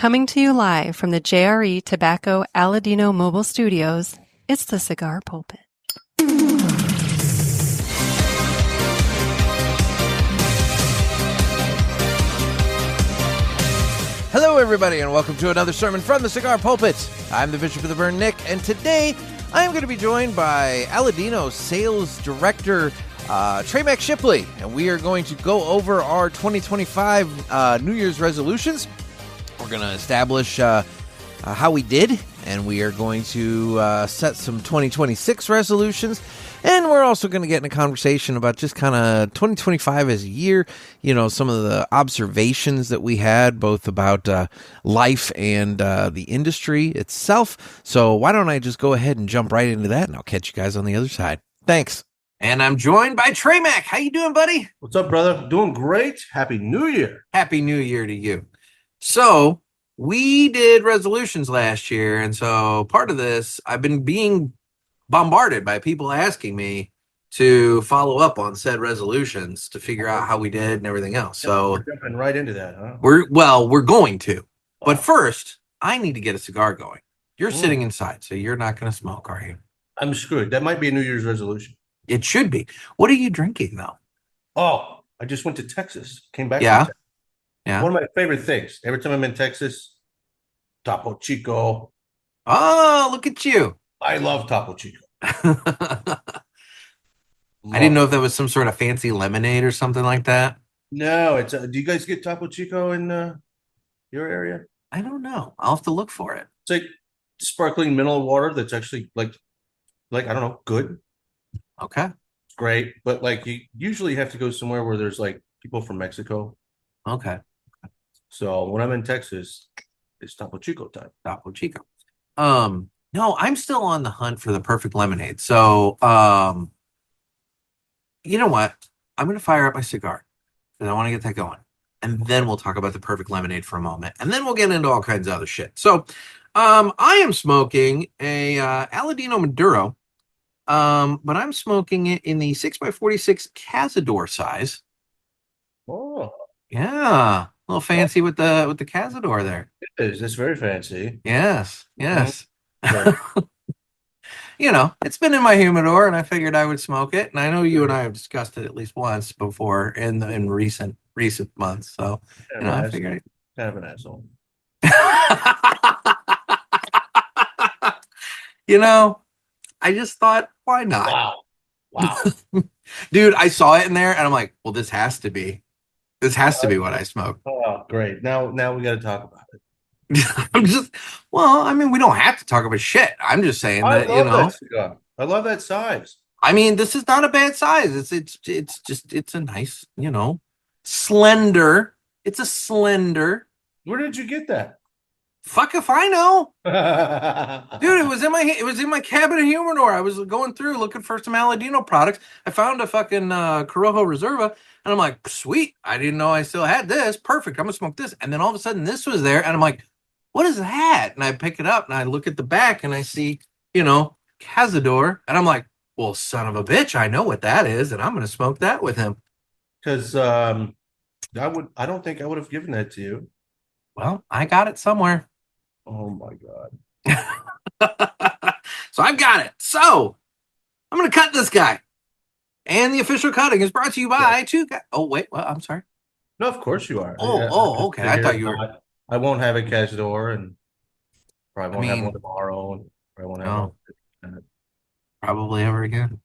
Coming to you live from the JRE Tobacco Aladino Mobile Studios, it's the Cigar Pulpit. Hello, everybody, and welcome to another sermon from the Cigar Pulpit. I'm the Bishop of the Burn, Nick, and today I am going to be joined by Aladino Sales Director Trey Shipley, and we are going to go over our 2025 New Year's resolutions. We're going to establish how we did, and we are going to set some 2026 resolutions. And we're also going to get in a conversation about just kind of 2025 as a year, you know, some of the observations that we had, both about life and the industry itself. So why don't I just go ahead and jump right into that, and I'll catch you guys on the other side. Thanks. And I'm joined by Trey Mack. How you doing, buddy? What's up, brother? Doing great. Happy New Year. Happy New Year to you. So we did resolutions last year, and so part of this, I've been being bombarded by people asking me to follow up on said resolutions to figure out how we did and everything else. So we're jumping right into that, huh? We're going to. But first, I need to get a cigar going. You're sitting inside, so you're not going to smoke, are you? I'm screwed. That might be a New Year's resolution. It should be. What are you drinking, though? Oh, I just went to Texas. Came back. Yeah. From Texas. Yeah. One of my favorite things. Every time I'm in Texas, Topo Chico. Oh, look at you. I love Topo Chico. I didn't know if that was some sort of fancy lemonade or something like that. No, it's do you guys get Topo Chico in your area? I don't know. I'll have to look for it. It's like sparkling mineral water that's actually like I don't know, good. Okay. It's great, but like you usually have to go somewhere where there's like people from Mexico. Okay. So when I'm in Texas, it's Topo Chico time. Topo Chico. No, I'm still on the hunt for the perfect lemonade. So, you know what? I'm going to fire up my cigar because I want to get that going. And then we'll talk about the perfect lemonade for a moment. And then we'll get into all kinds of other shit. So, I am smoking a Aladino Maduro, but I'm smoking it in the 6x46 Cazador size. Oh. Yeah. A little fancy with the Cazador there. It is. It's very fancy. Yes. Yes. Right. You know, it's been in my humidor, and I figured I would smoke it. And I know you and I have discussed it at least once before in recent months. So, you know, I figured kind of an asshole. You know, I just thought, why not? Wow. Dude, I saw it in there, and I'm like, well, this has to be what I smoke. Oh, great. Now we got to talk about it. I mean, we don't have to talk about shit. I'm just saying that, you know. That cigar. I love that size. I mean, this is not a bad size. It's a nice, you know, slender. It's a slender. Where did you get that? Fuck if I know. Dude, it was in my cabinet humidor. I was going through looking for some Aladino products. I found a fucking Corojo Reserva, and I'm like, sweet. I didn't know I still had this. Perfect. I'm gonna smoke this. And then all of a sudden this was there, and I'm like, what is that? And I pick it up and I look at the back and I see, you know, Cazador, and I'm like, well, son of a bitch, I know what that is, and I'm gonna smoke that with him. Because I don't think I would have given that to you. Well, I got it somewhere. Oh my God. So I've got it. So I'm gonna cut this guy. And the official cutting is brought to you by two guys. Oh, wait, well, I'm sorry. No, of course you are. Okay. I thought you were. I won't have a Cazador, and probably won't have one tomorrow, and probably won't have one. Probably ever again.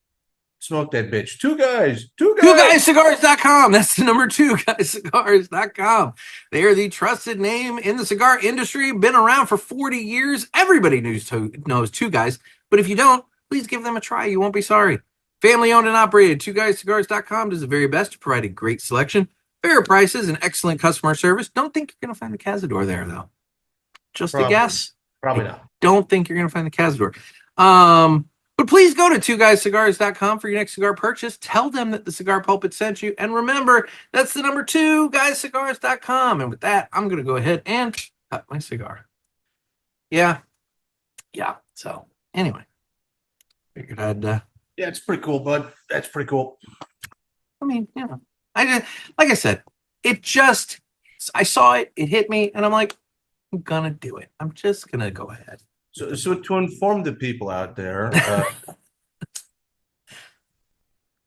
Smoke that bitch. Two guys. TwoGuysCigars.com. That's the number 2GuysCigars.com. They are the trusted name in the cigar industry. Been around for 40 years. Everybody knows Two Guys. But if you don't, please give them a try. You won't be sorry. Family owned and operated. TwoGuysCigars.com does the very best to provide a great selection, fair prices, and excellent customer service. Don't think you're going to find the Cazador there, though. Just a guess. Probably not. Don't think you're going to find the Cazador. But please go to TwoGuysCigars.com for your next cigar purchase. Tell them that the Cigar Pulpit sent you. And remember, that's the number 2GuysCigars.com. And with that, I'm going to go ahead and cut my cigar. Yeah. So, anyway. Figured I'd... Yeah, it's pretty cool, bud. That's pretty cool. I mean, you know. I just, like I said, I saw it, it hit me, and I'm like, I'm gonna do it. I'm just gonna go ahead. So to inform the people out there,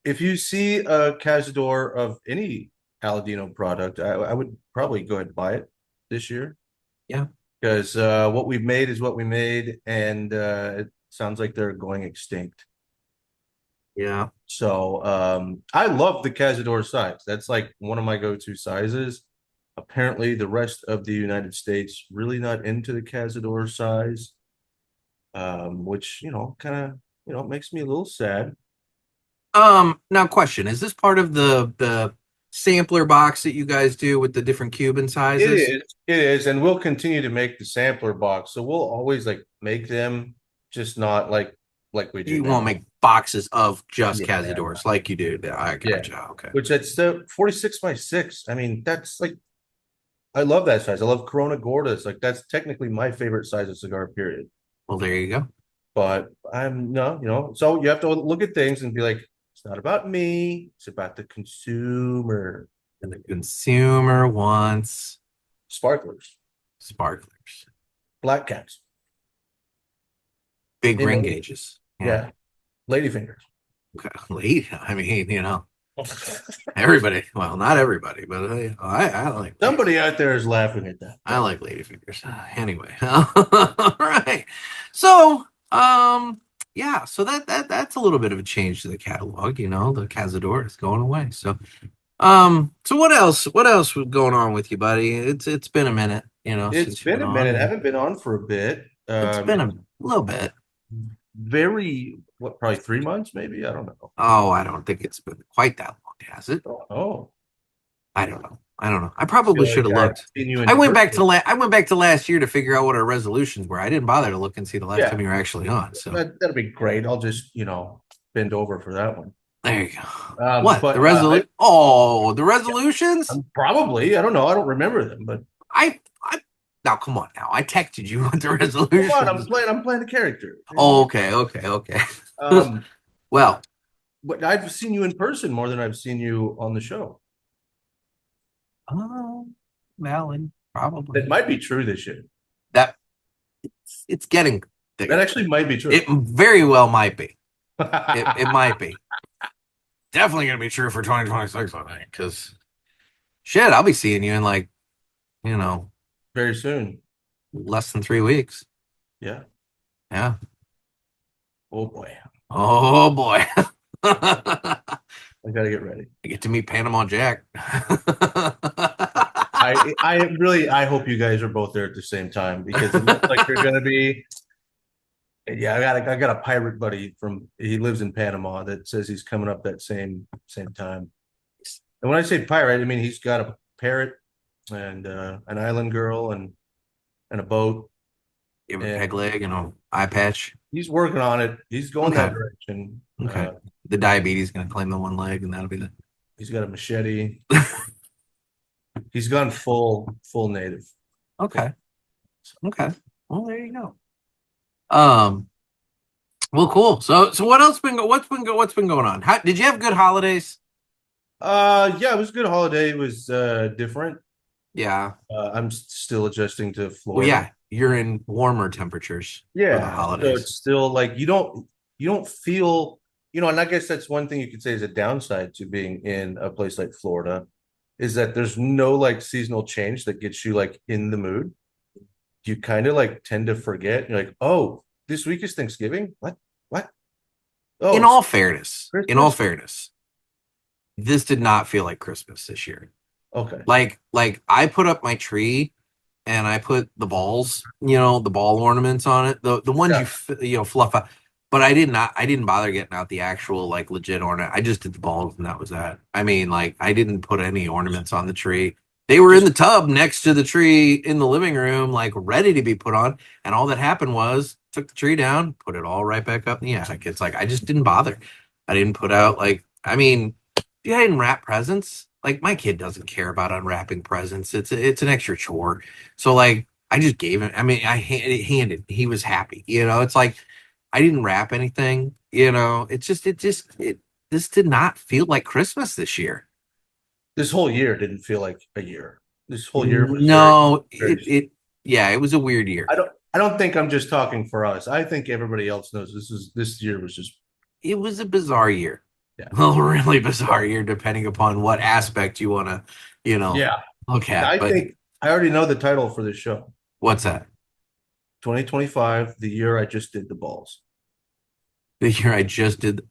if you see a Cazador of any Aladino product, I would probably go ahead and buy it this year. Yeah. Because what we've made is what we made, and it sounds like they're going extinct. Yeah. So I love the Cazador size. That's like one of my go-to sizes. Apparently, the rest of the United States really not into the Cazador size, which kind of makes me a little sad. Now question, is this part of the sampler box that you guys do with the different Cuban sizes? It is, and we'll continue to make the sampler box. So we'll always like make them, just not like we do. You now. won't make boxes of just Yeah. Cazadors like you do. I gotcha. Okay. Which that's the 46 by 6. I mean, that's like, I love that size. I love Corona Gordas. Like that's technically my favorite size of cigar, period. Well, there you go. But so you have to look at things and be like, it's not about me, it's about the consumer. And the consumer wants Sparklers, black caps, big ring gauges. Yeah. Ladyfingers. Okay. I mean, everybody. Well, not everybody, but I like. Somebody out there is laughing at that. I like ladyfingers. Anyway, all right. So, yeah. So that's a little bit of a change to the catalog. The Cazador is going away. So, so what else? What else was going on with you, buddy? It's been a minute. It's been a minute. I haven't been on for a bit. It's been a little bit. Probably 3 months, maybe. I don't know. Oh, I don't think it's been quite that long, has it? Oh, I don't know. I probably should have looked. I went back to last year to figure out what our resolutions were. I didn't bother to look and see the last time you were actually on. So that'll be great. I'll just bend over for that one. There you go. What the resolution? The resolutions? Probably. I don't know. I don't remember them, but now come on. Now I texted you with the resolution. Come on, I'm playing a character. Oh, okay. Well, but I've seen you in person more than I've seen you on the show. Oh, valid. Probably. It might be true this year. It's getting thicker. That actually might be true. It very well might be. It might be. Definitely going to be true for 2026, I think. Because shit, I'll be seeing you in very soon. Less than 3 weeks. Yeah. Yeah. Oh boy. I gotta get ready. I get to meet Panama Jack. I hope you guys are both there at the same time, because it looks like you're gonna be. Yeah, I got a pirate buddy he lives in Panama that says he's coming up that same time. And when I say pirate, I mean he's got a parrot and an island girl and a boat. You have a peg leg and an eye patch. He's working on it. He's going that direction. Okay. The diabetes is going to claim the one leg, and that'll be the. He's got a machete. He's gone full native. Okay. Well, there you go. Well, cool. So what else what's been going on? Did you have good holidays? Yeah, it was a good holiday. It was different. Yeah. I'm still adjusting to Florida. Well, yeah, you're in warmer temperatures. Yeah. For the holidays. So it's still like you don't feel, and I guess that's one thing you could say is a downside to being in a place like Florida, is that there's no like seasonal change that gets you like in the mood. You kind of like tend to forget. You're like, oh, this week is Thanksgiving. What? Oh, in all fairness, Christmas? This did not feel like Christmas this year. Okay. Like I put up my tree and I put the balls, the ball ornaments on it, the ones you fluff out. But I didn't bother getting out the actual like legit ornament. I just did the balls and that was that. I mean, like I didn't put any ornaments on the tree. They were in the tub next to the tree in the living room, like ready to be put on. And all that happened was took the tree down, put it all right back up in the attic. It's like I just didn't bother. I didn't put out I didn't wrap presents. Like my kid doesn't care about unwrapping presents. It's an extra chore. So like I just gave him. I mean, I handed. He was happy. It's like I didn't wrap anything. This did not feel like Christmas this year. This whole year didn't feel like a year. This whole year was Yeah, it was a weird year. I don't think I'm just talking for us. I think everybody else knows this year was just. It was a bizarre year. Yeah. A really bizarre year, depending upon what aspect you want to, Yeah. look at. I But think I already know the title for this show. what's that? 2025, the year I just did the balls. The year I just did.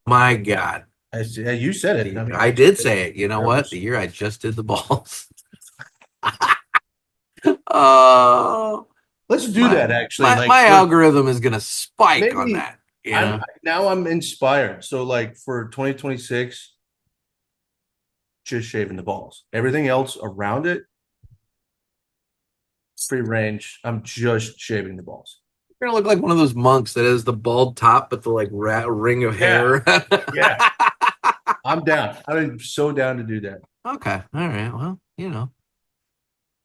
My God. You said it. I did say it. You know what? The year I just did the balls. Oh, let's do that. Actually, my algorithm is gonna spike on that. Now I'm inspired. So, like for 2026, just shaving the balls. Everything else around it, free range. I'm just shaving the balls. You're gonna look like one of those monks that has the bald top but the like ring of hair. Yeah. I'm down. I'm so down to do that. Okay. All right.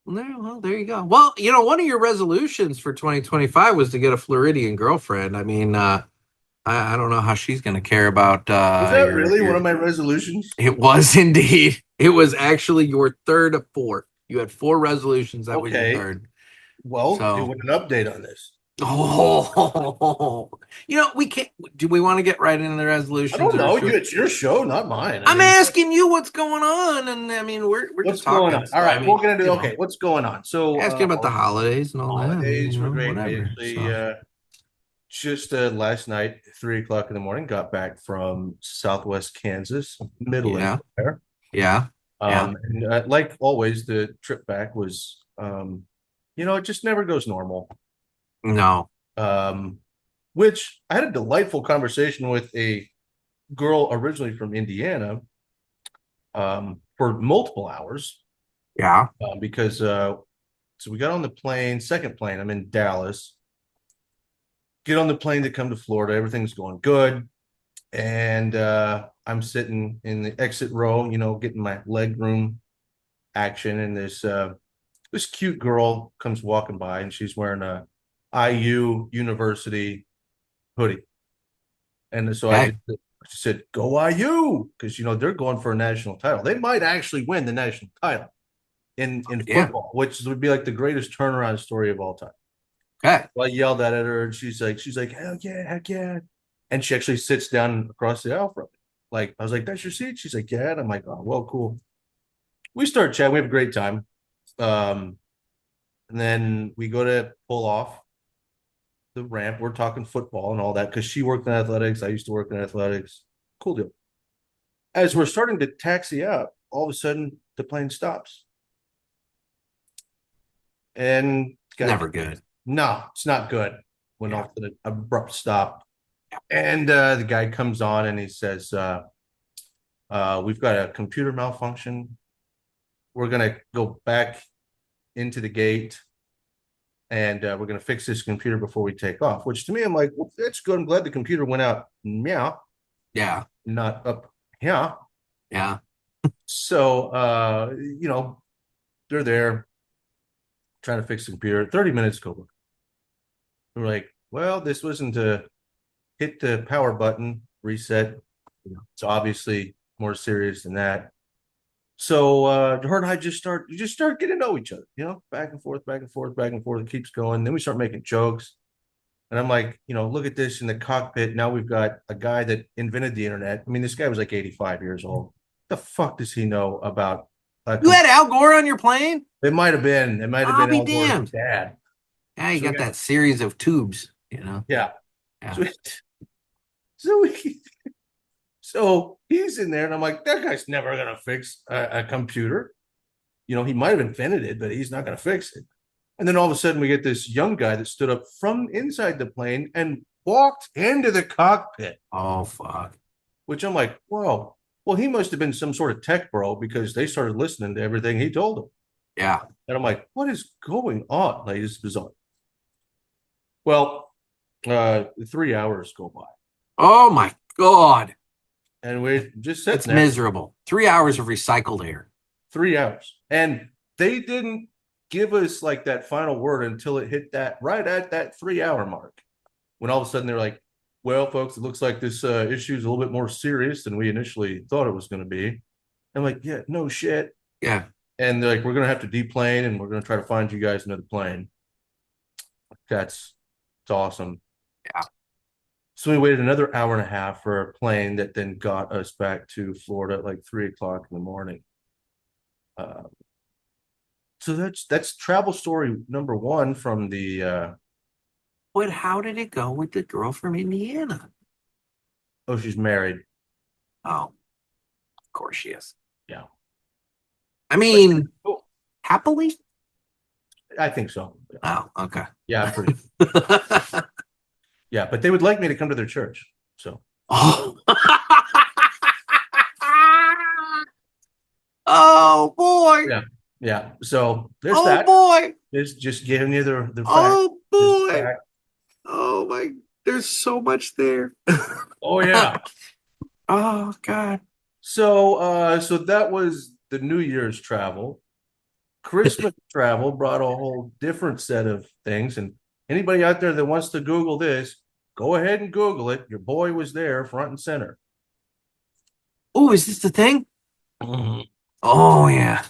Well, there you go. Well, one of your resolutions for 2025 was to get a Floridian girlfriend. I mean, I don't know how she's going to care about. Was that really one of my resolutions? It was indeed. It was actually your third of four. You had 4 resolutions. That was your third. Well, do an update on this. Oh, we can't. Do we want to get right into the resolutions? I don't know. It's your show, not mine. I'm asking you what's going on, and I mean, we're just talking. Going on? All right, we're gonna do. Okay, what's going on? So, asking about the holidays and all that. Holidays were great. Whatever, just last night, 3:00 in the morning, got back from Southwest Kansas, middle of there. Yeah. And like always, the trip back was, it just never goes normal. No. Which I had a delightful conversation with a girl originally from Indiana, for multiple hours. Yeah. Because so we got on the plane, second plane. I'm in Dallas. Get on the plane to come to Florida. Everything's going good. And I'm sitting in the exit row, getting my leg room action. And this cute girl comes walking by, and she's wearing a IU University hoodie. And so I said, go IU, because they're going for a national title. They might actually win the national title in football, which would be like the greatest turnaround story of all time. Okay. So I yelled at her, and she's like, hell yeah, heck yeah. And she actually sits down across the aisle from me. Like, I was like, that's your seat? She's like, yeah. And I'm like, oh, well, cool. We start chatting. We have a great time. And then we go to pull off the ramp. We're talking football and all that, because she worked in athletics. I used to work in athletics. Cool deal. As we're starting to taxi out, all of a sudden the plane stops. And never good. No, it's not good. Went off to the abrupt stop. And the guy comes on and he says, we've got a computer malfunction. We're going to go back into the gate, and we're going to fix this computer before we take off, which to me, I'm like, well, that's good. I'm glad the computer went out. Meow. Yeah. Not up. Yeah. Yeah. So, they're there trying to fix the computer. 30 minutes go by. We're like, well, this wasn't to hit the power button, reset. It's obviously more serious than that. So her and I just start getting to know each other, back and forth, back and forth, back and forth. It keeps going. Then we start making jokes. And I'm like, look at this in the cockpit. Now we've got a guy that invented the internet. I mean, this guy was like 85 years old. What the fuck does he know about? You had Al Gore on your plane? It might have been. It might have been Al Gore's dad. Yeah, you got that series of tubes, Yeah. So he's in there, and I'm like, that guy's never going to fix a computer. He might have invented it, but he's not going to fix it. And then all of a sudden, we get this young guy that stood up from inside the plane and walked into the cockpit. Oh, fuck. Which I'm like, whoa. Well, he must have been some sort of tech bro, because they started listening to everything he told them. Yeah. And I'm like, what is going on? Like, it's bizarre. Well, 3 hours go by. Oh, my God. And we're just sitting there. It's miserable. 3 hours of recycled air. 3 hours. And they didn't give us like that final word until it hit that right at that 3 hour mark. When all of a sudden they're like, well, folks, it looks like this issue is a little bit more serious than we initially thought it was going to be. I'm like, yeah, no shit. Yeah. And they're like, we're gonna have to deplane, and we're gonna try to find you guys another plane. It's awesome. Yeah. So we waited another hour and a half for a plane that then got us back to Florida at like 3 o'clock in the morning. So that's travel story number one from the. But how did it go with the girl from Indiana? Oh, she's married. Oh, of course she is. Yeah. I mean, Cool. happily? I think so. Oh, okay. Yeah, I'm pretty. Yeah, but they would like me to come to their church. So. Oh. Oh boy. Yeah. Yeah. So there's Oh that. boy. It's just giving you the Oh boy. fact. Oh my. There's so much there. Oh yeah. Oh God. So that was the New Year's travel. Christmas travel brought a whole different set of things. And anybody out there that wants to Google this, go ahead and Google it. Your boy was there front and center. Oh, is this the thing? Mm-hmm. Oh yeah.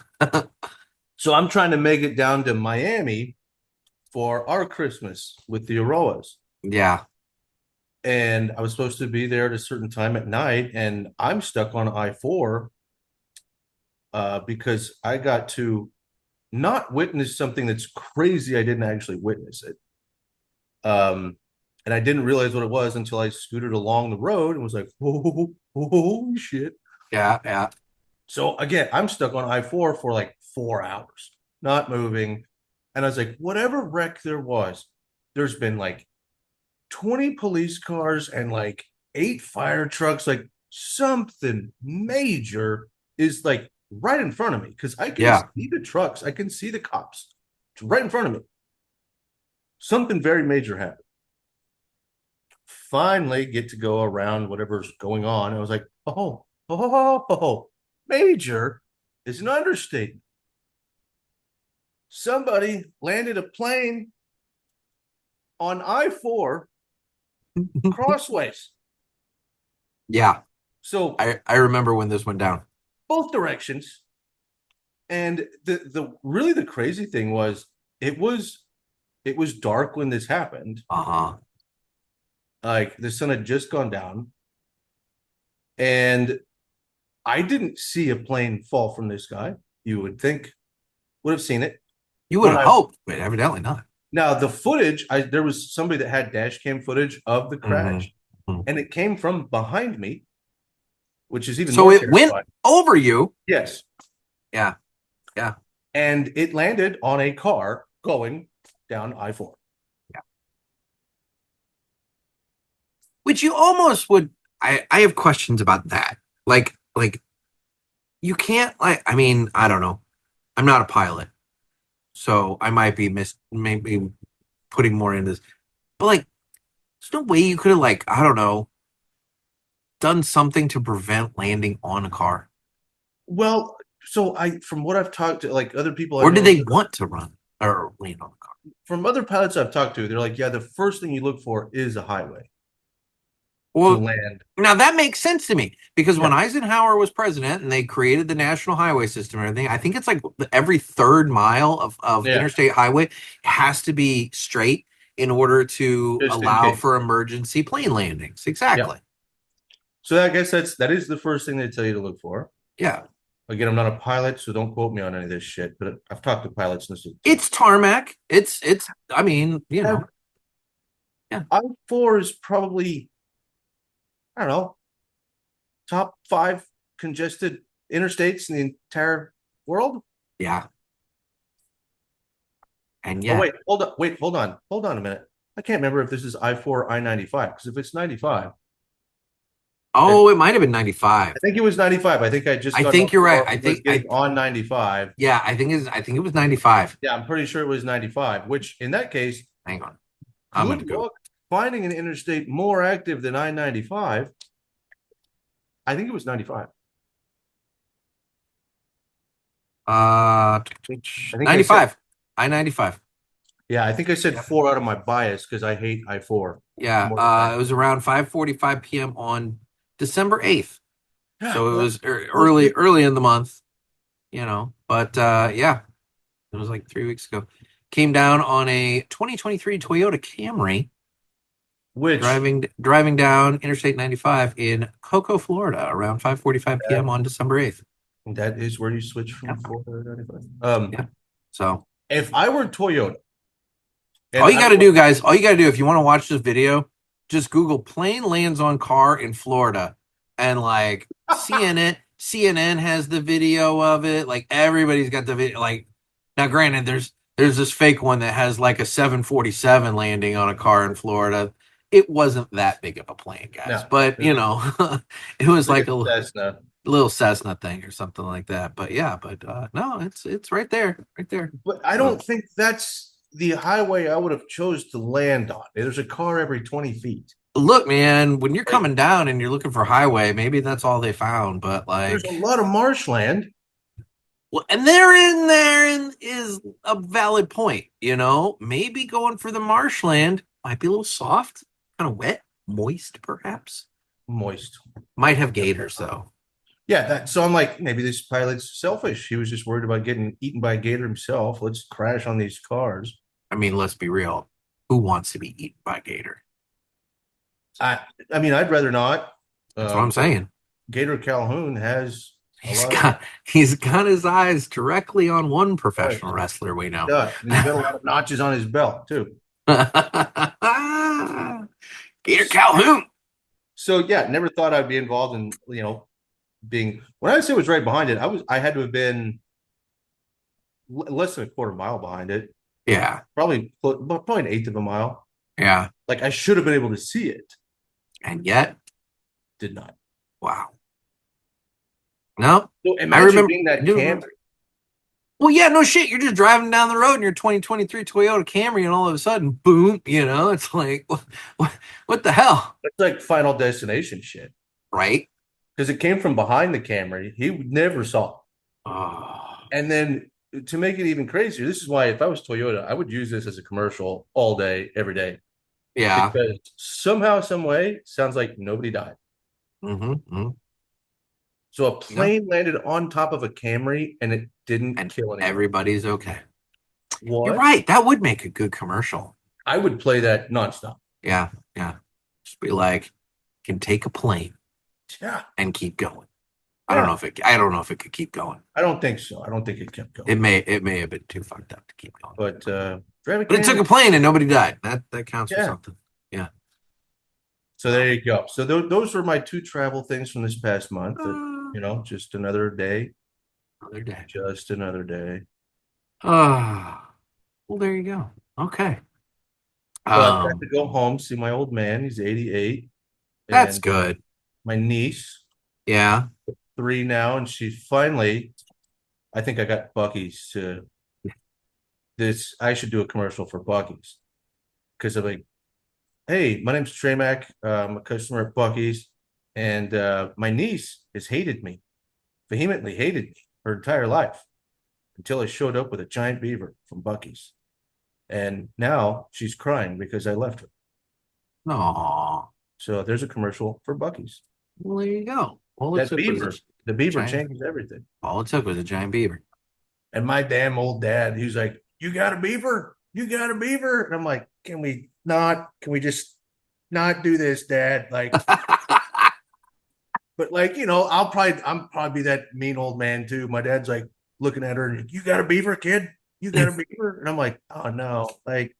So I'm trying to make it down to Miami for our Christmas with the Aroas. Yeah. And I was supposed to be there at a certain time at night, and I'm stuck on I-4 because I got to not witness something that's crazy. I didn't actually witness it. And I didn't realize what it was until I scooted along the road and was like, oh, holy shit. Yeah. Yeah. So again, I'm stuck on I-4 for like 4 hours, not moving. And I was like, whatever wreck there was, there's been like 20 police cars and like 8 fire trucks. Like something major is like right in front of me because I can see the trucks. I can see the cops. It's right in front of me. Something very major happened. Finally get to go around whatever's going on. I was like, oh, major is an understatement. Somebody landed a plane on I-4 crossways. Yeah. So I remember when this went down. Both directions. And the really the crazy thing was it was dark when this happened. Uh-huh. Like the sun had just gone down. And I didn't see a plane fall from the sky. You would think would have seen it. You would have hoped, but evidently not. Now the footage, there was somebody that had dash cam footage of the crash, and it came from behind me, which is even so more it terrifying. went over you. Yes. Yeah. Yeah. And it landed on a car going down I-4. Yeah. Which you almost would. I have questions about that. Like you can't I mean, I don't know. I'm not a pilot. So I might be maybe putting more into this. But like there's no way you could have I don't know, done something to prevent landing on a car. Well, so from what I've talked to other people, or did they want to run or land on a car? From other pilots I've talked to, they're like, yeah, the first thing you look for is a highway. Well, to land. Now that makes sense to me because when Eisenhower was president and they created the national highway system and everything, I think it's like every 3rd mile of interstate highway has to be straight in order to allow for emergency plane landings. Exactly. Yeah. So I guess that is the first thing they tell you to look for. Yeah. Again, I'm not a pilot, so don't quote me on any of this shit. But I've talked to pilots. And it's tarmac. It's. I mean, you know. Yeah. I-4 is probably, I don't know, top 5 congested interstates in the entire world. Yeah. And yeah. Oh, hold on a minute. I can't remember if this is I-4 or I-95 because if it's 95. Oh, it might have been 95. I think it was 95. I think I think you're right. I think on 95. Yeah, I think it was 95. Yeah, I'm pretty sure it was 95. Which in that case, hang on, I'm gonna go. Finding an interstate more active than I-95. I think it was 95. 95. I-95. Yeah, I think I said 4 out of my bias because I hate I-4. Yeah, it was around 5:45 p.m. on December 8th. So it was early in the month, you know. But yeah, it was like 3 weeks ago. Came down on a 2023 Toyota Camry, Which driving down Interstate 95 in Cocoa, Florida, around 5:45 p.m. on December 8th. that is where you switch from Florida to 95. Yeah. So If I were Toyota, all you got to do, guys, if you want to watch this video, just Google plane lands on car in Florida, and like CNN has the video of it. Like everybody's got the video. Like now, granted, there's this fake one that has like a 747 landing on a car in Florida. It wasn't that big of a plane, guys, No. but you know, it was like a Cessna. little Cessna thing or something like that. But yeah, no, it's right there. But I don't think that's the highway I would have chose to land on. There's a car every 20 feet. Look, man, when you're coming down and you're looking for highway, maybe that's all they found. But like, there's a lot of marshland. well, and therein is a valid point. You know, maybe going for the marshland might be a little soft, kind of wet, moist, perhaps. Moist. Might have gators though. Yeah, so I'm like, maybe this pilot's selfish. He was just worried about getting eaten by a gator himself. Let's crash on these cars. I mean, let's be real. Who wants to be eaten by a gator? I mean, I'd rather not. That's what I'm saying. Gator Calhoun has He's got his eyes directly on one professional wrestler we know. Yeah, he's got a lot of notches on his belt too. Gator Calhoun. So yeah, never thought I'd be involved in, being, when I say it was right behind it, I had to have been less than a quarter mile behind it. Yeah. Probably an eighth of a mile. Yeah. Like I should have been able to see it. And yet Did not. Wow. No. So I remember being that Camry. Well, yeah, no shit. You're just driving down the road in your 2023 Toyota Camry, and all of a sudden, boom, it's like, what the hell? It's like Final Destination shit. Right? Because it came from behind the Camry. He never saw it. Oh. And then to make it even crazier, this is why if I was Toyota, I would use this as a commercial all day, every day. Yeah. Because somehow, some way, sounds like nobody died. Mm-hmm. So a plane landed on top of a Camry and it didn't kill anyone. Everybody's okay. What? You're right. That would make a good commercial. I would play that nonstop. Yeah. Just be like, can take a plane. Yeah. And keep going. I don't know if it could keep going. I don't think so. I don't think it kept going. It may have been too fucked up to keep going. But it took a plane and nobody died. That counts for something. Yeah. So there you go. So those were my two travel things from this past month. Just another day. Just another day. Well, there you go. Okay. I got to go home, see my old man. He's 88. That's good. My niece. Yeah. 3 now, and she finally, I think I got Buc-ee's to this. I should do a commercial for Buc-ee's because I'm like, hey, my name's Trey Mac. I'm a customer at Buc-ee's, and my niece has vehemently hated me her entire life until I showed up with a giant beaver from Buc-ee's. And now she's crying because I left her. Aww. So there's a commercial for Buc-ee's. Well, there you go. The beaver changes everything. All it took was a giant beaver. And my damn old dad, he was like, you got a beaver? You got a beaver? And I'm like, can we just not do this, Dad? Like, but like, I'm probably be that mean old man too. My dad's like looking at her and you got a beaver, kid? You got a beaver? And I'm like, oh no, like,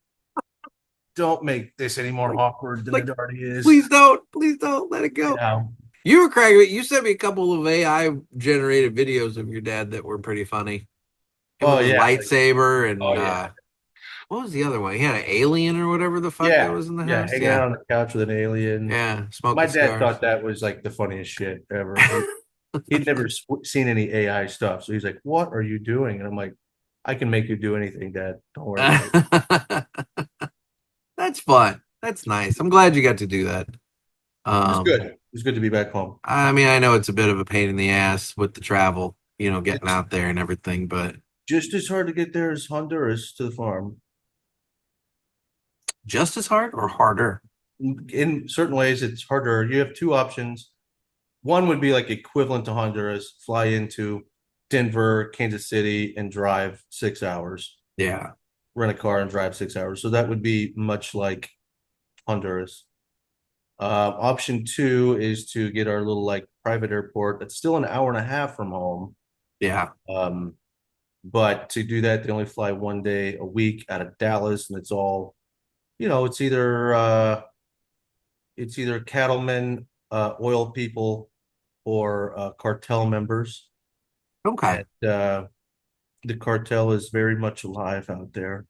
don't make this any more awkward than it already is. Please don't let it go. Yeah. You were cracking it. You sent me a couple of AI generated videos of your dad that were pretty funny. Lightsaber and what was the other one? He had an alien or whatever the fuck that was in the house. Hanging out on the couch with an alien. Yeah, my dad thought that was like the funniest shit ever. He'd never seen any AI stuff, so he's like, "What are you doing?" And I'm like, "I can make you do anything, Dad. Don't worry." That's fun. That's nice. I'm glad you got to do that. It's good. It's good to be back home. I mean, I know it's a bit of a pain in the ass with the travel, getting out there and everything, but just as hard to get there as Honduras to the farm. Just as hard or harder? In certain ways, it's harder. You have two options. One would be like equivalent to Honduras, fly into, Denver, Kansas City, and drive 6 hours. Yeah. Rent a car and drive 6 hours. So that would be much like Honduras. Option 2 is to get our little like private airport. That's still an hour and a half from home. Yeah. But to do that, they only fly 1 day a week out of Dallas, and it's all, it's either cattlemen, oil people, or cartel members. Okay. And, the cartel is very much alive out there.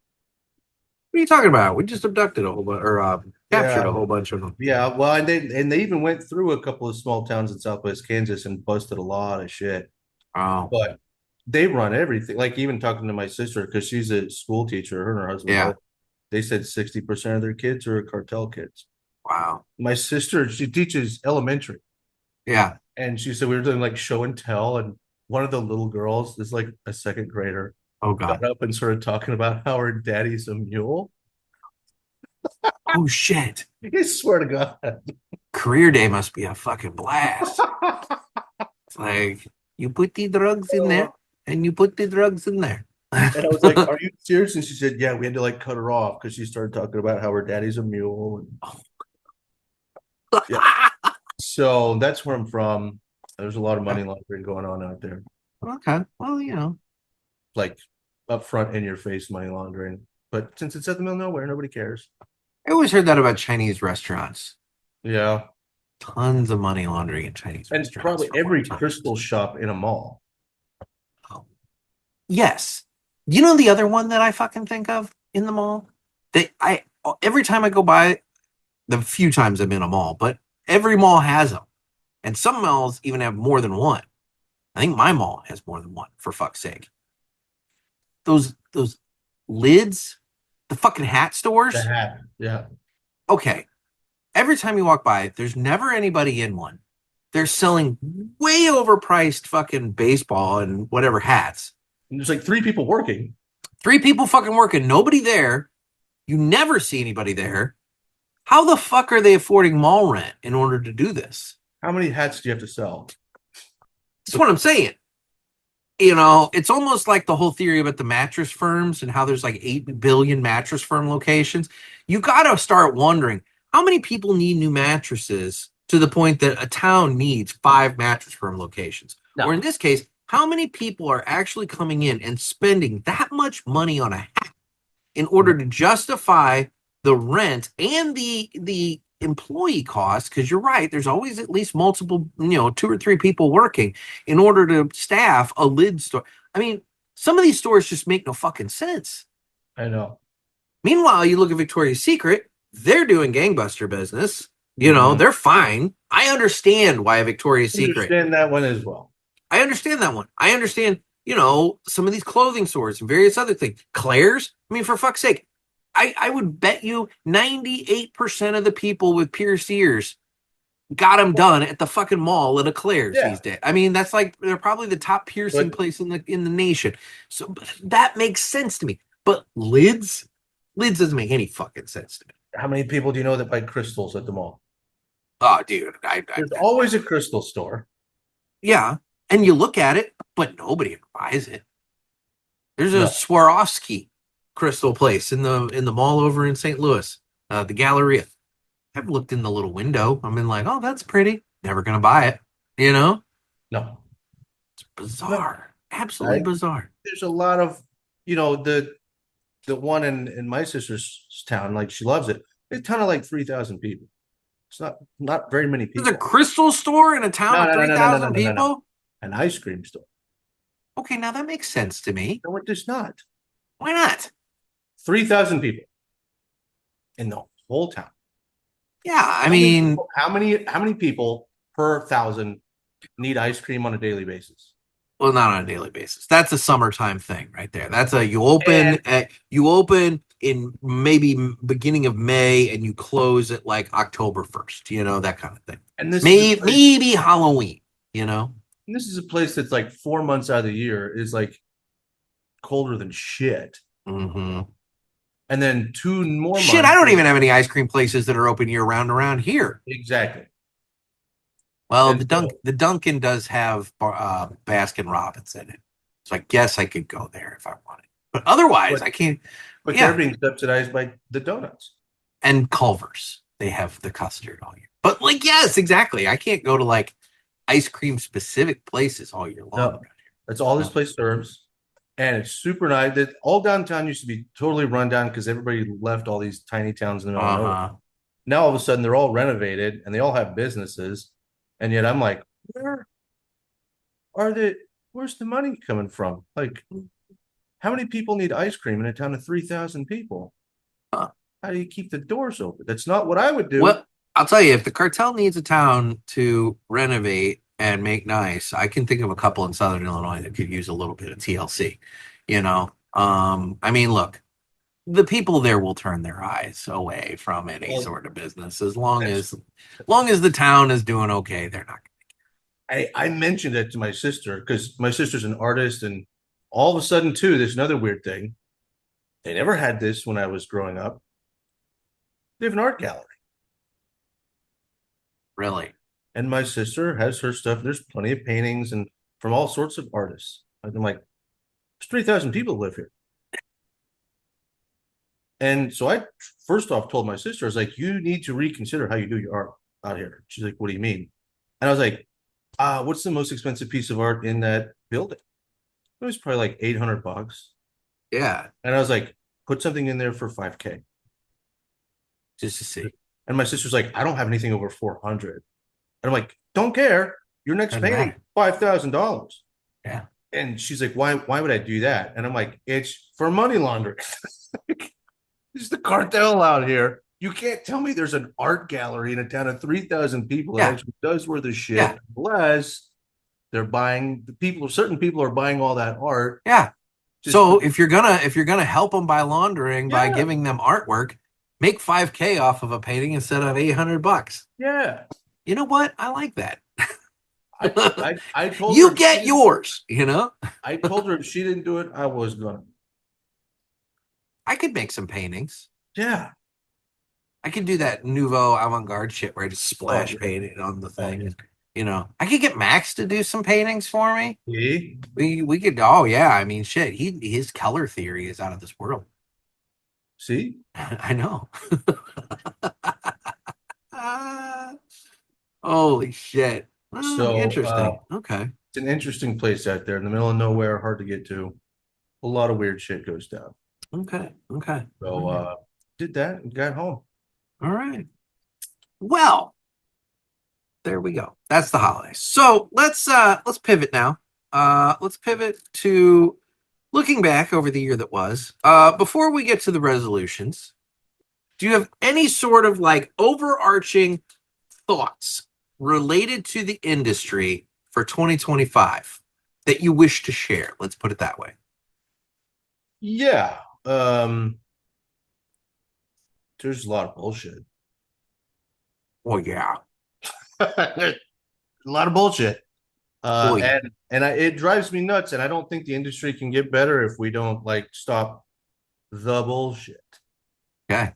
What are you talking about? We just abducted a whole bunch, or captured Yeah. a whole bunch of them. Yeah, well, and they even went through a couple of small towns in Southwest Kansas and busted a lot of shit. Oh. But they run everything. Like even talking to my sister, because she's a school teacher, her and her husband. Yeah. They said 60% of their kids are cartel kids. Wow. My sister, she teaches elementary. Yeah. And she said we were doing like show and tell, and one of the little girls is like a second grader. Oh God. Got up and started talking about how her daddy's a mule. Oh shit. I swear to God. Career day must be a fucking blast. It's like you put the drugs in there and you put the drugs in there. And I was like, "Are you serious?" And she said, "Yeah, we had to like cut her off because she started talking about how her daddy's a mule." And yeah. So that's where I'm from. There's a lot of money laundering going on out there. Okay. Well, Like upfront in your face money laundering. But since it's at the middle of nowhere, nobody cares. I always heard that about Chinese restaurants. Yeah. Tons of money laundering in Chinese And restaurants. probably for every long time. crystal shop in a mall. Yes. You know the other one that I fucking think of in the mall? Every time I go by, the few times I'm in a mall, but every mall has them. And some malls even have more than one. I think my mall has more than one, for fuck's sake. Those lids, the fucking hat stores. The hat. Yeah. Okay. Every time you walk by, there's never anybody in one. They're selling way overpriced fucking baseball and whatever hats. And there's like 3 people working. 3 people fucking working, nobody there. You never see anybody there. How the fuck are they affording mall rent in order to do this? How many hats do you have to sell? That's what I'm saying. It's almost like the whole theory about the mattress firms and how there's like 8 billion mattress firm locations. You got to start wondering how many people need new mattresses to the point that a town needs 5 mattress firm locations. No. Or in this case, how many people are actually coming in and spending that much money on a hat in order to justify the rent and the employee costs? Because you're right, there's always at least multiple, 2 or 3 people working in order to staff a lid store. I mean, some of these stores just make no fucking sense. I know. Meanwhile, you look at Victoria's Secret, they're doing gangbuster business. They're fine. I understand why Victoria's Secret. I understand that one as well. I understand that one. I understand, some of these clothing stores and various other things. Claire's, I mean, for fuck's sake, I would bet you 98% of the people with pierced ears got them done at the fucking mall at a Claire's these days. I mean, that's like, they're probably the top piercing place in the nation. So that makes sense to me. But lids doesn't make any fucking sense to me. How many people do you know that buy crystals at the mall? Oh, dude. There's always a crystal store. Yeah. And you look at it, but nobody buys it. There's a Swarovski crystal place in the mall over in St. Louis, the Galleria. I've looked in the little window. I'm in like, oh, that's pretty. Never gonna buy it. No. It's bizarre. Absolutely bizarre. There's a lot of, the one in my sister's town, like she loves it. It's a ton of like 3,000 people. It's not very many people. There's a crystal store in a town of 3,000 people? No. An ice cream store. Okay, now that makes sense to me. No, it does not. Why not? 3,000 people in the whole town. Yeah, I mean, how many people per 1,000 need ice cream on a daily basis? Well, not on a daily basis. That's a summertime thing right there. That's you open in maybe beginning of May and you close at like October 1st, that kind of thing. And this maybe Halloween, And this is a place that's like 4 months out of the year is like colder than shit. Mm-hmm. And then 2 more months. Shit, I don't even have any ice cream places that are open year round around here. Exactly. Well, the Dunkin' does have Baskin Robbins in it. So I guess I could go there if I wanted. But otherwise, I can't. But Yeah. they're being subsidized by the donuts. And Culver's. They have the custard all year. But like, yes, exactly. I can't go to like ice cream specific places all year long. No, that's all this place serves. And it's super nice. That all downtown used to be totally run down because everybody left all these tiny towns in the middle of nowhere. Now all of a sudden they're all renovated and they all have businesses. And yet I'm like, where's the money coming from? Like, how many people need ice cream in a town of 3,000 people? How do you keep the doors open? That's not what I would do. Well, I'll tell you, if the cartel needs a town to renovate and make nice, I can think of a couple in Southern Illinois that could use a little bit of TLC. I mean, look, the people there will turn their eyes away from any sort of business as long as the town is doing okay. They're not. I mentioned it to my sister because my sister's an artist, and all of a sudden, too, there's another weird thing. They never had this when I was growing up. They have an art gallery. Really? And my sister has her stuff. There's plenty of paintings and from all sorts of artists. I'm like, there's 3,000 people live here. And so I first off told my sister, I was like, you need to reconsider how you do your art out here. She's like, what do you mean? And I was like, what's the most expensive piece of art in that building? It was probably like $800. Yeah. And I was like, put something in there for $5,000. Just to see. And my sister's like, I don't have anything over $400. And I'm like, don't care. Your next painting, $5,000. Yeah. And she's like, why would I do that? And I'm like, it's for money laundering. It's the cartel out here. You can't tell me there's an art gallery in a town of 3,000 people that actually does worth the shit unless they're buying certain people are buying all that art. Yeah. So if you're gonna help them by laundering by giving them artwork, make $5,000 off of a painting instead of $800. Yeah. You know what? I like that. I told you her get yours, I told her if she didn't do it, I was gonna. I could make some paintings. Yeah. I could do that nouveau avant-garde shit where I just splash paint it on the thing. I could get Max to do some paintings for me. See? We could. Oh yeah, I mean, shit. His color theory is out of this world. See? I know. Holy shit. So interesting. Okay. It's an interesting place out there in the middle of nowhere, hard to get to. A lot of weird shit goes down. Okay. So did that and got home. All right. Well, there we go. That's the holidays. So let's pivot now. Let's pivot to looking back over the year that was. Before we get to the resolutions, do you have any sort of like overarching thoughts related to the industry for 2025 that you wish to share? Let's put it that way. Yeah. There's a lot of bullshit. Well, yeah. A lot of bullshit. It drives me nuts, and I don't think the industry can get better if we don't like stop the bullshit. Okay.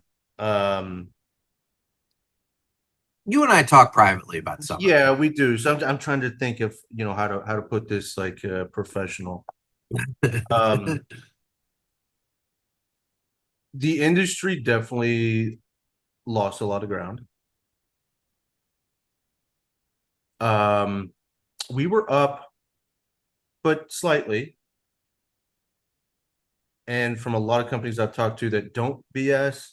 You and I talk privately about something. Yeah, we do. So I'm trying to think of how to put this like professional. The industry definitely lost a lot of ground. We were up, but slightly. And from a lot of companies I've talked to that don't BS,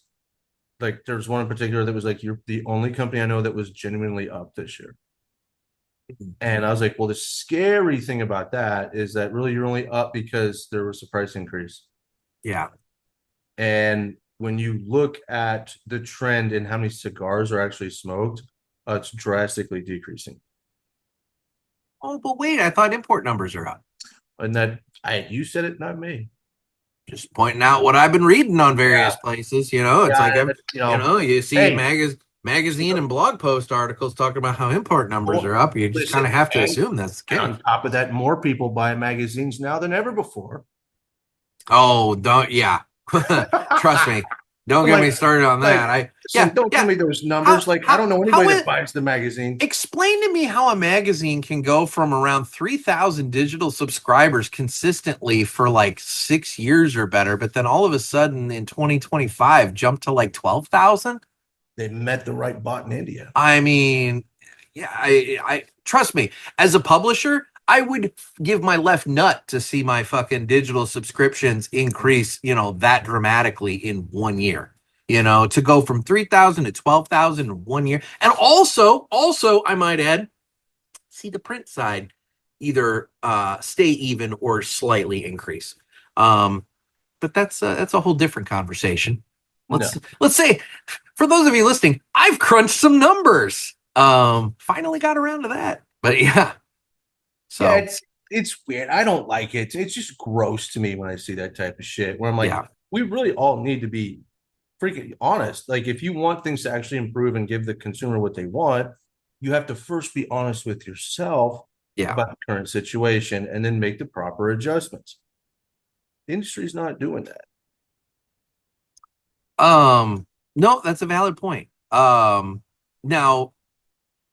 like there's one in particular that was like, you're the only company I know that was genuinely up this year. And I was like, well, the scary thing about that is that really you're only up because there was a price increase. Yeah. And when you look at the trend in how many cigars are actually smoked, it's drastically decreasing. Oh, but wait, I thought import numbers are up. And you said it, not me. Just pointing out what I've been reading on various places. It's you see magazine and blog post articles talking about how import numbers are up. You just kind of have to assume that's the case. On top of that, more people buy magazines now than ever before. Oh, don't, yeah. Trust me. Don't get me started on that. Don't tell me those numbers. I don't know anybody that buys the magazine. Explain to me how a magazine can go from around 3,000 digital subscribers consistently for like 6 years or better, but then all of a sudden in 2025 jump to like 12,000. They met the right bot in India. I mean, yeah, I trust me, as a publisher, I would give my left nut to see my fucking digital subscriptions increase, that dramatically in 1 year, to go from 3,000 to 12,000 in 1 year. And also, I might add, see the print side either stay even or slightly increase. But that's a whole different conversation. Let's say, for those of you listening, I've crunched some numbers. Finally got around to that. But yeah. So yeah, it's weird. I don't like it. It's just gross to me when I see that type of shit. Where I'm like, we really all need to be freaking honest. Like, if you want things to actually improve and give the consumer what they want, you have to first be honest with yourself about the current situation, and then make the proper adjustments. The industry's not doing that. No, that's a valid point. Now.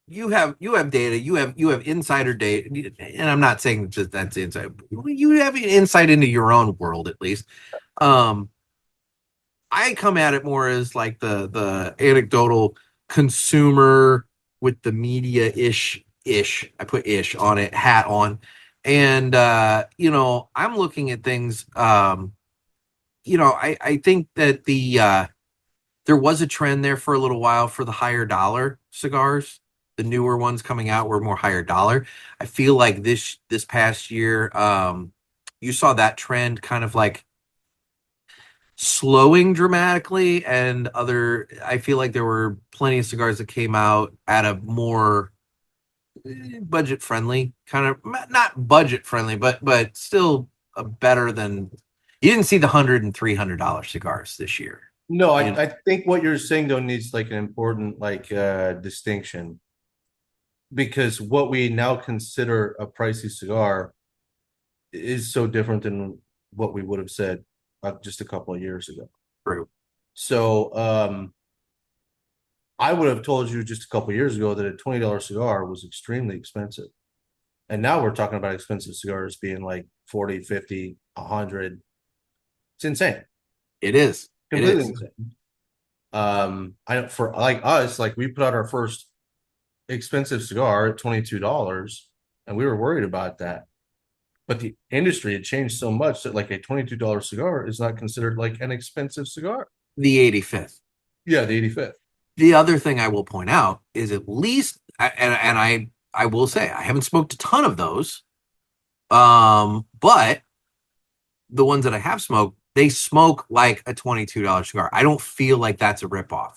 You have data, you have insider data, and I'm not saying just that's inside. You have insight into your own world, at least. I come at it more as like the anecdotal consumer with the media ish. I put ish on it, hat on, and I'm looking at things. I think that there was a trend there for a little while for the higher dollar cigars. The newer ones coming out were more higher dollar. I feel like this past year, you saw that trend kind of like slowing dramatically, and I feel like there were plenty of cigars that came out at a more budget friendly kind of, not budget friendly, but still better than, you didn't see the $100 and $300 cigars this year. No, I think what you're saying though needs like an important distinction. Because what we now consider a pricey cigar is so different than what we would have said just a couple of years ago. True. So I would have told you just a couple of years ago that a $20 cigar was extremely expensive. And now we're talking about expensive cigars being like 40, 50, 100. It's insane. It is. Completely insane. For like us, like we put out our first expensive cigar at $22, and we were worried about that, but the industry had changed so much that like a $22 cigar is not considered like an expensive cigar. The 85th. Yeah, the 85th. The other thing I will point out is, at least, and I will say I haven't smoked a ton of those, but the ones that I have smoked, they smoke like a $22 cigar. I don't feel like that's a ripoff,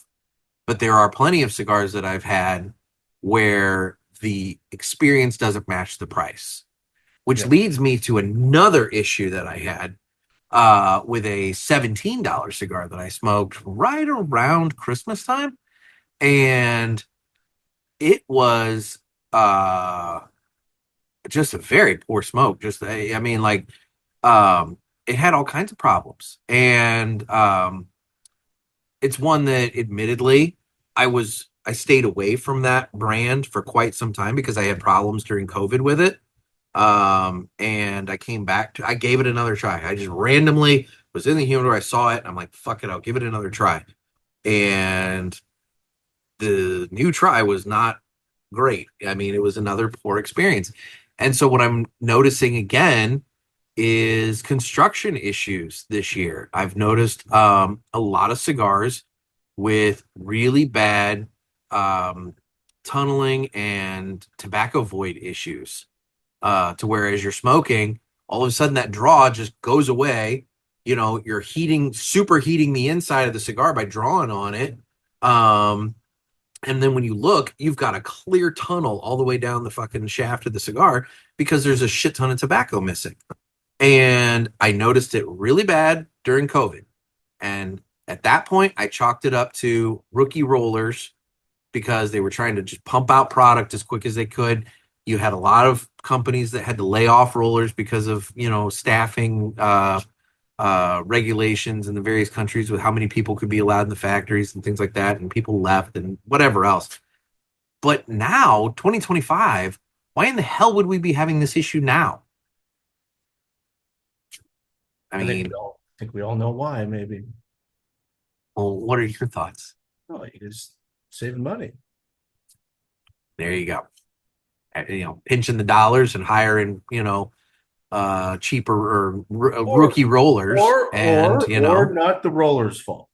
but there are plenty of cigars that I've had where the experience doesn't match the price, which leads me to another issue that I had with a $17 cigar that I smoked right around Christmas time. And it was just a very poor smoke. It had all kinds of problems. And it's one that admittedly I stayed away from that brand for quite some time because I had problems during COVID with it. And I came back I gave it another try. I just randomly was in the humidor. I saw it. And I'm like, fuck it. I'll give it another try. And the new try was not great. I mean, it was another poor experience. And so what I'm noticing again is construction issues this year. I've noticed a lot of cigars with really bad tunneling and tobacco void issues, to where as you're smoking, all of a sudden that draw just goes away. You're superheating the inside of the cigar by drawing on it. And then when you look, you've got a clear tunnel all the way down the fucking shaft of the cigar because there's a shit ton of tobacco missing. And I noticed it really bad during COVID. And at that point, I chalked it up to rookie rollers because they were trying to just pump out product as quick as they could. You had a lot of companies that had to lay off rollers because of, staffing regulations in the various countries with how many people could be allowed in the factories and things like that, and people left and whatever else. But now, 2025, why in the hell would we be having this issue now? I mean, I think we all know why, maybe. well, what are your thoughts? Oh, you just saving money. There you go. Pinching the dollars and hiring, cheaper or rookie rollers, or not the rollers' fault.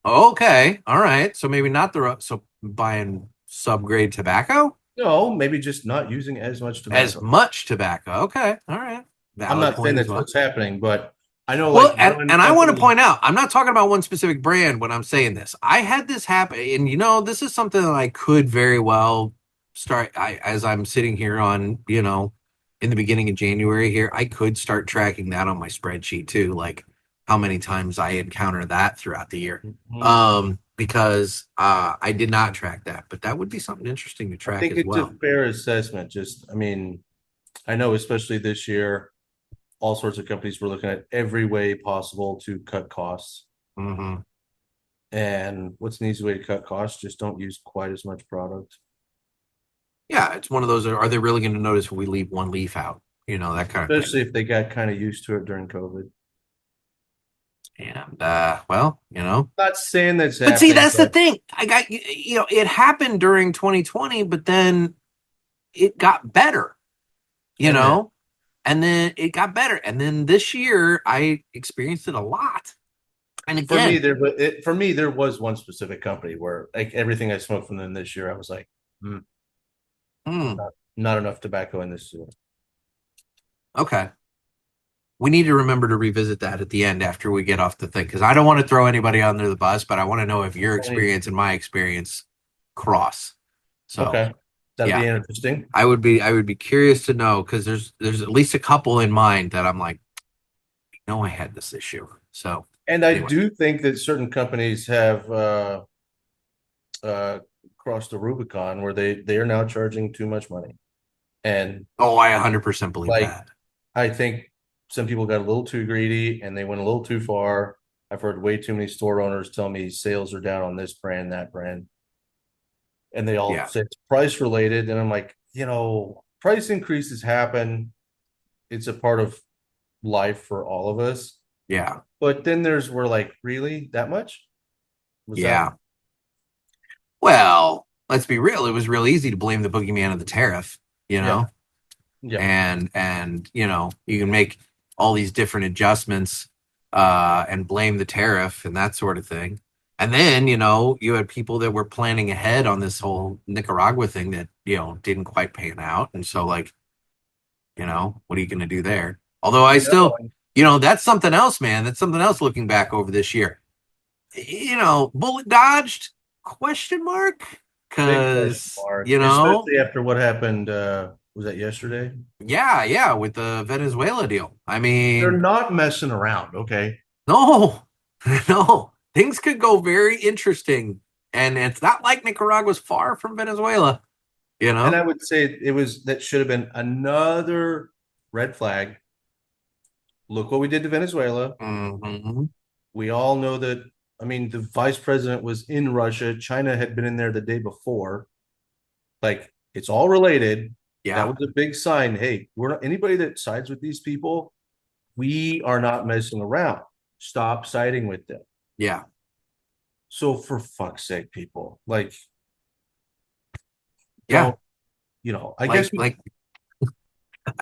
Okay, all right. So maybe not so buying subgrade tobacco. No, maybe just not using as much tobacco. As much tobacco. Okay, all right. I'm not saying that's what's happening, but I know. Well, and I want to point out, I'm not talking about one specific brand when I'm saying this. I had this happen, and this is something that I could very well start. As I'm sitting here on, in the beginning of January here, I could start tracking that on my spreadsheet too, like how many times I encounter that throughout the year. Mm-hmm. Because I did not track that, but that would be something interesting to track. I think it's a fair assessment. I know, especially this year, all sorts of companies were looking at every way possible to cut costs. Mm-hmm. And what's an easy way to cut costs? Just don't use quite as much product. Yeah, it's one of those. Are they really going to notice if we leave one leaf out? That kind of thing. Especially if they got kind of used to it during COVID. And not saying that's but see, that's the thing. I got it happened during 2020, but then it got better, and then it got better, and then this year I experienced it a lot. And again, for me, there was one specific company where, like, everything I smoked from them this year, I was like, not enough tobacco in this year. Okay. We need to remember to revisit that at the end after we get off the thing, because I don't want to throw anybody under the bus, but I want to know if your experience and my experience cross. So okay, that'd be interesting. I would be curious to know, because there's at least a couple in mind that I'm like, I had this issue. So, and I do think that certain companies have crossed the Rubicon where they are now charging too much money. And I 100% believe that. I think some people got a little too greedy and they went a little too far. I've heard way too many store owners tell me sales are down on this brand, that brand. And they all say it's price related. And I'm like, price increases happen. It's a part of life for all of us. Yeah. But then we're like, really? That much? Well, let's be real. It was real easy to blame the boogeyman of the tariff, Yeah. And you can make all these different adjustments and blame the tariff and that sort of thing. And then, you had people that were planning ahead on this whole Nicaragua thing that, didn't quite pan out. And so, like, what are you going to do there? Although I still, that's something else, man. That's something else looking back over this year. Bullet dodged? Question mark? Because, especially after what happened, was that yesterday? Yeah, with the Venezuela deal. I mean, they're not messing around, okay? No. Things could go very interesting, and it's not like Nicaragua's far from Venezuela, And I would say that should have been another red flag. Look what we did to Venezuela. Mm-hmm. We all know that. I mean, the vice president was in Russia. China had been in there the day before. Like, it's all related. Yeah. That was a big sign. Hey, we're not anybody that sides with these people. We are not messing around. Stop siding with them. Yeah. So for fuck's sake, people, like, yeah, I guess I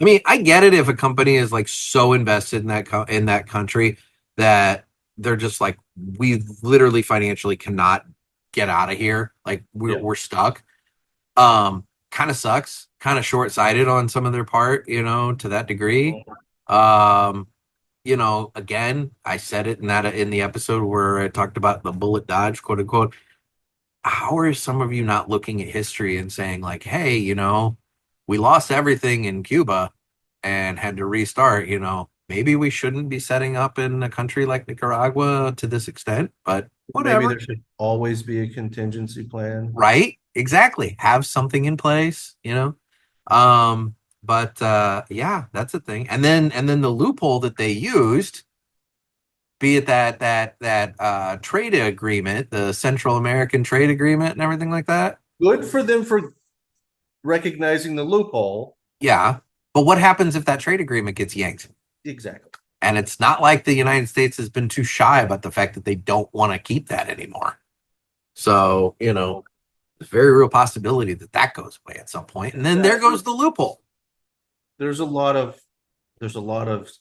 mean, I get it if a company is like so invested in that country that they're just like, we literally financially cannot get out of here. Like we're stuck. Kind of sucks. Kind of short-sighted on some of their part, to that degree. Again, I said it in the episode where I talked about the bullet dodge, quote unquote. How are some of you not looking at history and saying like, hey, we lost everything in Cuba and had to restart, maybe we shouldn't be setting up in a country like Nicaragua to this extent, but whatever. Maybe there should always be a contingency plan. Right? Exactly. Have something in place, But that's a thing. And then the loophole that they used be it that trade agreement, the Central American trade agreement and everything like that. Good for them for recognizing the loophole. Yeah. But what happens if that trade agreement gets yanked? Exactly. And it's not like the United States has been too shy about the fact that they don't want to keep that anymore. So, there's a very real possibility that goes away at some point. And then there goes the loophole. There's a lot of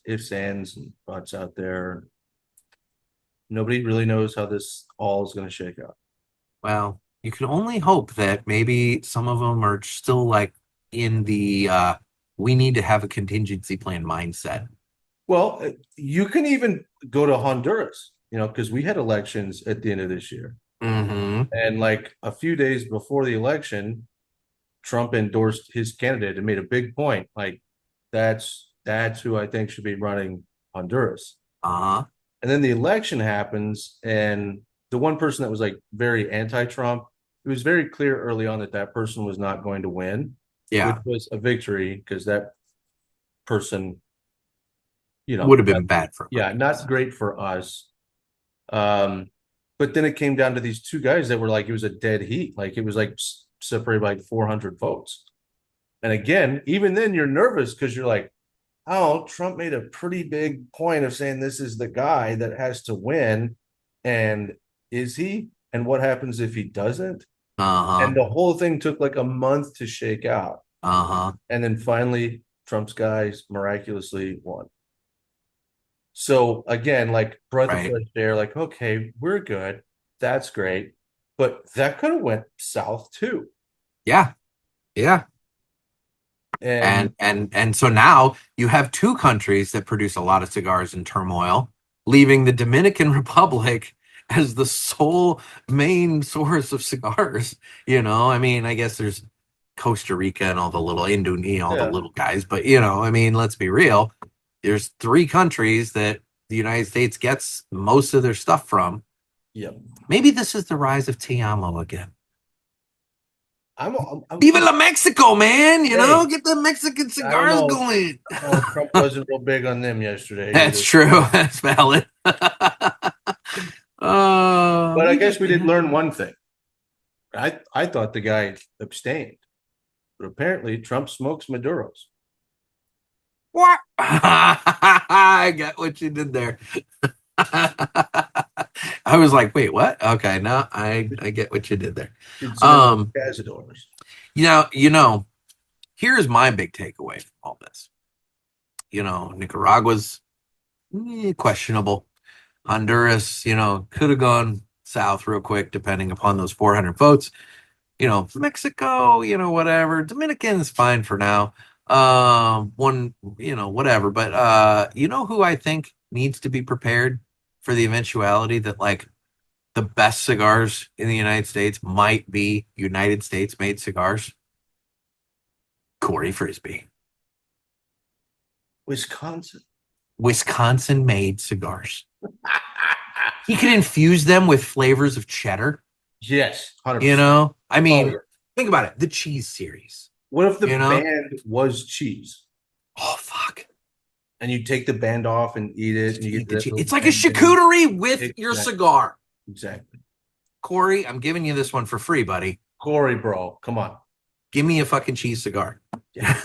ifs, ands, and buts out there. Nobody really knows how this all is going to shake out. Well, you can only hope that maybe some of them are still like in the we need to have a contingency plan mindset. Well, you can even go to Honduras, because we had elections at the end of this year. Mm-hmm. And like a few days before the election, Trump endorsed his candidate and made a big point. Like, that's who I think should be running Honduras. Uh-huh. And then the election happens, and the one person that was like very anti-Trump, it was very clear early on that person was not going to win. Yeah. Which was a victory, because that person, would have been bad for him. Yeah, not great for us. But then it came down to these two guys that were like, it was a dead heat. Like, it was like separated by 400 votes. And again, even then you're nervous because you're like, oh, Trump made a pretty big point of saying this is the guy that has to win. And is he? And what happens if he doesn't? Uh-huh. And the whole thing took like a month to shake out. Uh-huh. And then finally, Trump's guys miraculously won. So again, like breath of fresh air, like, okay, we're good. That's great. But that could have went south too. Yeah. Yeah. And so now you have two countries that produce a lot of cigars in turmoil, leaving the Dominican Republic as the sole main source of cigars. I mean, I guess there's Costa Rica and all the little Indonesia, all the little guys, but I mean, let's be real. There's three countries that the United States gets most of their stuff from. Yep. Maybe this is the rise of Te Amo again. I'm Viva la Mexico, man! Get the Mexican cigars going. Trump wasn't real big on them yesterday. That's true. That's valid. But I guess we did learn one thing. I thought the guy abstained, but apparently Trump smokes Maduros. What? I got what you did there. I was like, wait, what? Okay, no, I get what you did there. Cazadores. Here's my big takeaway from all this. Nicaragua's questionable. Honduras, could have gone south real quick depending upon those 400 votes. Mexico, whatever. Dominican's fine for now. Whatever. But who I think needs to be prepared for the eventuality that like the best cigars in the United States might be United States made cigars? Corey Frisbee. Wisconsin made cigars. He could infuse them with flavors of cheddar. Yes, 100%. I mean, think about it. The cheese series. What if the band was cheese? Oh, fuck. And you take the band off and eat it. And you get it's like a charcuterie with your cigar. Exactly. Corey, I'm giving you this one for free, buddy. Corey, bro, come on. Give me a fucking cheese cigar. Yeah.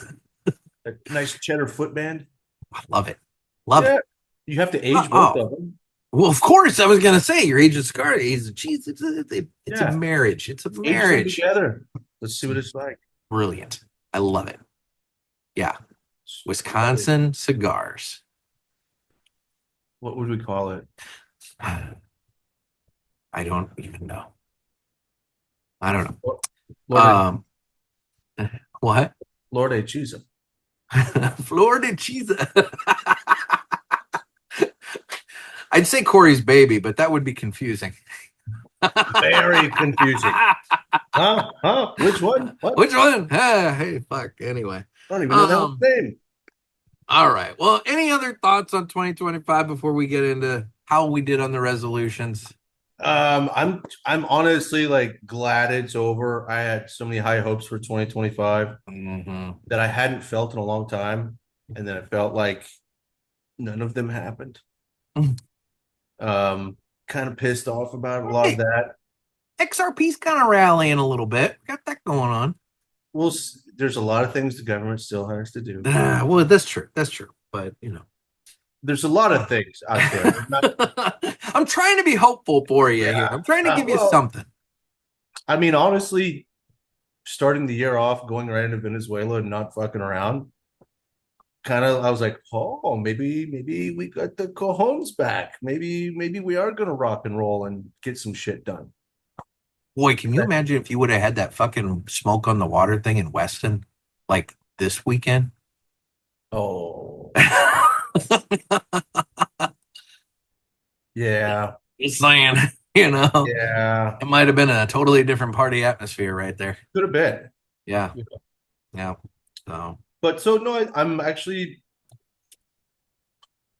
A nice cheddar footband. I love it. Love it. You have to age both of them. Well, of course, I was going to say your age of cigar, age of cheese. It's a marriage. It's a marriage. Age them together. Let's see what it's like. Brilliant. I love it. Yeah. Wisconsin cigars. What would we call it? I don't even know. I don't know. What? Florida cheese. Florida cheese. I'd say Corey's baby, but that would be confusing. Very confusing. Huh? Which one? What? Which one? Hey, fuck. Anyway. I don't even know that name. All right. Well, any other thoughts on 2025 before we get into how we did on the resolutions? I'm honestly like glad it's over. I had so many high hopes for 2025 that I hadn't felt in a long time, and then it felt like none of them happened. Kind of pissed off about a lot of that. XRP's kind of rallying a little bit. Got that going on. There's a lot of things the government still has to do. Well, that's true. That's true. But There's a lot of things out there. I'm trying to be hopeful for you here. I'm trying to give you something. I mean, honestly, starting the year off, going right into Venezuela and not fucking around, I was like, oh, maybe we got the cojones back. Maybe we are gonna rock and roll and get some shit done. Boy, can you imagine if you would have had that fucking smoke on the water thing in Weston like this weekend? Oh. Yeah. Just saying, Yeah. it might have been a totally different party atmosphere right there. Could have been. Yeah. So no, I'm actually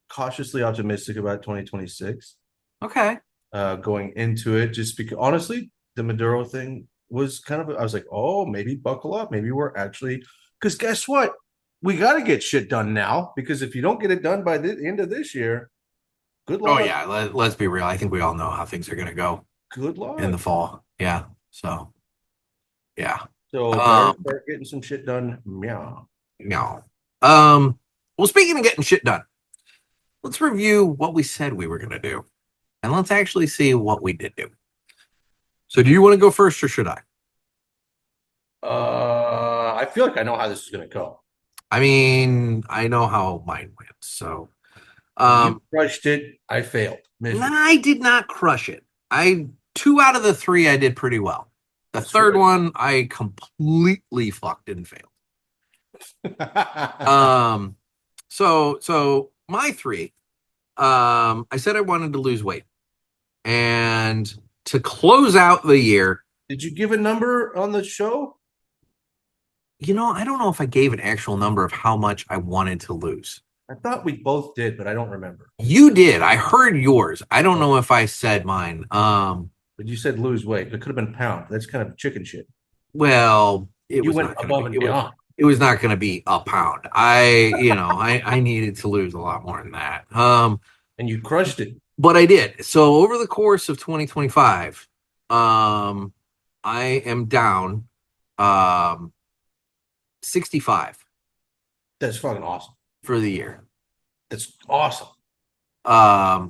cautiously optimistic about 2026. Okay. Going into it, just because honestly, the Maduro thing was I was like, oh, maybe buckle up. Maybe we're actually, because guess what? We got to get shit done now, because if you don't get it done by the end of this year, good luck. Oh, yeah. Let's be real. I think we all know how things are going to go. Good luck. In the fall. Yeah. So, yeah. So, start getting some shit done. Meow. No. Well, speaking of getting shit done, let's review what we said we were going to do. And let's actually see what we did do. So do you want to go first or should I? I feel like I know how this is going to go. I mean, I know how mine went. So, you crushed it. I failed. I did not crush it. 2 out of the 3 I did pretty well. The third one I completely fucked and failed. So my 3, I said I wanted to lose weight, and to close out the year. Did you give a number on the show? I don't know if I gave an actual number of how much I wanted to lose. I thought we both did, but I don't remember. You did. I heard yours. I don't know if I said mine. But you said lose weight. It could have been pound. That's kind of chicken shit. Well, you went above and beyond. It was not going to be a pound. I needed to lose a lot more than that. And you crushed it. But I did. So over the course of 2025, I am down 65. That's fucking awesome. For the year. That's awesome. I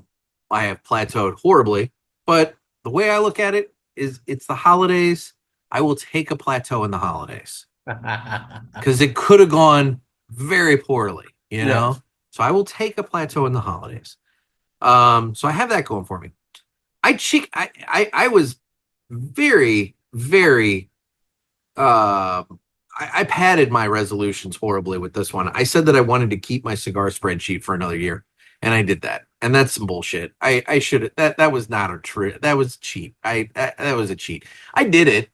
have plateaued horribly, but the way I look at it is it's the holidays. I will take a plateau in the holidays. Because it could have gone very poorly, know? So I will take a plateau in the holidays. So I have that going for me. I was very, very I padded my resolutions horribly with this one. I said that I wanted to keep my cigar spreadsheet for another year, and I did that. And that's some bullshit. I should that was not a true. That was cheap. That was a cheat. I did it.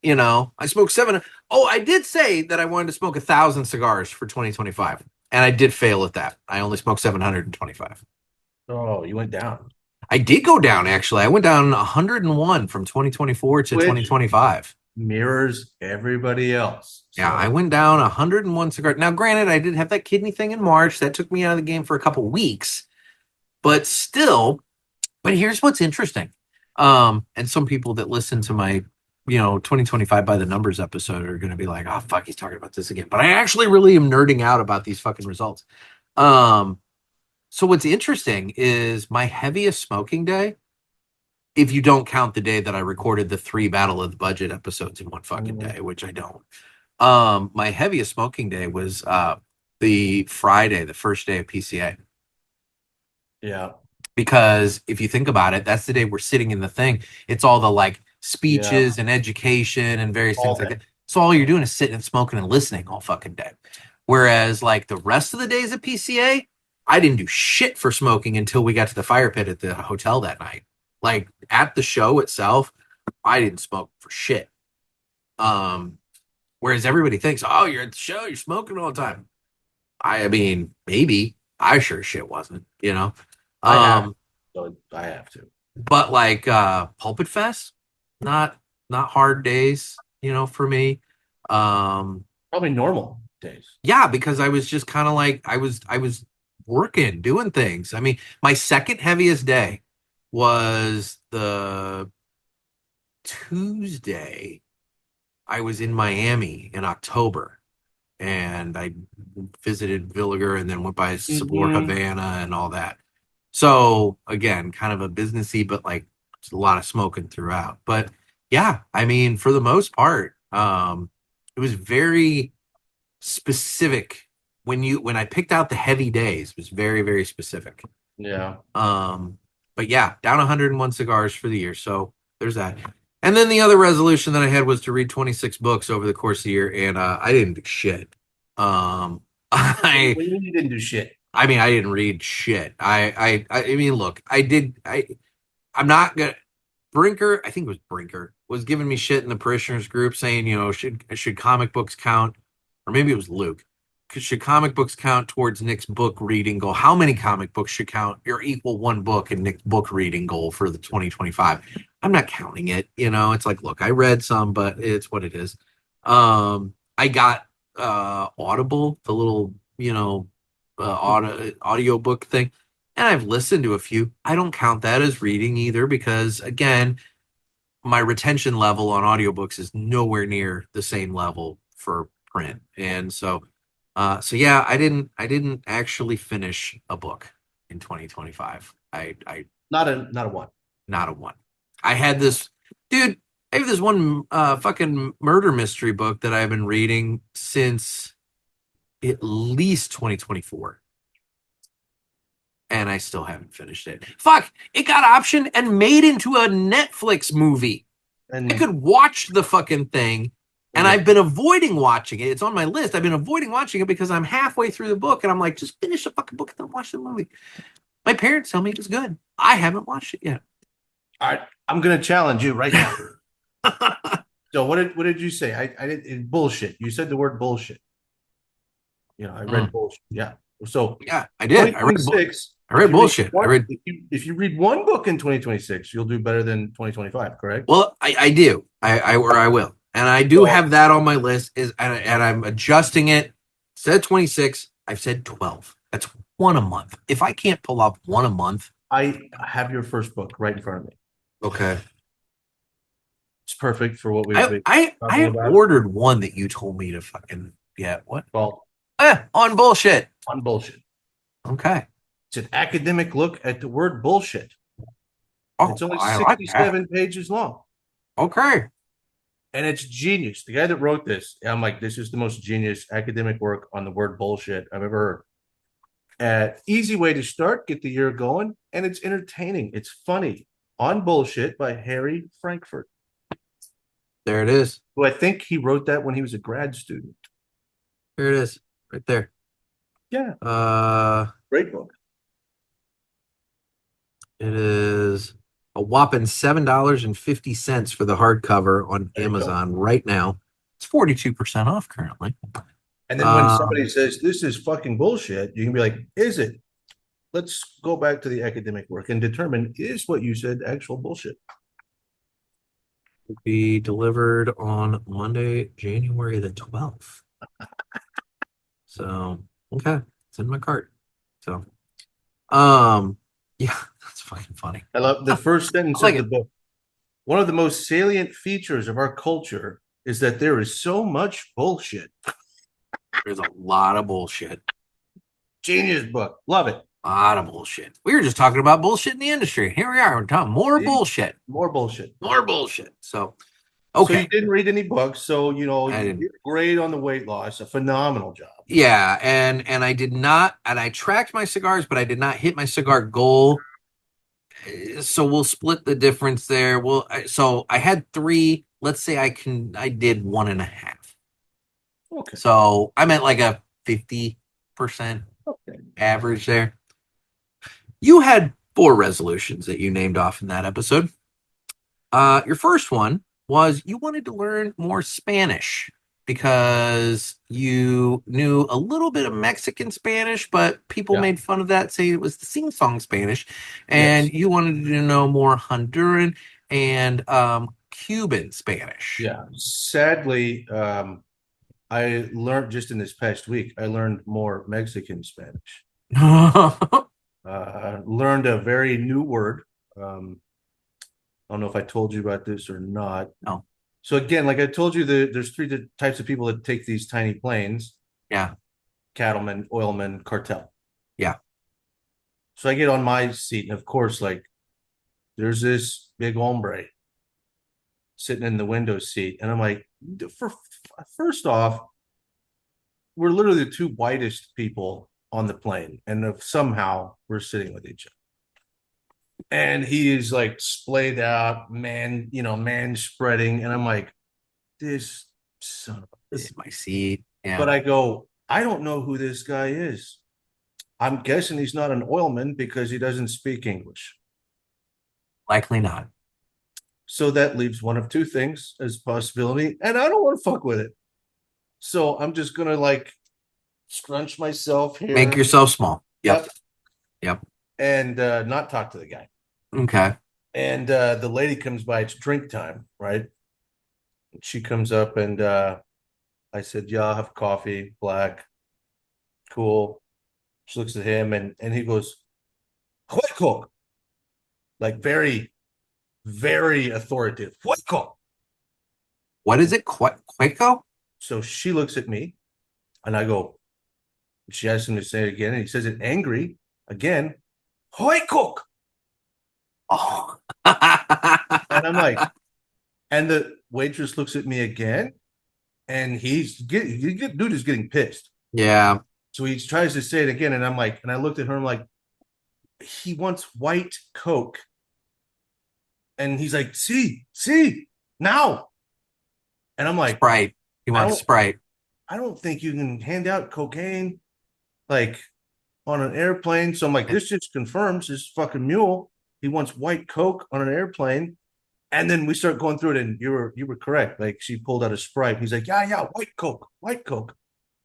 I smoked 7. Oh, I did say that I wanted to smoke 1,000 cigars for 2025, and I did fail at that. I only smoked 725. Oh, you went down. I did go down, actually. I went down 101 from 2024 to 2025. Mirrors everybody else. So. Yeah, I went down 101 cigars. Now, granted, I did have that kidney thing in March. That took me out of the game for a couple weeks. But still, here's what's interesting. And some people that listen to my 2025 by the numbers episode are going to be like, oh, fuck, he's talking about this again. But I actually really am nerding out about these fucking results. So what's interesting is my heaviest smoking day, if you don't count the day that I recorded the 3 Battle of the Budget episodes in one fucking day, which I don't. My heaviest smoking day was the Friday, the first day of PCA. Yeah. Because if you think about it, that's the day we're sitting in the thing. It's all the speeches and education and various things like that. So all you're doing is sitting and smoking and listening all fucking day. Whereas the rest of the days at PCA, I didn't do shit for smoking until we got to the fire pit at the hotel that night. At the show itself, I didn't smoke for shit. Whereas everybody thinks, oh, you're at the show, you're smoking all the time. I mean, maybe. I sure shit wasn't, I have to. But Pulpit Fest, not hard days, for me. Probably normal days. Yeah, because I was just kind of I was working, doing things. I mean, my second heaviest day was the Tuesday. I was in Miami in October, and I visited Villiger and then went by Sabor Havana and all that. So again, kind of a businessy, but like a lot of smoking throughout. But yeah, I mean, for the most part, it was very specific. When I picked out the heavy days, it was very, very specific. Yeah. But yeah, down 101 cigars for the year. So there's that. And then the other resolution that I had was to read 26 books over the course of the year, and I didn't do shit. You didn't do shit. I mean, I didn't read shit. I mean, look, I'm not gonna. Brinker, I think it was Brinker, was giving me shit in the parishioners group saying, should comic books count, or maybe it was Luke. Should comic books count towards Nick's book reading goal? How many comic books should count or equal one book in Nick's book reading goal for the 2025? I'm not counting it. It's like, look, I read some, but it's what it is. I got Audible, the little, audio book thing. And I've listened to a few. I don't count that as reading either because, again, my retention level on audiobooks is nowhere near the same level for print. And so yeah, I didn't actually finish a book in 2025. I Not a one. Not a one. I had this, dude, I have this one fucking murder mystery book that I've been reading since at least 2024. And I still haven't finished it. Fuck, it got optioned and made into a Netflix movie. And I could watch the fucking thing, and I've been avoiding watching it. It's on my list. I've been avoiding watching it because I'm halfway through the book, and I'm like, just finish the fucking book and then watch the movie. My parents tell me it's good. I haven't watched it yet. All right, I'm gonna challenge you right now. So what did you say? I did bullshit. You said the word bullshit. I read bullshit. Yeah. So yeah, I did. I read bullshit. If you read one book in 2026, you'll do better than 2025. Correct? Well, I do. I will, and I do have that on my list. And I'm adjusting it. Said 26. I've said 12. That's one a month. If I can't pull off one a month, I have your first book right in front of me. Okay. It's perfect for what we. I ordered one that you told me to fucking get. What? Well, on bullshit. On bullshit. Okay. It's an academic look at the word bullshit. Oh, it's only 67 pages long. Okay. And it's genius. The guy that wrote this, I'm like, this is the most genius academic work on the word bullshit I've ever heard. Easy way to start, get the year going, and it's entertaining. It's funny. On Bullshit by Harry Frankfurt. There it is. Who I think he wrote that when he was a grad student. There it is. Right there. Yeah. Great book. It is a whopping $7.50 for the hardcover on Amazon right now. It's 42% off currently. And then when somebody says this is fucking bullshit, you can be like, is it? Let's go back to the academic work and determine, is what you said actual bullshit? Will be delivered on Monday, January the 12th. So, okay. It's in my cart. So, yeah, that's fucking funny. I love the first sentence of the book. One of the most salient features of our culture is that there is so much bullshit. There's a lot of bullshit. Genius book. Love it. A lot of bullshit. We were just talking about bullshit in the industry. Here we are. We're talking more bullshit. More bullshit. More bullshit. So, okay. So you didn't read any books. So, you did great on the weight loss. A phenomenal job. Yeah. And I did not, and I tracked my cigars, but I did not hit my cigar goal. So we'll split the difference there. So I had 3. Let's say I did 1.5. Okay. So I'm at like a 50% average there. You had 4 resolutions that you named off in that episode. Your first one was you wanted to learn more Spanish because you knew a little bit of Mexican Spanish, but people made fun of that, saying it was the sing-song Spanish. And you wanted to know more Honduran and Cuban Spanish. Yeah. Sadly, I learned just in this past week, I learned more Mexican Spanish. Learned a very new word I don't know if I told you about this or not. No. So again, like I told you, there's three types of people that take these tiny planes: Yeah. cattlemen, oilmen, cartel. Yeah. So I get on my seat, and of course, like there's this big hombre sitting in the window seat, and I'm like, first off, we're literally the two whitest people on the plane, and somehow we're sitting with each other. And he is like splayed out, man spreading, and I'm like, this son of a This is my seat. Yeah. But I go, I don't know who this guy is. I'm guessing he's not an oilman because he doesn't speak English. Likely not. So that leaves one of two things as a possibility, and I don't want to fuck with it. So I'm just gonna like scrunch myself here. Make yourself small. Yep. And not talk to the guy. Okay. And the lady comes by, it's drink time, right? She comes up and I said, yeah, I'll have coffee, black. Cool. She looks at him and he goes, white coke. Like very, very authoritative. White coke. What is it? Quaco? So she looks at me and I go, she asks him to say it again, and he says it angry again. White coke. Oh. And I'm like, and the waitress looks at me again, and dude is getting pissed. Yeah. So he tries to say it again, and I'm like, and I looked at her, I'm like, he wants white coke. And he's like, see, now. And I'm like, Sprite. He wants Sprite. I don't think you can hand out cocaine like on an airplane. So I'm like, this just confirms this fucking mule. He wants white coke on an airplane. And then we start going through it, and you were correct. Like she pulled out a Sprite. He's like, yeah, white coke.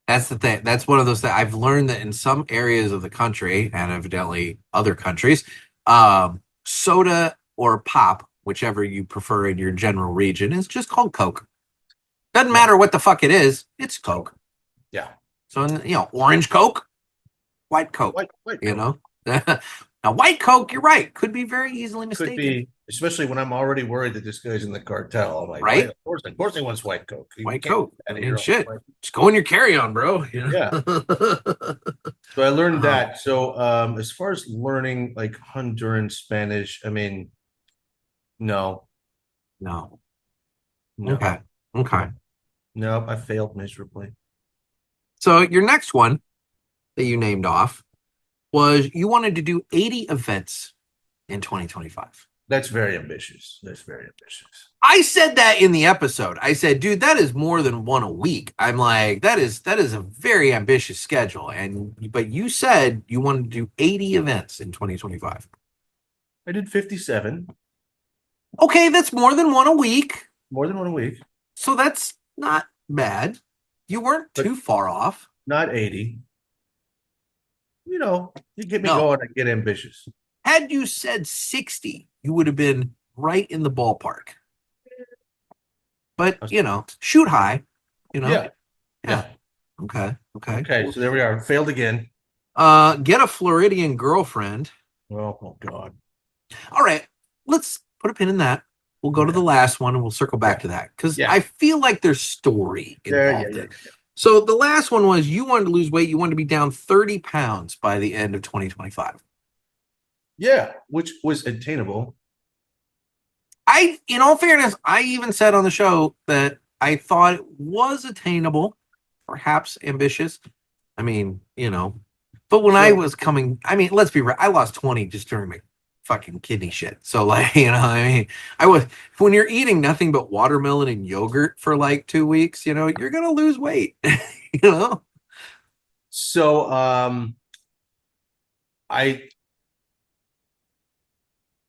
That's the thing. That's one of those things. I've learned that in some areas of the country, and evidently other countries, soda or pop, whichever you prefer in your general region, is just called Coke. Doesn't matter what the fuck it is. It's Coke. Yeah. So, orange Coke, white Coke, White Coke. Now, white Coke, you're right, could be very easily mistaken. Could be, especially when I'm already worried that this guy's in the cartel. I'm like, right? Of course he wants white Coke. White Coke. Shit. Just go in your carry-on, bro. Yeah. So I learned that. So as far as learning like Honduran Spanish, I mean, no. Okay. No, I failed miserably. So your next one that you named off was you wanted to do 80 events in 2025. That's very ambitious. I said that in the episode. I said, dude, that is more than one a week. I'm like, that is a very ambitious schedule. But you said you wanted to do 80 events in 2025. I did 57. Okay, that's more than one a week. More than one a week. So that's not bad. You weren't too far off. Not 80. You get me going, I get ambitious. Had you said 60, you would have been right in the ballpark. But, shoot high, Yeah. Okay. So there we are. Failed again. Get a Floridian girlfriend. Oh God. All right. Let's put a pin in that. We'll go to the last one and we'll circle back to that. Because I feel like there's story involved. Yeah. So the last one was you wanted to lose weight. You wanted to be down 30 pounds by the end of 2025. Yeah, which was attainable. In all fairness, I even said on the show that I thought it was attainable, perhaps ambitious. I mean, but when I was coming, let's be real, I lost 20 just during my fucking kidney shit. So when you're eating nothing but watermelon and yogurt for like 2 weeks, you're going to lose weight, So,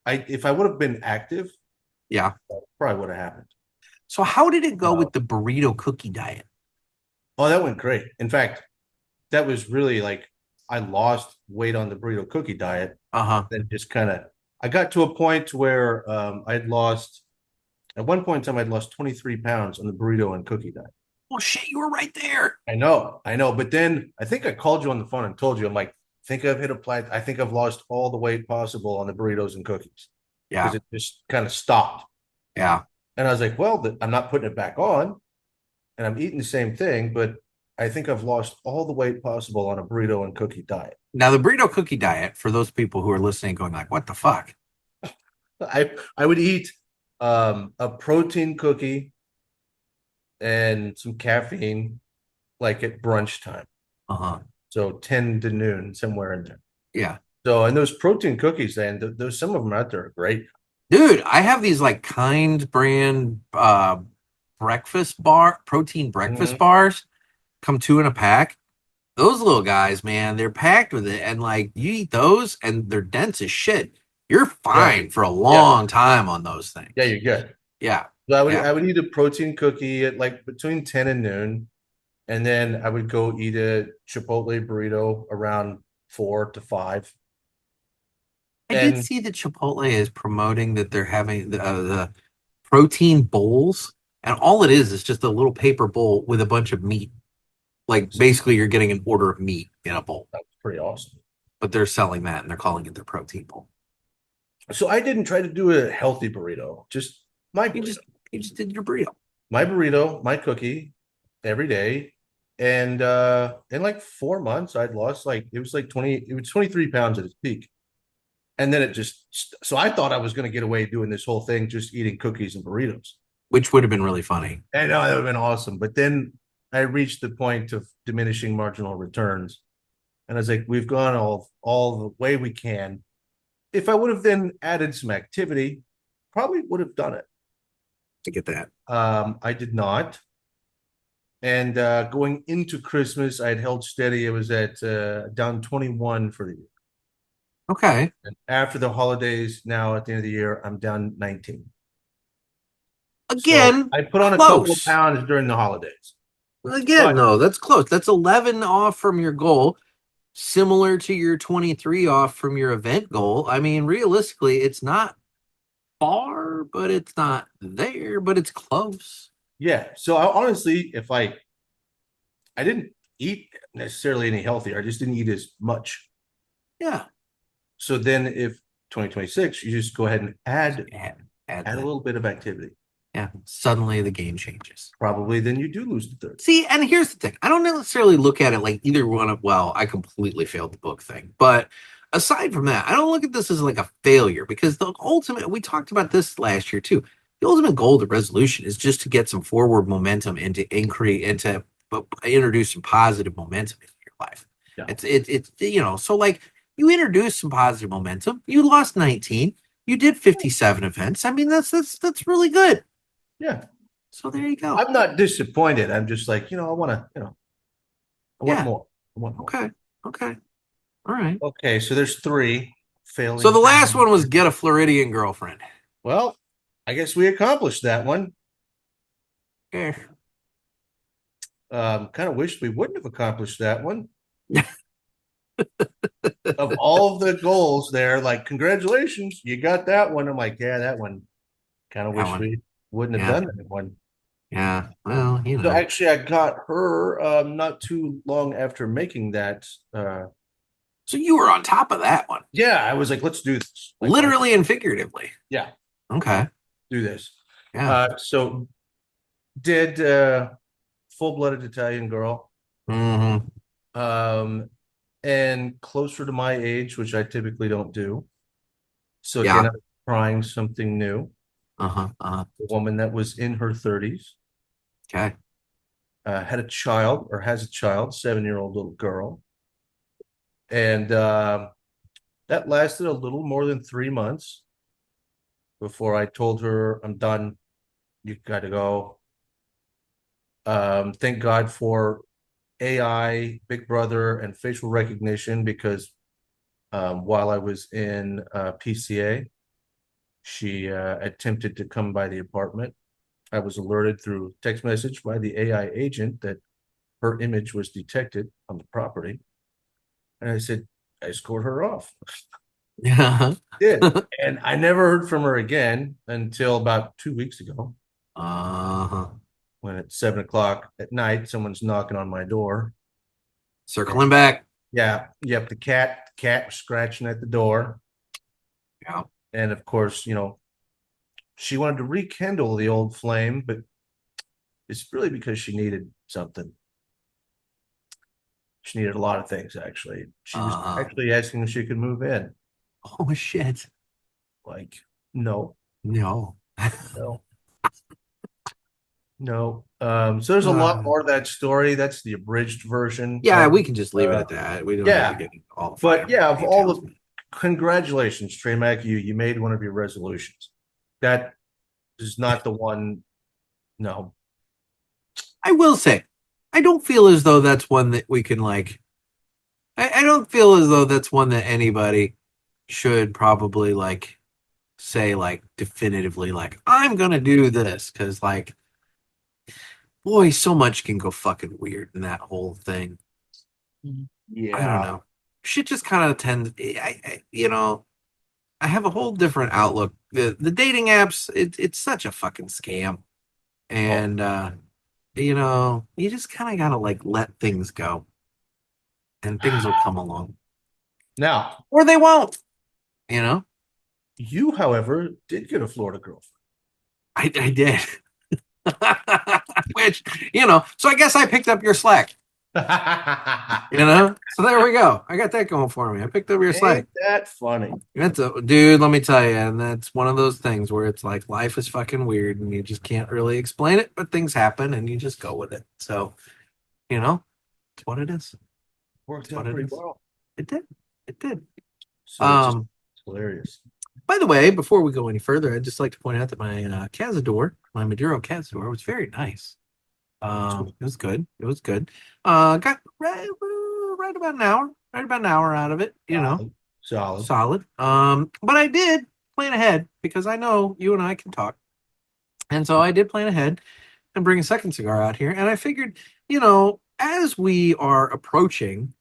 if I would have been active, probably would have happened. So how did it go with the burrito cookie diet? Oh, that went great. In fact, that was really like I lost weight on the burrito cookie diet. Then just I got to a point where at one point in time, I'd lost 23 pounds on the burrito and cookie diet. Well, shit, you were right there. I know. But then I think I called you on the phone and told you, I'm like, I think I've hit a plateau. I think I've lost all the weight possible on the burritos and cookies. Yeah. because it just kind of stopped. Yeah. And I was like, well, I'm not putting it back on, and I'm eating the same thing, but I think I've lost all the weight possible on a burrito and cookie diet. Now the burrito cookie diet, for those people who are listening, going like, "What the fuck?" I would eat a protein cookie and some caffeine like at brunch time. Uh-huh. So 10 to noon, somewhere in there. Yeah. So, and those protein cookies, then those some of them out there are great. Dude, I have these like Kind brand protein breakfast bars, come 2 in a pack. Those little guys, man, they're packed with it. And like you eat those and they're dense as shit. You're fine for a long time on those things. Yeah, you're good. Yeah. So I would eat a protein cookie at like between 10 and noon. And then I would go eat a Chipotle burrito around 4 to 5. I did see that Chipotle is promoting that they're having the protein bowls, and all it is just a little paper bowl with a bunch of meat. Like basically, you're getting an order of meat in a bowl. That's pretty awesome. But they're selling that, and they're calling it their protein bowl. So I didn't try to do a healthy burrito. Just my you just did your burrito. My burrito, my cookie, every day. And in like 4 months, I'd lost it was 23 pounds at its peak. And then so I thought I was going to get away doing this whole thing, just eating cookies and burritos. Which would have been really funny. I know, that would have been awesome. But then I reached the point of diminishing marginal returns. And I was like, we've gone all the way we can. If I would have then added some activity, probably would have done it. To get that. I did not. And going into Christmas, I had held steady. It was at down 21 for the year. Okay. And after the holidays, now at the end of the year, I'm down 19. Again, so I put on a couple of pounds during the holidays. Again, no, that's close. That's 11 off from your goal, similar to your 23 off from your event goal. I mean, realistically, it's not far, but it's not there, but it's close. Yeah. So honestly, if I didn't eat necessarily any healthier, I just didn't eat as much. Yeah. So then if 2026, you just go ahead and add a little bit of activity. Yeah. Suddenly the game changes. Probably then you do lose the 30. See, and here's the thing. I don't necessarily look at it like either one of, well, I completely failed the book thing. But aside from that, I don't look at this as like a failure, because the ultimate, we talked about this last year too. The ultimate goal of the resolution is just to get some forward momentum and to introduce some positive momentum into your life. Yeah. It's so like you introduced some positive momentum. You lost 19. You did 57 events. I mean, that's really good. Yeah. So there you go. I'm not disappointed. I'm just like, I want to, I want more. I want more. Okay. All right. Okay. So there's 3 failing. So the last one was get a Floridian girlfriend. Well, I guess we accomplished that one. Yeah. Kind of wish we wouldn't have accomplished that one. Of all of the goals there, like, congratulations, you got that one. I'm like, yeah, that one. Kind of wish we wouldn't have done that one. Yeah. Well, So actually, I got her not too long after making that. So you were on top of that one. Yeah, I was like, let's do this. Like, literally and figuratively. Yeah. Okay. Do this. Yeah. So did full-blooded Italian girl. Mm-hmm. And closer to my age, which I typically don't do. So again, I'm trying something new. A woman that was in her 30s. Okay. Had a child, or has a child, 7-year-old little girl. And that lasted a little more than 3 months before I told her, I'm done. You got to go. Thank God for AI, Big Brother, and facial recognition, because while I was in PCA, she attempted to come by the apartment. I was alerted through text message by the AI agent that her image was detected on the property. And I said, I scored her off. Yeah. Did. And I never heard from her again until about 2 weeks ago. When at 7 o'clock at night, someone's knocking on my door. Circling back. Yeah. Yep. The cat was scratching at the door. Yeah. And of course, she wanted to rekindle the old flame, but it's really because she needed something. She needed a lot of things, actually. She was actually asking if she could move in. Oh shit! Like, no, No. no, no. So there's a lot more to that story. That's the abridged version. Yeah, we can just leave it at that. We don't yeah. have to get into all the But yeah, of all details. the congratulations, Trey Mack, you made one of your resolutions. That is not the one. No. I will say, I don't feel as though that's one that we can like. I don't feel as though that's one that anybody should probably like say like definitively like I'm gonna do this because like boy, so much can go fucking weird in that whole thing. Yeah. I don't know. Shit just kind of tends. I have a whole different outlook. The dating apps, it's such a fucking scam, and you just kind of gotta like let things go, and things will come along, Now, or they won't. You know, you, however, did get a Florida girlfriend. I did. Which, so I guess I picked up your slack. So there we go. I got that going for me. I picked up your slack. Ain't that funny? Dude, let me tell you, and that's one of those things where it's like life is fucking weird and you just can't really explain it, but things happen and you just go with it. So, it's what it is. Worked out pretty well. It did. It did. So it's hilarious. By the way, before we go any further, I'd just like to point out that my Cazador, my Maduro Cazador, was very nice. It was good. It was good. Got right about an hour. Right about an hour out of it. Solid. But I did plan ahead because I know you and I can talk, and so I did plan ahead and bring a second cigar out here. And I figured, as we are approaching,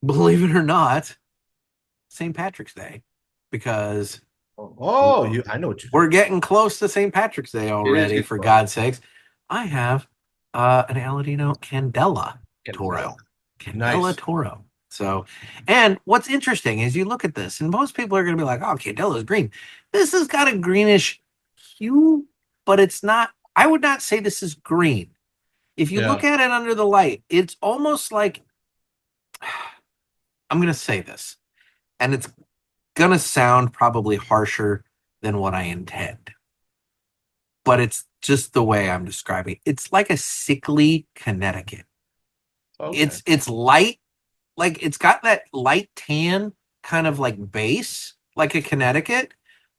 believe it or not, St. Patrick's Day, because I know what we're getting close to St. Patrick's Day already. For God's sakes, I have an Aladino Candela Toro. Candela Toro. So, and what's interesting is you look at this, and most people are going to be like, "Oh, Candela is green." This has got a greenish hue, but it's not. I would not say this is green. If you look at it under the light, it's almost like I'm going to say this, and it's going to sound probably harsher than what I intend, but it's just the way I'm describing. It's like a sickly Connecticut. Okay. It's light, like it's got that light tan kind of like base, like a Connecticut,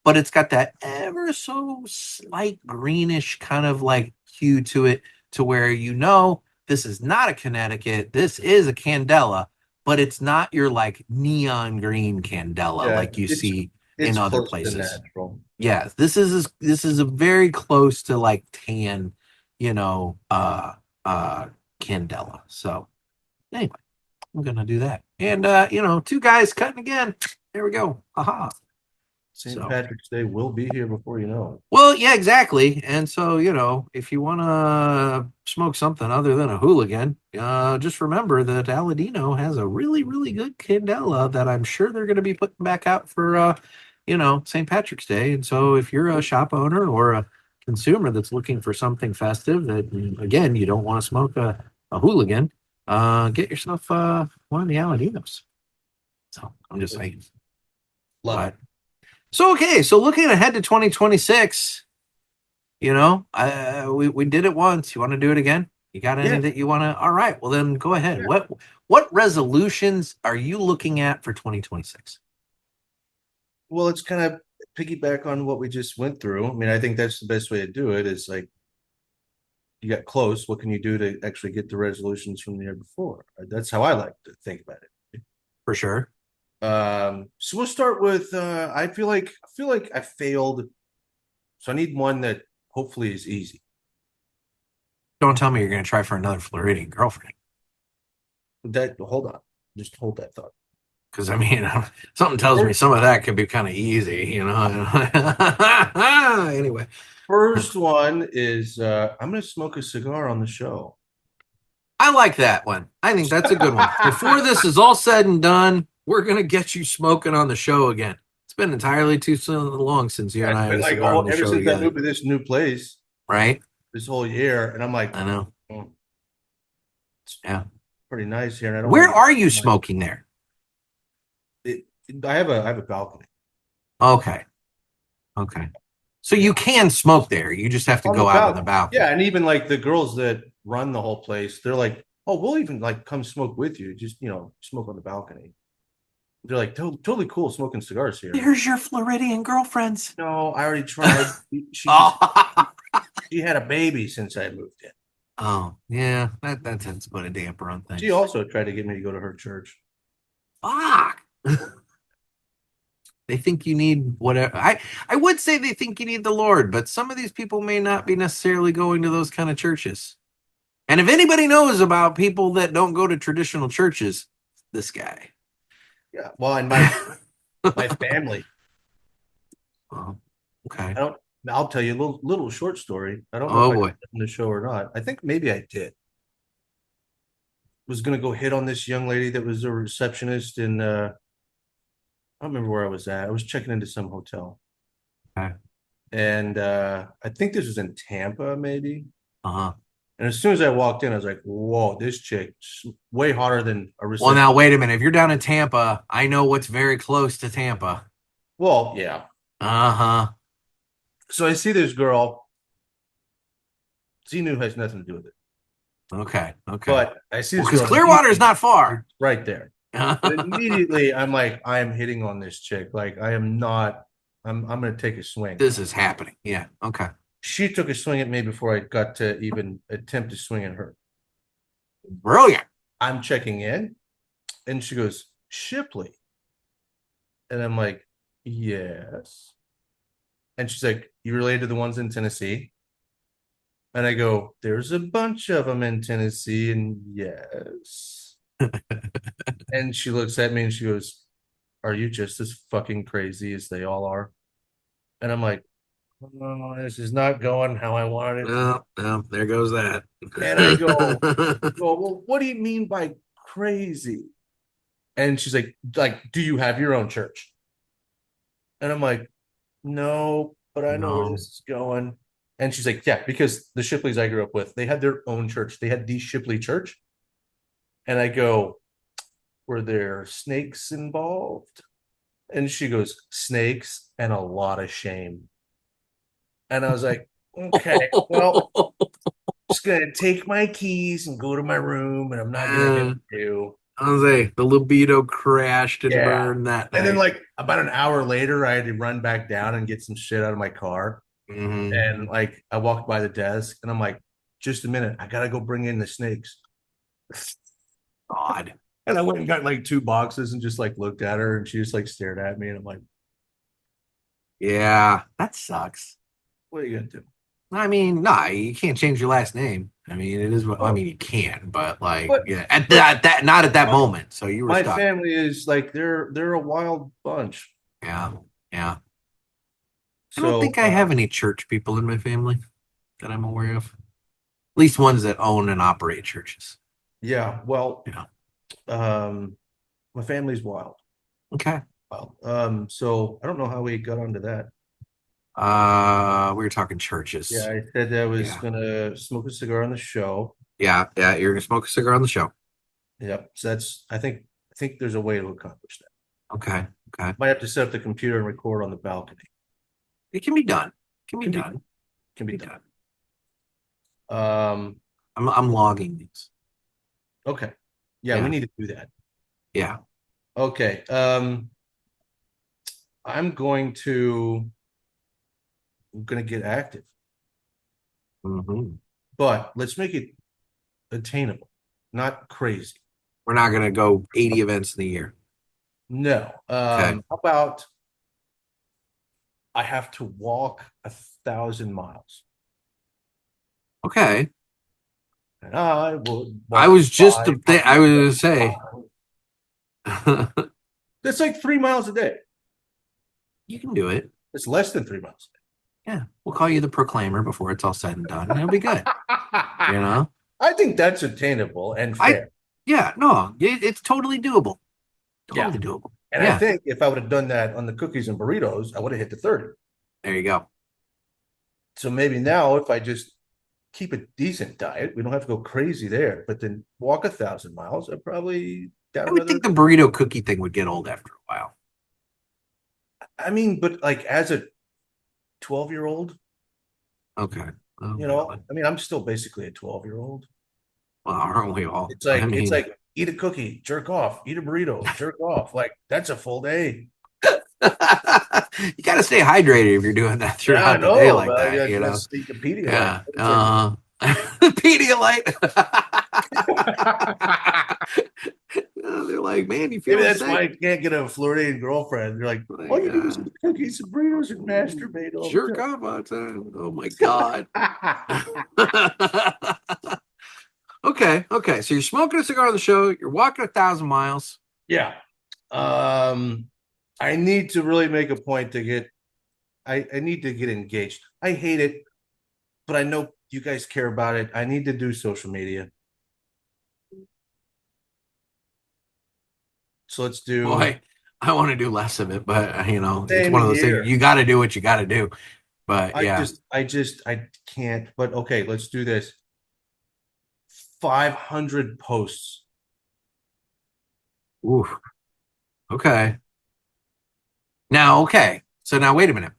but it's got that ever so slight greenish kind of like hue to it, to where this is not a Connecticut, this is a Candela, but it's not your like neon green Candela like you see in other places. Yeah, this is a very close to like tan, Candela. So anyway, I'm gonna do that. And two guys cutting again. There we go. Aha. St. Patrick's Day will be here before you know it. Well, yeah, exactly. And so, if you want to smoke something other than a hooligan, just remember that Aladino has a really, really good Candela that I'm sure they're going to be putting back out for, St. Patrick's Day. And so if you're a shop owner or a consumer that's looking for something festive that, again, you don't want to smoke a hooligan, get yourself one of the Aladinos. So I'm just saying. Love it. So, okay, so looking ahead to 2026, we did it once. You want to do it again? You got any that you want to? All right, well then go ahead. Yeah. What resolutions are you looking at for 2026? Well, it's kind of piggyback on what we just went through. I mean, I think that's the best way to do it is like you got close. What can you do to actually get the resolutions from the year before? That's how I like to think about it. For sure. So we'll start with I feel like I failed, so I need one that hopefully is easy. Don't tell me you're going to try for another Floridian girlfriend. Hold on, just hold that thought, because I mean something tells me some of that could be kind of easy, Anyway, first one is I'm going to smoke a cigar on the show. I like that one. I think that's a good one. Before this is all said and done, we're going to get you smoking on the show again. It's been entirely too long since you and I had a cigar on the ever show since I together, moved to this new place right? this whole year, and I'm like, I know. "Oh, Yeah. pretty nice here." And I don't Where wanna are you get- smoking there? I have a balcony Okay. Okay. So you can smoke there. You just have to on go the out on the balcony. balcony. Yeah, and even like the girls that run the whole place, they're like, "Oh, we'll even like come smoke with you. Just smoke on the balcony." They're like, "Totally cool smoking cigars here." There's your Floridian girlfriends. No, I already tried. She Oh. she had a baby since I moved in. Oh, yeah. That tends to put a damper on things. She also tried to get me to go to her church. Fuck. They think you need whatever. I would say they think you need the Lord, but some of these people may not be necessarily going to those kind of churches. And if anybody knows about people that don't go to traditional churches, this guy. Yeah, well, and my family. Oh, okay. I'll tell you a little short story. I don't know Oh if I boy. did it in the show or not. I think maybe I did. Was gonna go hit on this young lady that was a receptionist in I don't remember where I was at. I was checking into some hotel. Okay. And I think this was in Tampa, maybe. Uh-huh. And as soon as I walked in, I was like, "Whoa, this chick's way hotter than a Well, receptionist." now wait a minute. If you're down in Tampa, I know what's very close to Tampa. Well, yeah. Uh-huh. So I see this girl. Xenu has nothing to do with it. Okay. Okay. But I see this Because girl Clearwater is not far. right there. But immediately I'm like, I am hitting on this chick. Like I am not, I'm gonna take a swing. This is happening. Yeah. Okay. She took a swing at me before I got to even attempt to swing at her. Brilliant. I'm checking in and she goes, "Shipley." And I'm like, "Yes." And she's like, "You related to the ones in Tennessee?" And I go, "There's a bunch of them in Tennessee." And yes. And she looks at me and she goes, "Are you just as fucking crazy as they all are?" And I'm like, "Oh, this is not going how I wanted it." No, there goes that. And I go, "Well, what do you mean by crazy?" And she's like, "Do you have your own church?" And I'm like, "No, but I know where No. this is going." And she's like, "Yeah, because the Shipleys I grew up with, they had their own church. They had the Shipley Church." And I go, "Were there snakes involved?" And she goes, "Snakes and a lot of shame." And I was like, "Okay, well, just gonna take my keys and go to my room, and I'm not gonna do." Jose, the libido crashed and burned that night. And then like about an hour later, I had to run back down and get some shit out of my car. Mhm. And like I walked by the desk and I'm like, "Just a minute, I gotta go bring in the snakes." God. And I went and got like 2 boxes and just like looked at her and she just like stared at me and I'm like, Yeah, that sucks. "What are you gonna do?" I mean, nah, you can't change your last name. I mean, it is what I mean. You can, but like, But- yeah, at that not at that moment. So you were My stuck. family is like they're a wild bunch. Yeah, yeah. I So don't think I have any church people in my family that I'm aware of. At least ones that own and operate churches. yeah, well, Yeah. my family's wild. Okay. Wild. So I don't know how we got onto that. We were talking churches. Yeah, I said I was Yeah. gonna smoke a cigar on the show. Yeah. You're gonna smoke a cigar on the show. Yep. So that's I think there's a way to accomplish that. Okay. Okay. Might have to set up the computer and record on the balcony. It can be done. Can be Can be- done. Can be Can be done. done. I'm logging these. Okay. Yeah, Yeah. we need to do that. Yeah. Okay. I'm gonna get active, hmm but let's make it attainable, not crazy. We're not gonna go 80 events in a year. No. Okay. How about I have to walk 1,000 miles? Okay. And I would I was just walk I was gonna say. That's like 3 miles a day. You can do it. It's less than 3 miles Yeah. We'll call you the proclaimer before it's all said and done. And it'll be good. a day. You know? I think that's attainable and fair. Yeah, no, it's totally doable. Yeah. Totally doable. And I think if I would have done that on the cookies and burritos, I would have hit the 30. There you go. So maybe now if I just keep a decent diet, we don't have to go crazy there, but then walk 1,000 miles, I'd probably down I would think the burrito cookie thing would get old after a while. I mean, but like as a 12-year-old, Okay. Oh, you know, God. I mean, I'm still basically a 12-year-old. Well, aren't we all? It's like eat a cookie, jerk off, eat a burrito, jerk off. Like that's a full day. You got to stay hydrated if you're doing that throughout the day like that. You know, the Pedialyte. Yeah. Pedialyte. They're like, man, you feel maybe that's sick. why I can't get a Floridian girlfriend. They're like, all you do is eat cookies and burritos and masturbate all Jerk the off all the time. Oh my God. Okay. So you're smoking a cigar on the show. You're walking 1,000 miles. Yeah. I need to really make a point to get. I need to get engaged. I hate it, but I know you guys care about it. I need to do social media. So let's do. Boy, I want to do less of it, but you know, it's Same one of those here. things. You got to do what you got to do. But I can't. But okay, let's do this. 500 posts. Ooh. Okay. Now, so now wait a minute.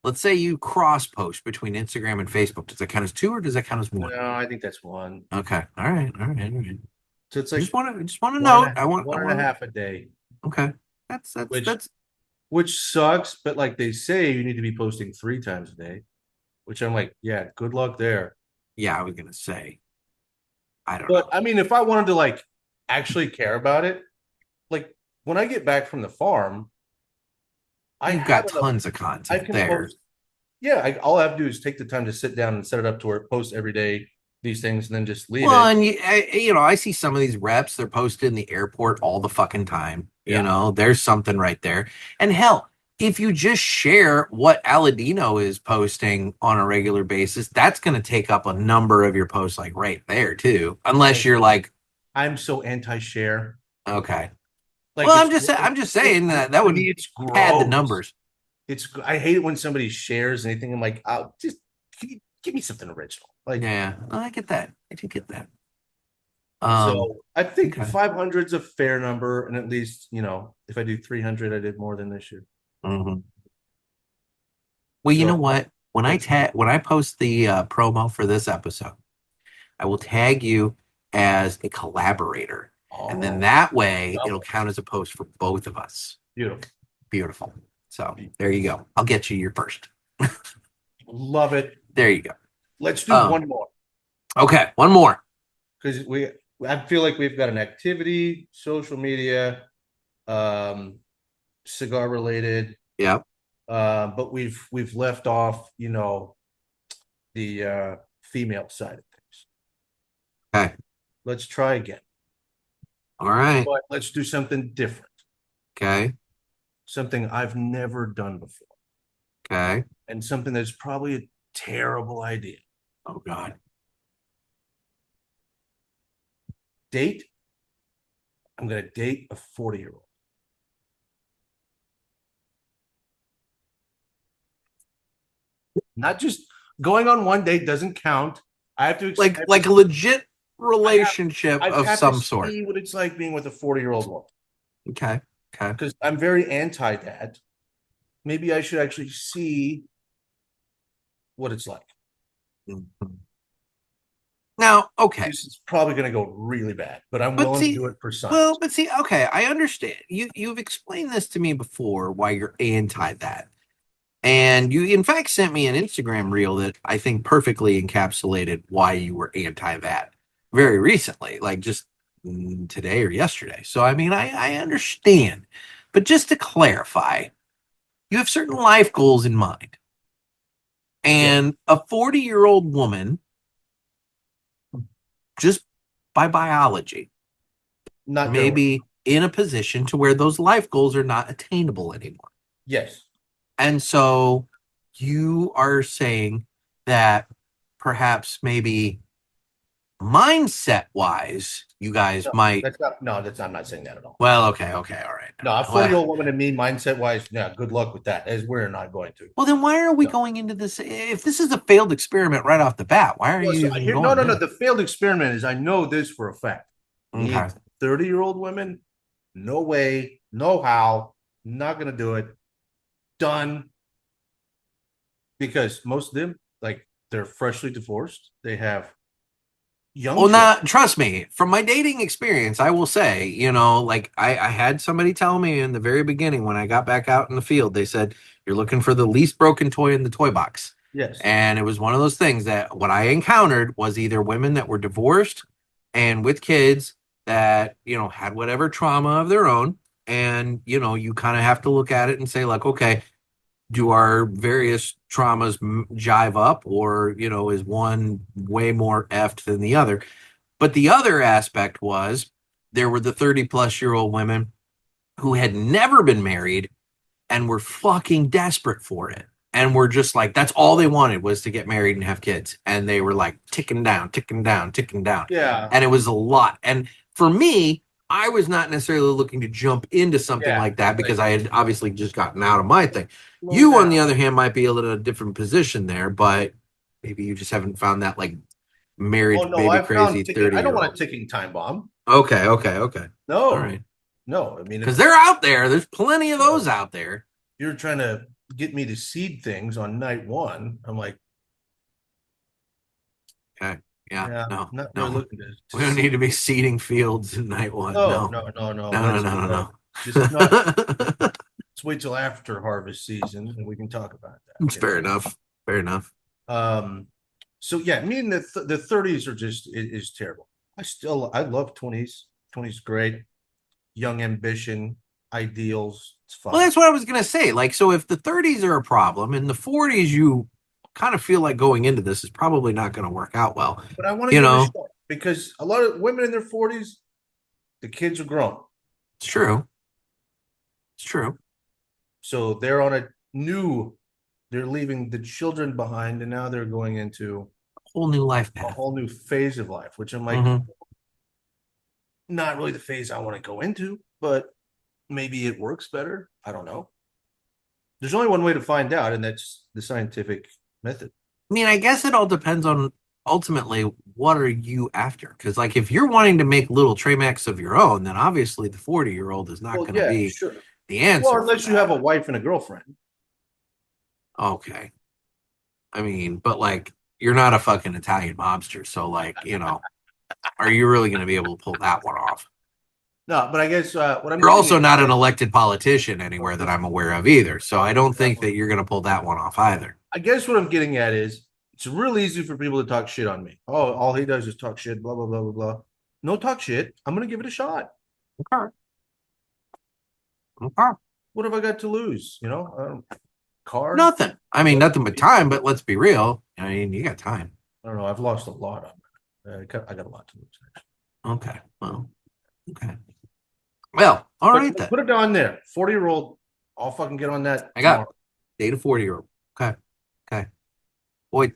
Let's say you cross post between Instagram and Facebook. Does that count as 2 or does that count as 1? No, I think that's 1. Okay. All right. So it's like just want to note. I want one and a half a day. Okay. That's Which sucks, but like they say you need to be posting 3 times a day, which I'm like, yeah, good luck there. Yeah, I was gonna say. I don't know. But I mean, if I wanted to like actually care about it, like when I get back from the farm, You've got tons of content there. All I have to do is take the time to sit down and set it up to where it posts every day these things and then just leave well, it. And I see some of these reps, they're posted in the airport all the fucking time. Yeah. You know, there's something right there. And hell, if you just share what Aladino is posting on a regular basis, that's going to take up a number of your posts, like right there too. Unless you're like, I'm so anti-share. Okay. Like, well, I'm just saying that would pad the numbers. I hate it when somebody shares anything. I'm like, just give me something original. Like, yeah, I get that. I do get that. So I think 500 is a fair number, and at least if I do 300, I did more than this year. Mm-hmm. Well, you know what? When I post the promo for this episode, I will tag you as a collaborator, and then that way it'll count as a post for both of us. Beautiful. So there you go. I'll get you your first. Love it. There you go. Let's do one more. Okay, one more. Because I feel like we've got an activity, social media, cigar related. Yep. But we've left off, the female side of things. Okay. Let's try again. All right. But let's do something different. Okay. Something I've never done before. Okay. And something that's probably a terrible idea. Oh God. I'm going to date a 40-year-old. Not just going on one date doesn't count. I have to like a legit relationship of some sort. See what it's like being with a 40-year-old woman. Okay. Because I'm very anti that. Maybe I should actually see what it's like. Mm-hmm. Now, okay. This is probably going to go really bad, but I'm willing to do it for science. Well, but see, okay, I understand. You've explained this to me before, why you're anti that. And you, in fact, sent me an Instagram reel that I think perfectly encapsulated why you were anti that very recently, like just today or yesterday. So, I mean, I understand. But just to clarify, you have certain life goals in mind. And a 40-year-old woman, just by biology, maybe in a position to where those life goals are not attainable anymore. Yes. And so you are saying that perhaps maybe mindset wise, you guys might. I'm not saying that at all. Well, okay, all right. No, a 40-year-old woman and me, mindset wise, yeah, good luck with that. As we're not going to. Well, then why are we going into this? If this is a failed experiment right off the bat, why are you even going? No. The failed experiment is I know this for a fact. Okay. 30-year-old women, no way, no how, not gonna do it. Done. Because most of them, like, they're freshly divorced. They have young. Well, not trust me. From my dating experience, I will say, you know, like I had somebody tell me in the very beginning when I got back out in the field, they said, you're looking for the least broken toy in the toy box. Yes. And it was one of those things that what I encountered was either women that were divorced and with kids that, you know, had whatever trauma of their own. And, you know, you kind of have to look at it and say, like, okay, do our various traumas jive up, or, you know, is one way more effed than the other? But the other aspect was there were the 30-plus-year-old women who had never been married and were fucking desperate for it. And were just like, that's all they wanted was to get married and have kids. And they were like ticking down. Yeah. And it was a lot. And for me, I was not necessarily looking to jump into something like that because I had obviously just gotten out of my thing. You, on the other hand, might be a little different position there, but maybe you just haven't found that like married baby crazy 30. I don't want a ticking time bomb. Okay. No. All right. No, I mean, because they're out there. There's plenty of those out there. You're trying to get me to seed things on night one. I'm like, okay. Yeah, no. Really looking to we don't need to be seeding fields in night one. No. Just not. Let's wait till after harvest season and we can talk about that. Fair enough. So yeah, me and the 30s are just is terrible. I love 20s. 20s great. Young ambition, ideals. It's fun. Well, that's what I was gonna say. Like, so if the 30s are a problem, in the 40s you kind of feel like going into this is probably not going to work out well. But I want to, you know, because a lot of women in their 40s, the kids are grown. It's true. So they're on they're leaving the children behind, and now they're going into a whole new life path, a whole new phase of life, which I'm like, not really the phase I want to go into, but maybe it works better. I don't know. There's only one way to find out, and that's the scientific method. I mean, I guess it all depends on ultimately what are you after? Because like if you're wanting to make little Trey Macs of your own, then obviously the 40-year-old is not going to be the answer. Well, unless you have a wife and a girlfriend. Okay. I mean, but like you're not a fucking Italian mobster, so like, you know, are you really going to be able to pull that one off? No, but I guess you're also not an elected politician anywhere that I'm aware of either. So I don't think that you're going to pull that one off either. I guess what I'm getting at is it's real easy for people to talk shit on me. Oh, all he does is talk shit, blah, blah, blah, blah, blah. No talk shit. I'm going to give it a shot. Okay. What have I got to lose? You know, car? Nothing. I mean, nothing but time, but let's be real. I mean, you got time. I don't know. I've lost a lot on it. I got a lot to lose. Actually. Okay. Well, okay. Well, all right then. Put it on there. 40-year-old. I'll fucking get on that. I got date a 40-year-old. Okay. Boy,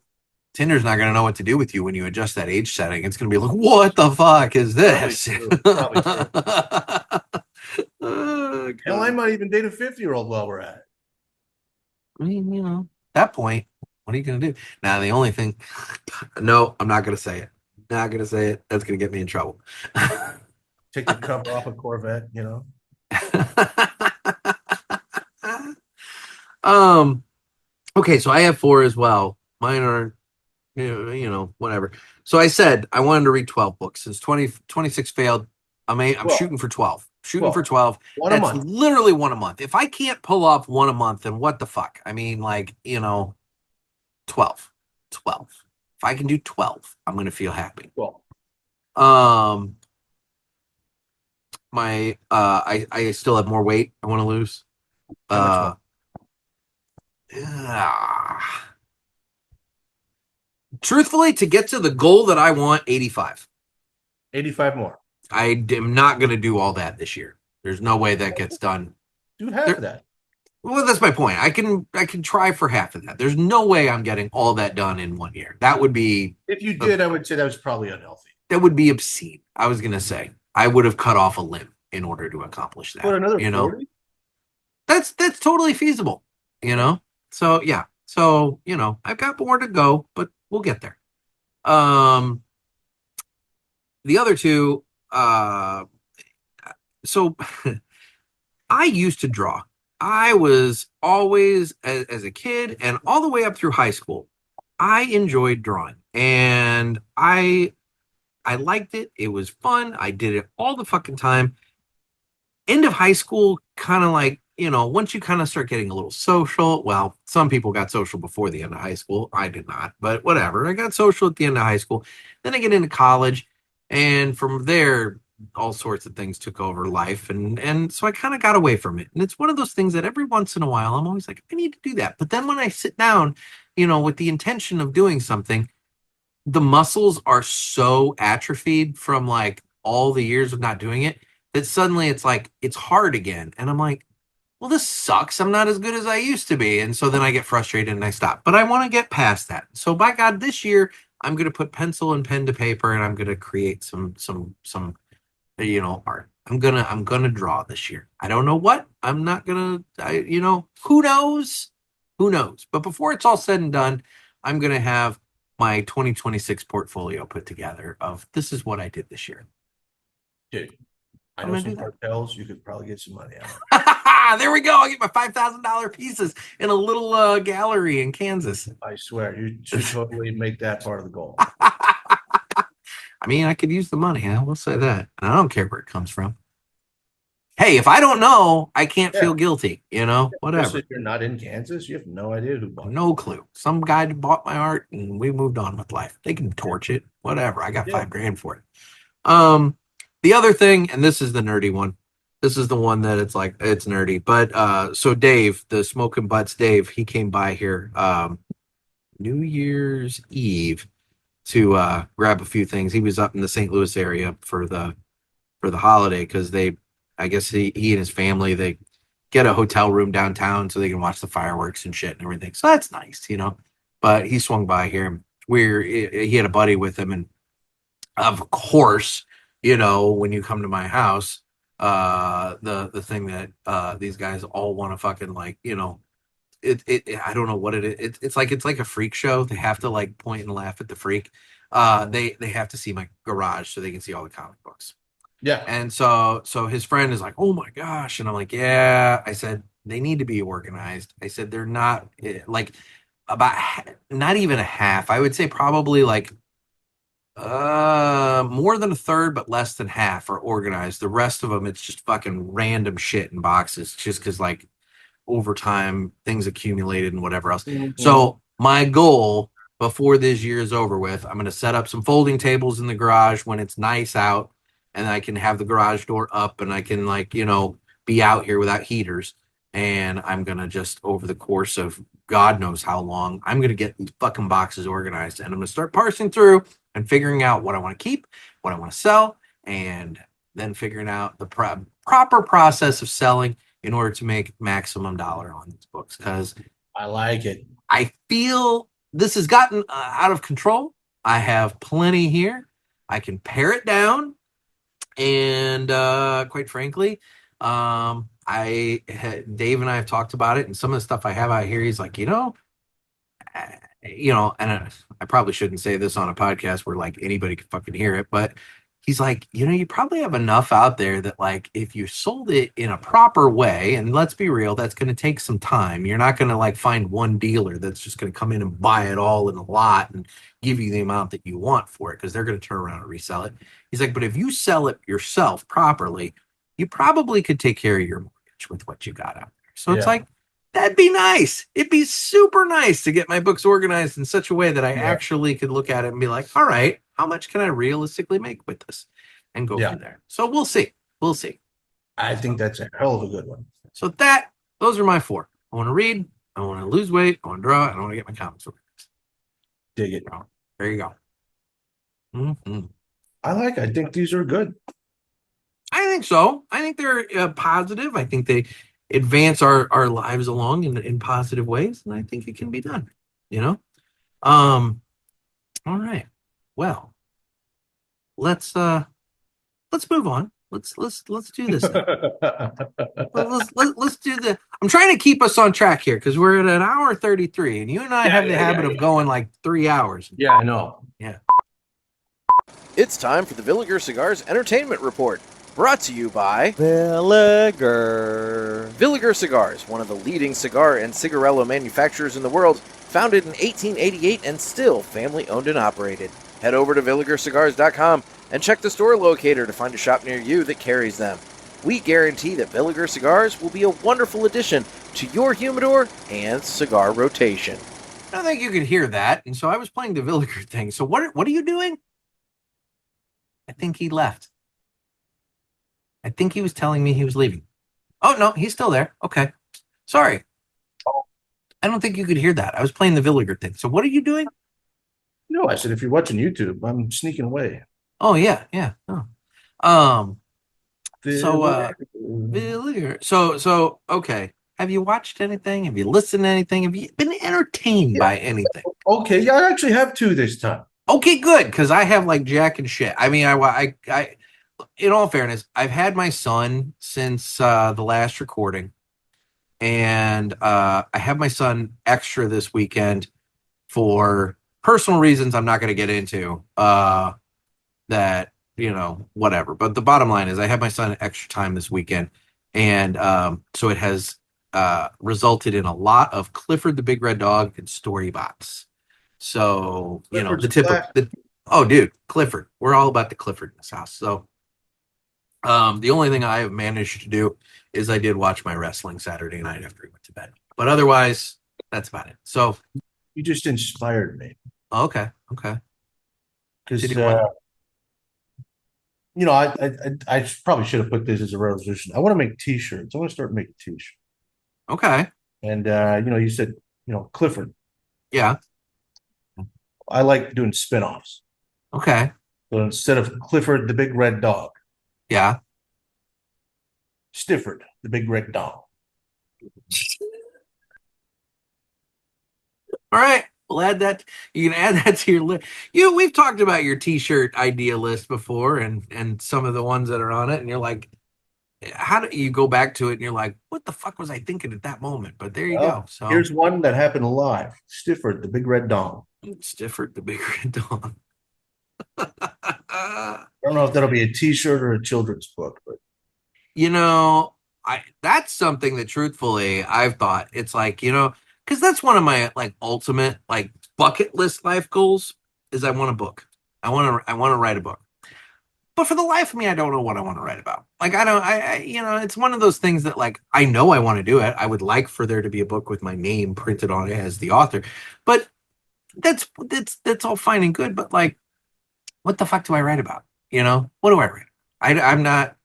Tinder's not going to know what to do with you when you adjust that age setting. It's going to be like, what the fuck is this? Probably true. Hell, I might even date a 50-year-old while we're at it. I mean, you know, at that point, what are you going to do? Now, the only thing, no, I'm not going to say it. Not going to say it. That's going to get me in trouble. Take the cover off a Corvette, you know? Okay, so I have 4 as well. Mine are, you know, whatever. So I said I wanted to read 12 books. Since 26 failed, I'm shooting for 12. For 12. One a month. Literally one a month. If I can't pull off one a month, then what the fuck? I mean, like, you know, 12. If I can do 12, I'm going to feel happy. Well, I still have more weight I want to lose. Truthfully, to get to the goal that I want, 85. 85 more. I am not going to do all that this year. There's no way that gets done. Do half of that. Well, that's my point. I can try for half of that. There's no way I'm getting all that done in 1 year. That would be. If you did, I would say that was probably unhealthy. that would be obscene. I was gonna say I would have cut off a limb in order to accomplish that. What, another you know, 40? that's totally feasible. You know, so yeah, so you know, I've got more to go, but we'll get there. Um, the other two, so I used to draw. I was always, as a kid and all the way up through high school, I enjoyed drawing, and I liked it. It was fun. I did it all the fucking time. End of high school, kind of like, you know, once you kind of start getting a little social. Well, some people got social before the end of high school. I did not, but whatever. I got social at the end of high school. Then I get into college, and from there, all sorts of things took over life, and so I kind of got away from it. And it's one of those things that every once in a while I'm always like, I need to do that. But then when I sit down, you know, with the intention of doing something, the muscles are so atrophied from like all the years of not doing it that suddenly it's like it's hard again. And I'm like, well, this sucks. I'm not as good as I used to be. And so then I get frustrated and I stop. But I want to get past that. So by God, this year I'm going to put pencil and pen to paper, and I'm going to create some you know, art. I'm gonna draw this year. I don't know what. I'm not gonna you know, who knows? Who knows? But before it's all said and done, I'm gonna have my 2026 portfolio put together of this is what I did this year. Dude, I I'm know gonna some do that. cartels. You could probably get some money out of it. There we go. I get my $5,000 pieces in a little gallery in Kansas. I swear, you should totally make that part of the goal. I mean, I could use the money. I will say that. And I don't care where it comes from. Hey, if I don't know, I can't Yeah. feel guilty, you know, whatever. Especially if you're not in Kansas, you have no idea who bought it. No clue. Some guy bought my art and we moved on with life. They can torch it, whatever. I got Yeah. $5,000 for it. The other thing, and this is the nerdy one. This is the one that it's like, it's nerdy. But so Dave, the Smoking Butts Dave, he came by here New Year's Eve to grab a few things. He was up in the St. Louis area for the holiday because I guess he and his family, they get a hotel room downtown so they can watch the fireworks and shit and everything. So that's nice, you know. But he swung by here. He had a buddy with him, and of course, you know, when you come to my house, the thing that these guys all want to fucking like, you know, it I don't know what it is. It's like a freak show. They have to like point and laugh at the freak. They have to see my garage so they can see all the comic books. Yeah. And so his friend is like, oh my gosh. And I'm like, yeah. I said, they need to be organized. I said, they're not like about not even a half. I would say probably like more than a third, but less than half are organized. The rest of them, it's just fucking random shit in boxes just because like over time things accumulated and whatever else. Mhm. So my goal before this year is over with, I'm going to set up some folding tables in the garage when it's nice out, and I can have the garage door up and I can like, you know, be out here without heaters. And I'm going to just over the course of God knows how long, I'm going to get these fucking boxes organized, and I'm going to start parsing through and figuring out what I want to keep, what I want to sell, and then figuring out the proper process of selling in order to make maximum dollar on these books. Because I like it. I feel this has gotten out of control. I have plenty here. I can pare it down. And quite frankly, Dave and I have talked about it, and some of the stuff I have out here, he's like, and I probably shouldn't say this on a podcast where like anybody can fucking hear it, but he's like, you probably have enough out there that like if you sold it in a proper way, and let's be real, that's going to take some time. You're not going to like find one dealer that's just going to come in and buy it all in a lot and give you the amount that you want for it, because they're going to turn around and resell it. He's like, but if you sell it yourself properly, you probably could take care of your mortgage with what you got out there. So it's like, that'd be nice. It'd be super nice to get my books organized in such a way that I actually could look at it and be like, all right, how much can I realistically make with this? And go from there. So we'll see. We'll see. I think that's a hell of a good one. So those are my 4. I want to read. I want to lose weight. I want to draw. I want to get my comics organized. Dig it. There you go. Mm-hmm. I think these are good. I think so. I think they're positive. I think they advance our lives along in positive ways, and I think it can be done. All right. Well, let's move on. Let's do this. Let's do the. I'm trying to keep us on track here because we're at an hour 33, and you and I have the habit of going like 3 hours. Yeah, I know. Yeah. It's time for the Villiger Cigars Entertainment Report, brought to you by Villiger. Villiger Cigars, one of the leading cigar and cigarello manufacturers in the world, founded in 1888 and still family-owned and operated. Head over to VilligerCigars.com and check the store locator to find a shop near you that carries them. We guarantee that Villiger Cigars will be a wonderful addition to your humidor and cigar rotation. I don't think you could hear that, and so I was playing the Villiger thing. So what are you doing? I think he left. I think he was telling me he was leaving. Oh, no, he's still there. Okay. Sorry. I don't think you could hear that. I was playing the Villiger thing. So what are you doing? No, I said if you're watching YouTube, I'm sneaking away. Oh, yeah. Oh. Villiger. So, okay. Have you watched anything? Have you listened to anything? Have you been entertained by anything? Okay, yeah, I actually have 2 this time. Okay, good, because I have like jack and shit. I mean, I in all fairness, I've had my son since the last recording, and I have my son extra this weekend for personal reasons I'm not going to get into. That, whatever. But the bottom line is I have my son extra time this weekend, and so it has resulted in a lot of Clifford the Big Red Dog and Storybots. So, Clifford's the typical, oh, dude, Clifford. We're all about the Clifford in this house. So, the only thing I have managed to do is I did watch my wrestling Saturday night after he went to bed. But otherwise, that's about it. So, You just inspired me. okay. Because, Did you want- I probably should have put this as a resolution. I want to make T-shirts. I want to start making T-shirts. Okay. And, you said, Clifford. Yeah. I like doing spinoffs. Okay. So instead of Clifford the Big Red Dog, Yeah. Stifford the Big Red Dog. All right. We'll add that. You can add that to your list. We've talked about your T-shirt idea list before, and some of the ones that are on it, and you're like, how do you go back to it? And you're like, what the fuck was I thinking at that moment? But there you go. So Here's one that happened live. Stifford the Big Red Dog. Stifford the Big Red Dog. I don't know if that'll be a T-shirt or a children's book, but that's something that truthfully I've thought it's like, because that's one of my like ultimate like bucket list life goals is I want a book. I want to write a book. But for the life of me, I don't know what I want to write about. Like, it's one of those things that like, I know I want to do it. I would like for there to be a book with my name printed on it as the author, but that's all fine and good. But like, what the fuck do I write about? What do I write? I'm not,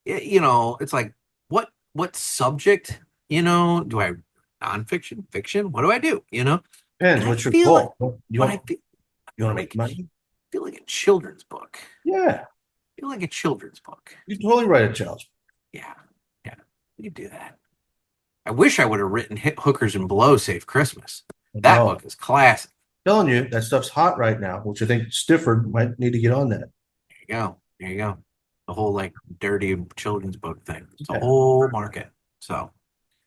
it's like, what subject, do I nonfiction, fiction? What do I do? depends. What's your goal? You want to make make money? I feel like a children's book. Yeah, I feel like a children's book. you can totally write a child's book. Yeah, you could do that. I wish I would have written Hit Hookers and Blow Save Christmas. That book is classic. Telling you that stuff's hot right now, which I think Stifford might need to get on that. There you go. The whole like dirty children's book thing. It's a Yeah. whole market. So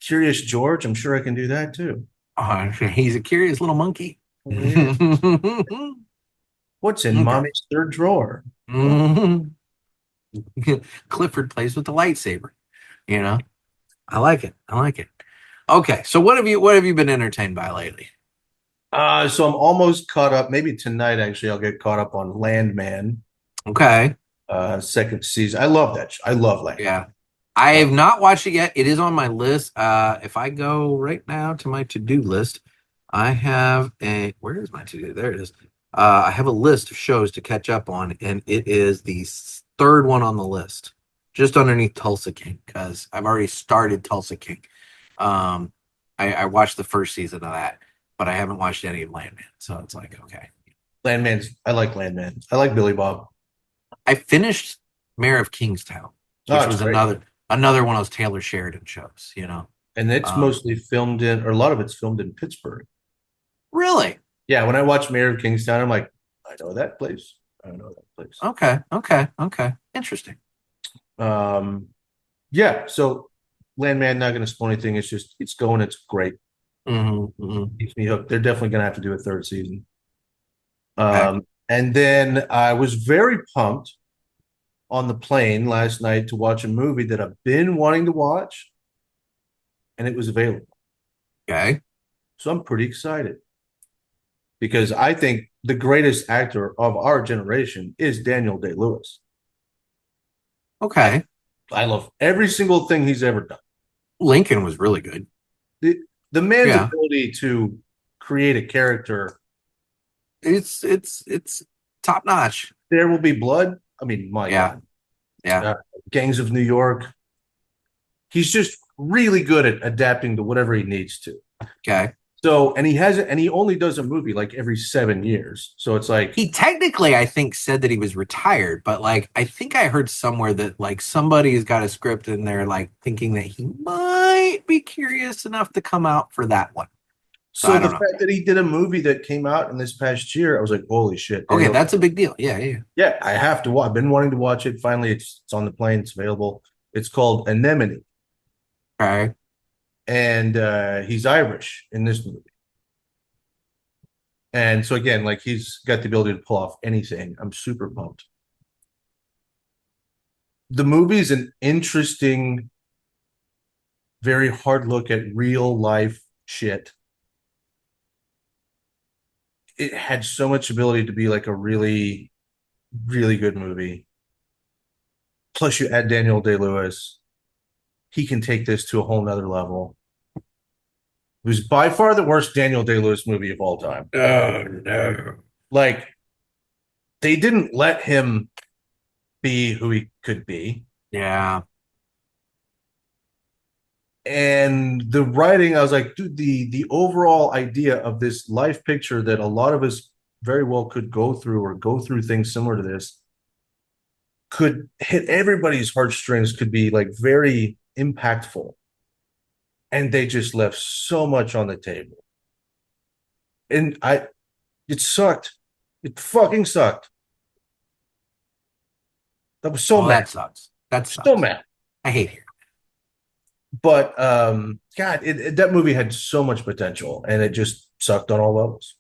Curious George, I'm sure I can do that too. he's a curious little monkey. What's in Okay. mommy's third drawer? Clifford plays with the lightsaber. I like it. Okay, so what have you been entertained by lately? So I'm almost caught up. Maybe tonight, actually, I'll get caught up on Landman, Okay. second season. I love that. I love Landman. Yeah. I have not watched it yet. It is on my list. If I go right now to my to-do list, I have where is my to-do? There it is. I have a list of shows to catch up on, and it is the third one on the list, just underneath Tulsa King, because I've already started Tulsa King. I watched the first season of that, but I haven't watched any of Landman, so it's like, okay. I like Landman. I like Billy Bob. I finished Mayor of Kingstown, which was great. another one of those Taylor Sheridan shows, And it's mostly filmed in, or a lot of it's filmed in Pittsburgh. Really? Yeah, when I watch Mayor of Kingstown, I'm like, I know that place. I know that place. Okay. Interesting. Yeah. So Landman, not going to spoil anything. It's going. It's great. Keeps me hooked. They're definitely going to have to do a third season. Okay. And then I was very pumped on the plane last night to watch a movie that I've been wanting to watch, and it was available. Okay. So I'm pretty excited because I think the greatest actor of our generation is Daniel Day-Lewis. Okay. I love every single thing he's ever done. Lincoln was really good. The man's Yeah. ability to create a character. It's top notch. There Will Be Blood. I mean, my God. Yeah. Gangs of New York. He's just really good at adapting to whatever he needs to. Okay. So, and he only does a movie like every 7 years. So it's like He technically, I think, said that he was retired, but like I think I heard somewhere that like somebody's got a script and they're like thinking that he might be curious enough to come out for that one. So the fact that he did a movie that came out in this past year, I was like, holy shit. Okay, that's a big deal. Yeah. Yeah, I have to watch. I've been wanting to watch it. Finally, it's on the plane. It's available. It's called Anemone. Okay. And he's Irish in this movie. And so again, like he's got the ability to pull off anything. I'm super pumped. The movie's an interesting, very hard look at real life shit. It had so much ability to be like a really, really good movie. Plus, you add Daniel Day-Lewis. He can take this to a whole nother level. It was by far the worst Daniel Day-Lewis movie of all time. Oh, no. Like, they didn't let him be who he could be. Yeah. And the writing, I was like, dude, the overall idea of this life picture that a lot of us very well could go through things similar to this could hit everybody's heartstrings, could be like very impactful. And they just left so much on the table. And it sucked. It fucking sucked. That was so mad. That sucks. That's so mad. I hate it. But God, that movie had so much potential, and it just sucked on all levels.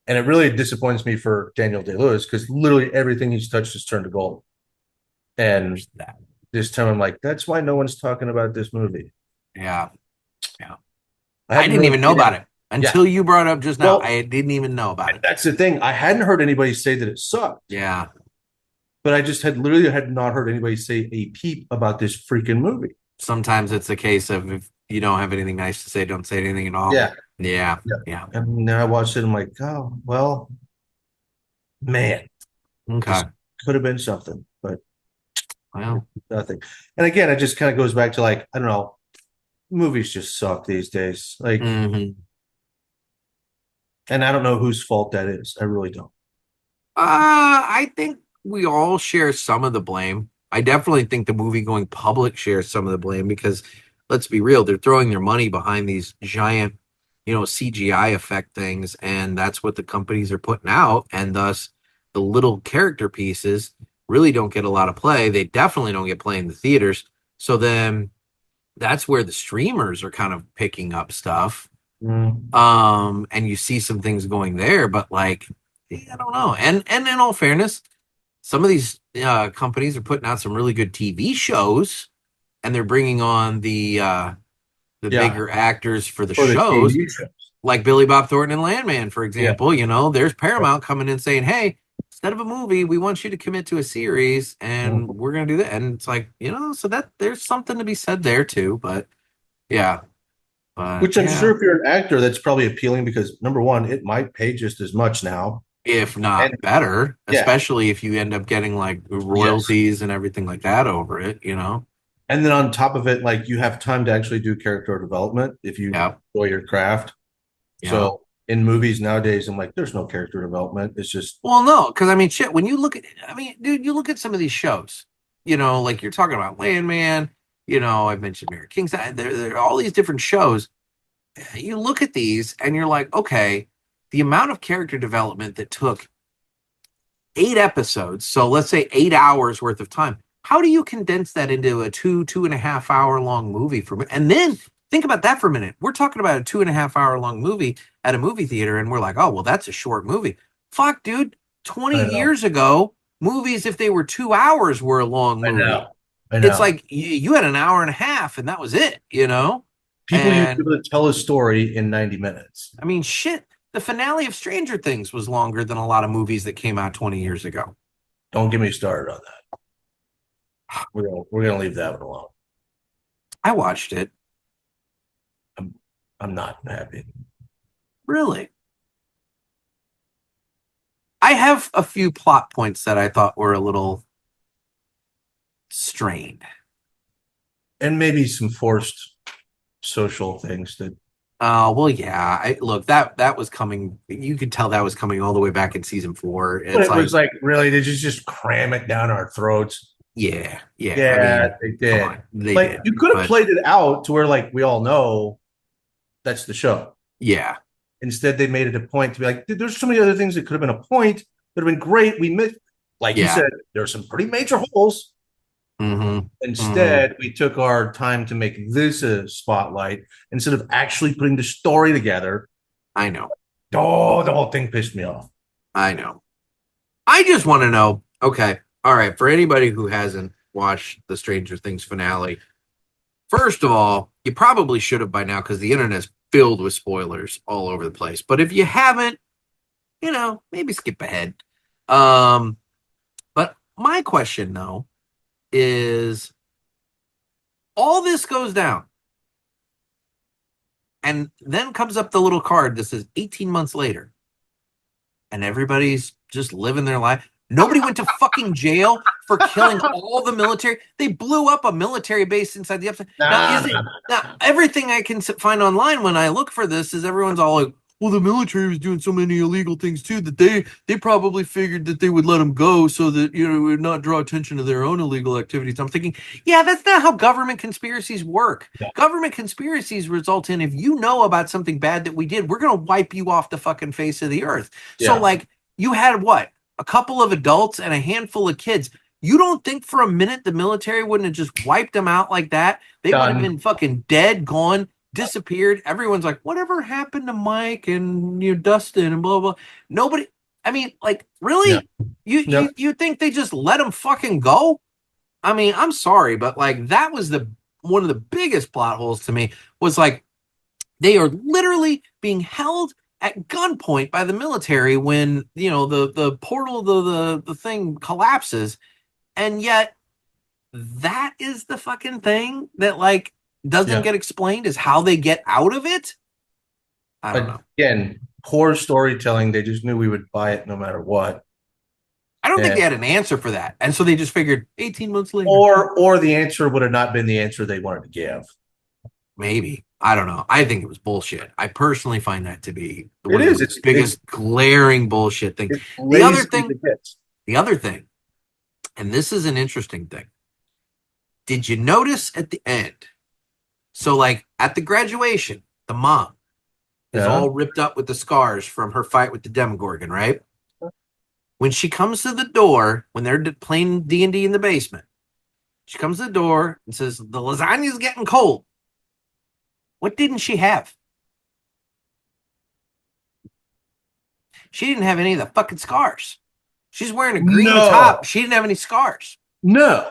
And it really disappoints me for Daniel Day-Lewis because literally everything he's touched has turned to gold. And this time I'm like, that's why no one's talking about this movie. Yeah. I didn't even know about it until you brought it up just now. Well, I didn't even know about it. That's the thing. I hadn't heard anybody say that it sucked. Yeah. But I just had not heard anybody say a peep about this freaking movie. Sometimes it's a case of if you don't have anything nice to say, don't say anything at all. Yeah. And then I watched it. I'm like, oh, well, man. Okay. Could have been something, but well, nothing. And again, it just kind of goes back to like, I don't know, movies just suck these days. Like, and I don't know whose fault that is. I really don't. I think we all share some of the blame. I definitely think the movie going public shares some of the blame because let's be real, they're throwing their money behind these giant, CGI effect things, and that's what the companies are putting out, and thus the little character pieces really don't get a lot of play. They definitely don't get play in the theaters. So then that's where the streamers are kind of picking up stuff. And you see some things going there, but like, I don't know. And in all fairness, some of these companies are putting out some really good TV shows, and they're bringing on the bigger actors for the shows, like Billy Bob Thornton and Landman, for example. There's Paramount coming in saying, "Hey, instead of a movie, we want you to commit to a series, and we're going to do that." And it's like, so that there's something to be said there too. But yeah. Which I'm sure if you're an actor, that's probably appealing because number one, it might pay just as much now. If not better, especially if you end up getting like royalties and everything like that over it, And then on top of it, like you have time to actually do character development if you enjoy your craft. So in movies nowadays, I'm like, there's no character development. It's just no, because I mean, shit. When you look at, dude, you look at some of these shows, like you're talking about Landman. I've mentioned Mary Kingside. There are all these different shows. You look at these and you're like, okay, the amount of character development that took 8 episodes, so let's say 8 hours worth of time. How do you condense that into a 2.5 hour long movie for? And then think about that for a minute. We're talking about a 2.5 hour long movie at a movie theater, and we're like, oh, well, that's a short movie. Fuck, dude. 20 years ago, movies, if they were 2 hours, were a long movie. I know. It's like you had an hour and a half, and that was it, you know? People used to be able to tell a story in 90 minutes. I mean, shit. The finale of Stranger Things was longer than a lot of movies that came out 20 years ago. Don't get me started on that. We're gonna leave that one alone. I watched it. I'm not happy. Really? I have a few plot points that I thought were a little strained. And maybe some forced social things that Well, yeah. Look, that was coming. You could tell that was coming all the way back in season 4. It was like, really, did you just cram it down our throats? Yeah. I mean, they did. They like, did, you could have played it out to where, like, we all know that's the show. Yeah. Instead, they made it a point to be like, there's so many other things that could have been a point that have been great. We missed, like you said, there are some pretty major holes. Mm-hmm. Instead, we took our time to make this a spotlight instead of actually putting the story together. I know. Oh, the whole thing pissed me off. I know. I just want to know, okay, all right, for anybody who hasn't watched the Stranger Things finale, first of all, you probably should have by now because the internet's filled with spoilers all over the place. But if you haven't, maybe skip ahead. But my question, though, is all this goes down. And then comes up the little card that says 18 months later. And everybody's just living their life. Nobody went to fucking jail for killing all the military. They blew up a military base inside the episode. Now, everything I can find online when I look for this is everyone's all like, well, the military was doing so many illegal things too that they probably figured that they would let them go so that, it would not draw attention to their own illegal activities. I'm thinking, yeah, that's not how government conspiracies work. Yeah. Government conspiracies result in, if you know about something bad that we did, we're going to wipe you off the fucking face of the earth. Yeah. So, like, you had what? A couple of adults and a handful of kids. You don't think for a minute the military wouldn't have just wiped them out like that? They would have been fucking dead, gone, disappeared. Everyone's like, whatever happened to Mike and Dustin and blah blah. Nobody. I mean, like, really? Yeah. You think they just let them fucking go? I mean, I'm sorry, but like that was one of the biggest plot holes to me was like they are literally being held at gunpoint by the military when the portal the thing collapses, and yet that is the fucking thing that like doesn't get explained is how they get out of it. I don't know. Again, poor storytelling. They just knew we would buy it no matter what. I don't think they had an answer for that, and so they just figured 18 months later, or the answer would have not been the answer they wanted to give. Maybe. I don't know. I think it was bullshit. I personally find that to be the biggest glaring bullshit thing. The other thing, and this is an interesting thing. Did you notice at the end? So, like, at the graduation, the mom is all ripped up with the scars from her fight with the Demogorgon, right? When she comes to the door, when they're playing D&D in the basement, she comes to the door and says, the lasagna's getting cold. What didn't she have? She didn't have any of the fucking scars. She's wearing a green top. She didn't have any scars. No.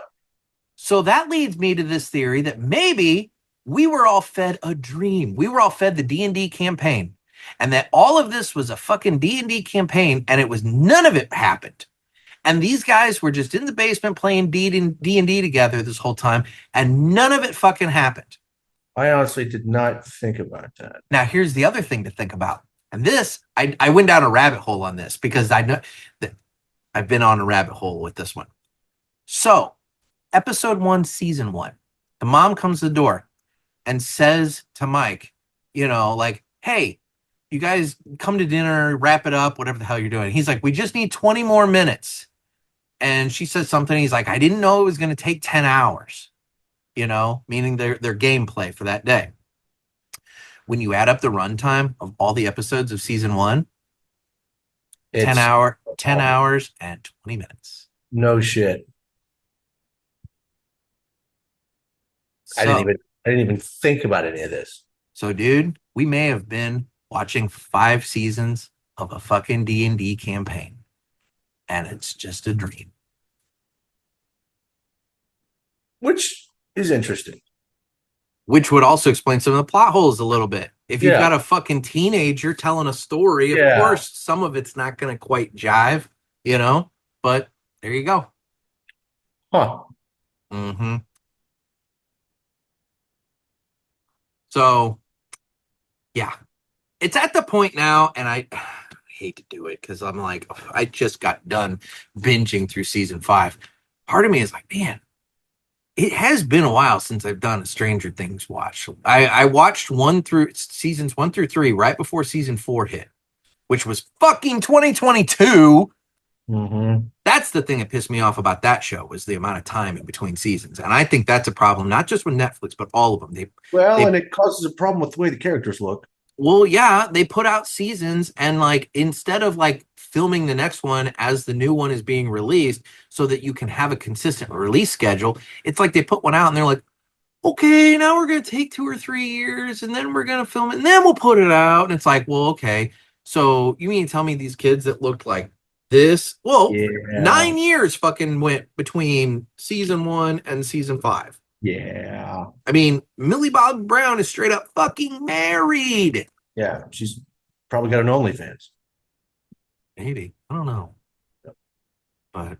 So that leads me to this theory that maybe we were all fed a dream. We were all fed the D&D campaign. And that all of this was a fucking D&D campaign, and none of it happened. And these guys were just in the basement playing D&D together this whole time, and none of it fucking happened. I honestly did not think about that. Now, here's the other thing to think about. And this, I went down a rabbit hole on this because I know that I've been on a rabbit hole with this one. So, episode 1, season 1, the mom comes to the door and says to Mike, like, hey, you guys come to dinner, wrap it up, whatever the hell you're doing. He's like, we just need 20 more minutes. And she says something. He's like, I didn't know it was going to take 10 hours. Meaning their gameplay for that day. When you add up the runtime of all the episodes of season 1, It's 10 hours and 20 minutes. no shit. So, I didn't even think about any of this. So, dude, we may have been watching 5 seasons of a fucking D&D campaign, and it's just a dream. Which is interesting. Which would also explain some of the plot holes a little bit. If you've Yeah. got a fucking teenager telling a story, of Yeah. course, some of it's not going to quite jive, you know? But there you go. Huh. Mm-hmm. So, yeah. It's at the point now, and I hate to do it because I'm like, I just got done binging through season 5. Part of me is like, man, it has been a while since I've done a Stranger Things watch. I watched seasons 1 through 3 right before season 4 hit, which was fucking 2022. Mm-hmm. That's the thing that pissed me off about that show, was the amount of time in between seasons. And I think that's a problem, not just with Netflix, but all of them. And it causes a problem with the way the characters look. Well, yeah, they put out seasons, and like instead of like filming the next one as the new one is being released so that you can have a consistent release schedule, it's like they put one out and they're like, okay, now we're going to take 2 or 3 years and then we're going to film it and then we'll put it out. And it's like, well, okay. So you mean to tell me these kids that looked like this? Well, 9 years fucking went between season 1 and season 5. Yeah. I mean, Millie Bob Brown is straight up fucking married. Yeah. She's probably got an OnlyFans. Maybe. I don't know. But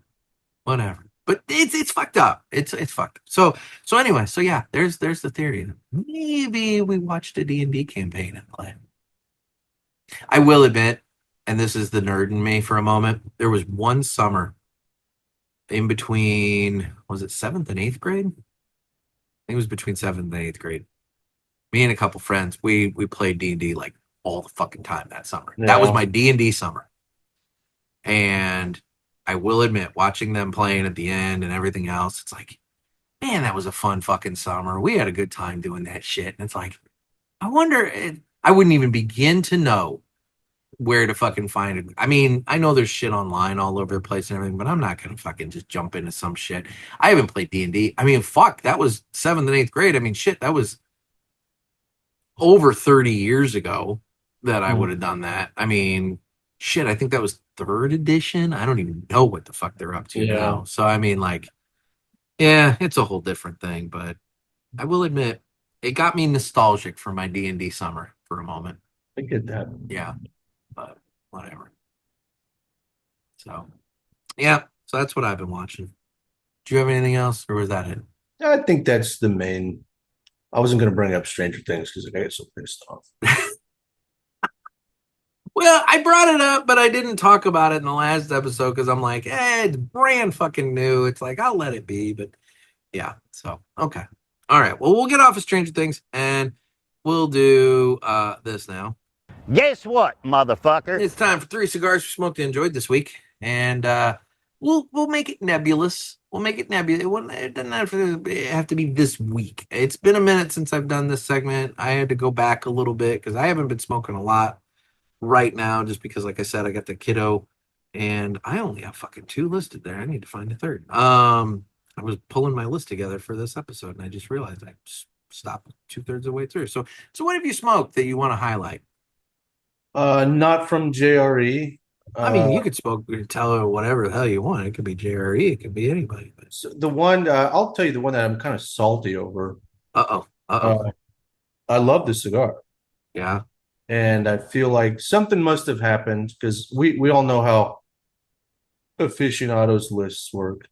whatever. But it's fucked up. It's fucked up. So anyway, so yeah, there's the theory. Maybe we watched a D&D campaign and play. I will admit, and this is the nerd in me for a moment, there was one summer in between, was it 7th and 8th grade? I think it was between 7th and 8th grade. Me and a couple friends, we played D&D like all the fucking time that summer. Yeah. That was my D&D summer. And I will admit, watching them playing at the end and everything else, it's like, man, that was a fun fucking summer. We had a good time doing that shit. And it's like, I wonder, I wouldn't even begin to know where to fucking find it. I mean, I know there's shit online all over the place and everything, but I'm not going to fucking just jump into some shit. I haven't played D&D. I mean, fuck, that was 7th and 8th grade. I mean, shit, that was over 30 years ago that I would have done that. I mean, shit, I think that was 3rd edition. I don't even know what the fuck they're up to now. So, I mean, like, yeah, it's a whole different thing, but I will admit, it got me nostalgic for my D&D summer for a moment. I get that. Yeah, but whatever. So, yeah, so that's what I've been watching. Do you have anything else, or was that it? I think that's the main. I wasn't going to bring up Stranger Things because I get so pissed off. Well, I brought it up, but I didn't talk about it in the last episode because I'm like, it's brand fucking new. It's like, I'll let it be. But yeah, so, okay. All right. Well, we'll get off of Stranger Things and we'll do this now. Guess what, motherfucker? It's time for 3 cigars we smoked and enjoyed this week. And we'll make it nebulous. We'll make it nebulous. It doesn't have to be this week. It's been a minute since I've done this segment. I had to go back a little bit because I haven't been smoking a lot right now, just because, like I said, I got the kiddo and I only have fucking 2 listed there. I need to find a 3rd. I was pulling my list together for this episode and I just realized I stopped 2/3 of the way through. So what have you smoked that you want to highlight? Not from JRE. I mean, you could tell her whatever the hell you want. It could be JRE, it could be anybody. But so the one I'll tell you, the one that I'm kind of salty over. I love the cigar. Yeah. And I feel like something must have happened because we all know how aficionados lists work.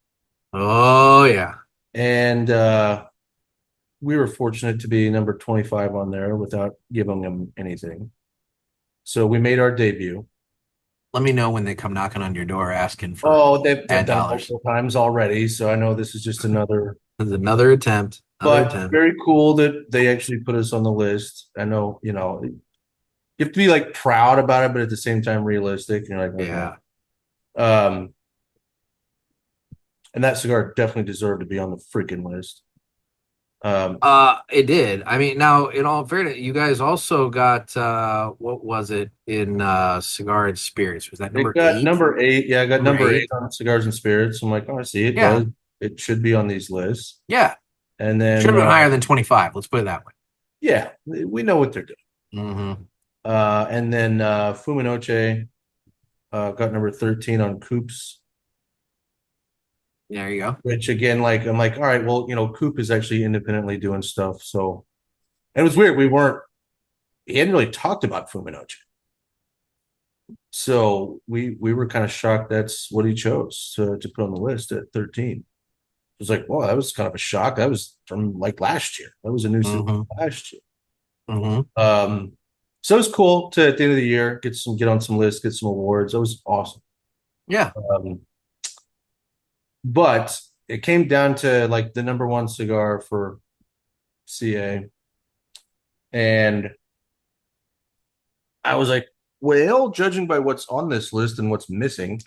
Oh, yeah. And we were fortunate to be number 25 on there without giving them anything. So we made our debut. Let me know when they come knocking on your door asking for they've done $10. multiple times already. So I know this is just another. This is another attempt. Very cool that they actually put us on the list. I know, you have to be like proud about it, but at the same time realistic. And you're like, yeah. And that cigar definitely deserved to be on the freaking list. It did. I mean, now in all fairness, you guys also got what was it in Cigar and Spirits? Was that It number got 8? number 8. Yeah, I got Number number 8 8? on Cigars and Spirits. I'm like, oh, I see it Yeah. does. It should be on these lists. Yeah. And then Should have been higher than 25. Let's put it that way. yeah, we know what they're doing. Mm-hmm. And then Fuminoche got number 13 on Coops, There you go. which again, like I'm like, all right, well, Coop is actually independently doing stuff. So it was weird. He hadn't really talked about Fuminoche. So we were kind of shocked that's what he chose to put on the list at 13. It was like, well, that was kind of a shock. That was from like last year. That was a new cigar last year. Mm-hmm. So it was cool to at the end of the year get on some lists, get some awards. That was awesome. Yeah. But it came down to like the number 1 cigar for CA. And I was like, well, judging by what's on this list and what's missing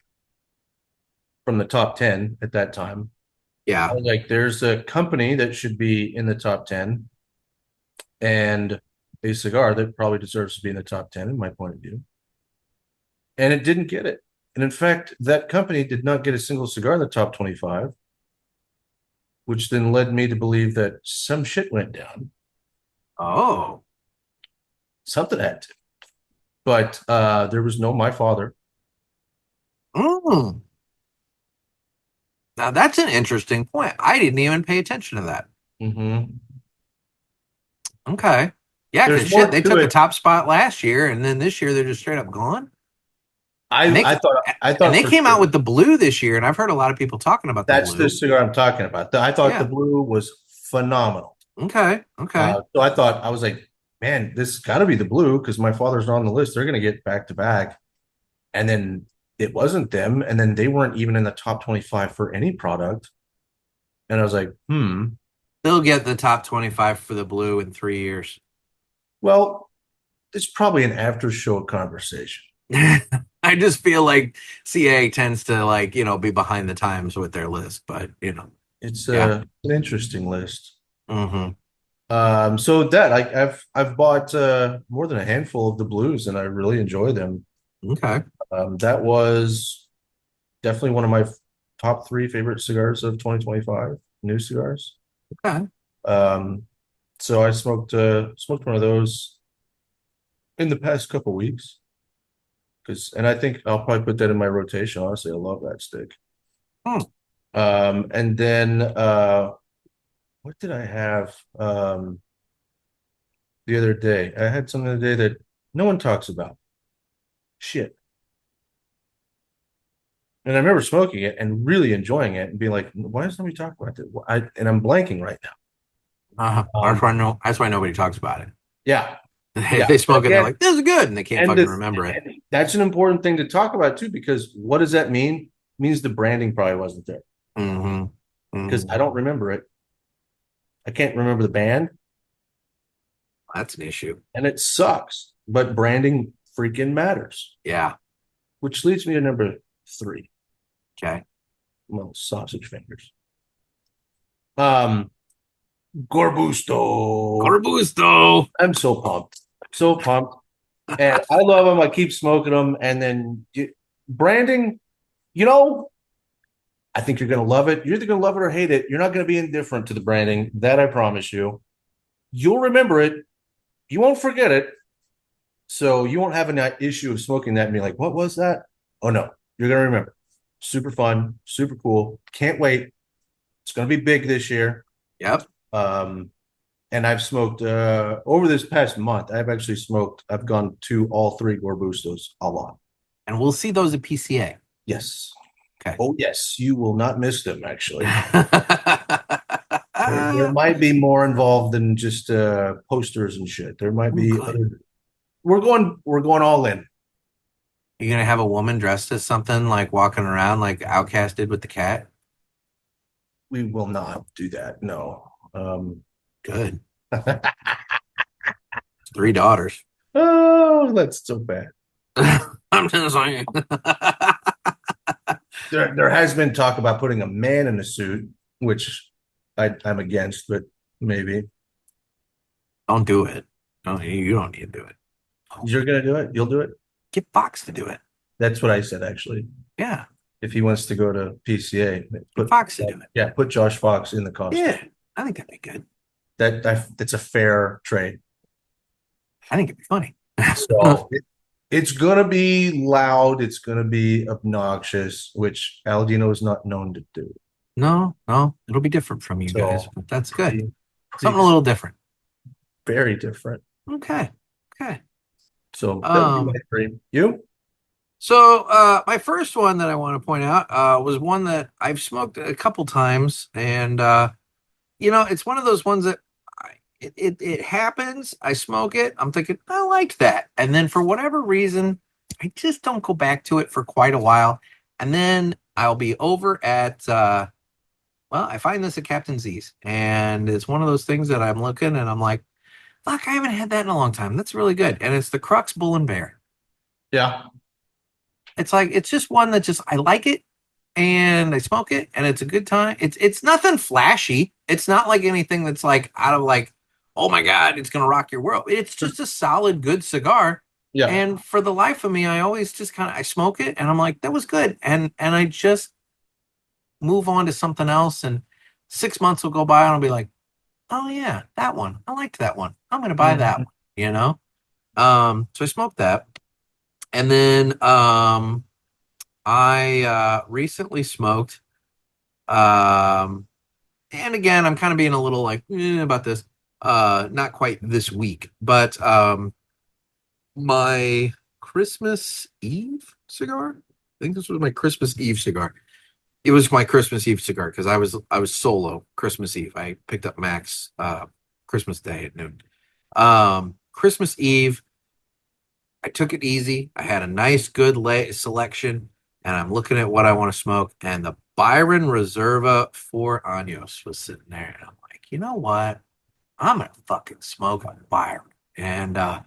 from the top 10 at that time, Yeah. I was like, there's a company that should be in the top 10 and a cigar that probably deserves to be in the top 10 in my point of view. And it didn't get it. And in fact, that company did not get a single cigar in the top 25, which then led me to believe that some shit went down. Oh. Something had to. But there was no My Father. Mm. Now that's an interesting point. I didn't even pay attention to that. Mm-hmm. Okay. Yeah, There's because more they to took the it. top spot last year, and then this year they're just straight up gone. I thought And they for came sure. out with the blue this year, and I've heard a lot of people talking about the That's blue. the cigar I'm talking about. I thought Yeah. the blue was phenomenal. Okay. So I was like, man, this has got to be the blue because My Father's not on the list. They're going to get back to back. And then it wasn't them. And then they weren't even in the top 25 for any product. And I was like, They'll get the top 25 for the blue in 3 years. well, it's probably an after show conversation. I just feel like CA tends to be behind the times with their list, but It's Yeah. an interesting list. Mm-hmm. So that I've bought more than a handful of the blues and I really enjoy them. Okay. That was definitely one of my top 3 favorite cigars of 2025, new cigars. Okay. So I smoked one of those in the past couple weeks. And I think I'll probably put that in my rotation. Honestly, I love that stick. And then what did I have the other day? I had something the other day that no one talks about. Shit. And I remember smoking it and really enjoying it and being like, why does nobody talk about it? And I'm blanking right now. That's why nobody talks about it. Yeah. They smoke it, they're like, this is good, and they can't fucking remember it. That's an important thing to talk about too, because what does that mean? It means the branding probably wasn't there. Because I don't remember it. I can't remember the band. That's an issue. And it sucks. But branding freaking matters. Yeah. Which leads me to number 3. Okay. Little sausage fingers. Gorbusto. I'm so pumped. So pumped. And I love them. I keep smoking them. And then branding, I think you're going to love it. You're either going to love it or hate it. You're not going to be indifferent to the branding. That I promise you. You'll remember it. You won't forget it. So you won't have an issue of smoking that and be like, what was that? Oh, no. You're going to remember. Super fun. Super cool. Can't wait. It's going to be big this year. Yep. And I've smoked over this past month. I've gone to all 3 Gorbustos a lot. And we'll see those at PCA. Yes. Okay. Oh, yes. You will not miss them, actually. there might be more involved than just posters and shit. There might be we're going all in. You're gonna have a woman dressed as something, like walking around like Outcast did with the cat? We will not do that. No. Good. 3 daughters. Oh, that's so bad. I'm just saying. There has been talk about putting a man in a suit, which I'm against, but maybe. Don't do it. No, you don't need to do it. You're gonna do it. You'll do it. Get Fox to do it. That's what I said, actually. Yeah, If he wants to go to PCA, get Fox to do it. Yeah, put Josh Fox in the costume. Yeah, I think that'd be good. That's a fair trade. I think it'd be funny. So it's gonna be loud. It's gonna be obnoxious, which Aladino is not known to do. No, it'll be different from you So, guys, but that's good. See, Something a little different. very different. Okay. So that would be my dream. You? So my first one that I want to point out was one that I've smoked a couple times, and it's one of those ones that it happens. I smoke it. I'm thinking I liked that, and then for whatever reason, I just don't go back to it for quite a while, and then I'll be over at I find this at Captain Z's, and it's one of those things that I'm looking and I'm like, fuck, I haven't had that in a long time. That's really good, and it's the Crux Bull and Bear. Yeah. It's just one that I like it and I smoke it and it's a good time. It's nothing flashy. It's not like anything that's like out of like, oh my God, it's gonna rock your world. It's just a solid, good cigar. Yeah. And for the life of me, I always just I smoke it and I'm like, that was good. And I just move on to something else, and 6 months will go by and I'll be like, oh yeah, that one. I liked that one. I'm gonna buy that one, So I smoked that. And then I recently smoked, and again, I'm kind of being a little like about this, not quite this week, but my Christmas Eve cigar. I think this was my Christmas Eve cigar. It was my Christmas Eve cigar because I was solo Christmas Eve. I picked up Max Christmas Day at noon. Christmas Eve, I took it easy. I had a nice, good selection, and I'm looking at what I want to smoke. And the Byron Reserva 4 Años was sitting there, and I'm like, you know what? I'm gonna fucking smoke a Byron. And not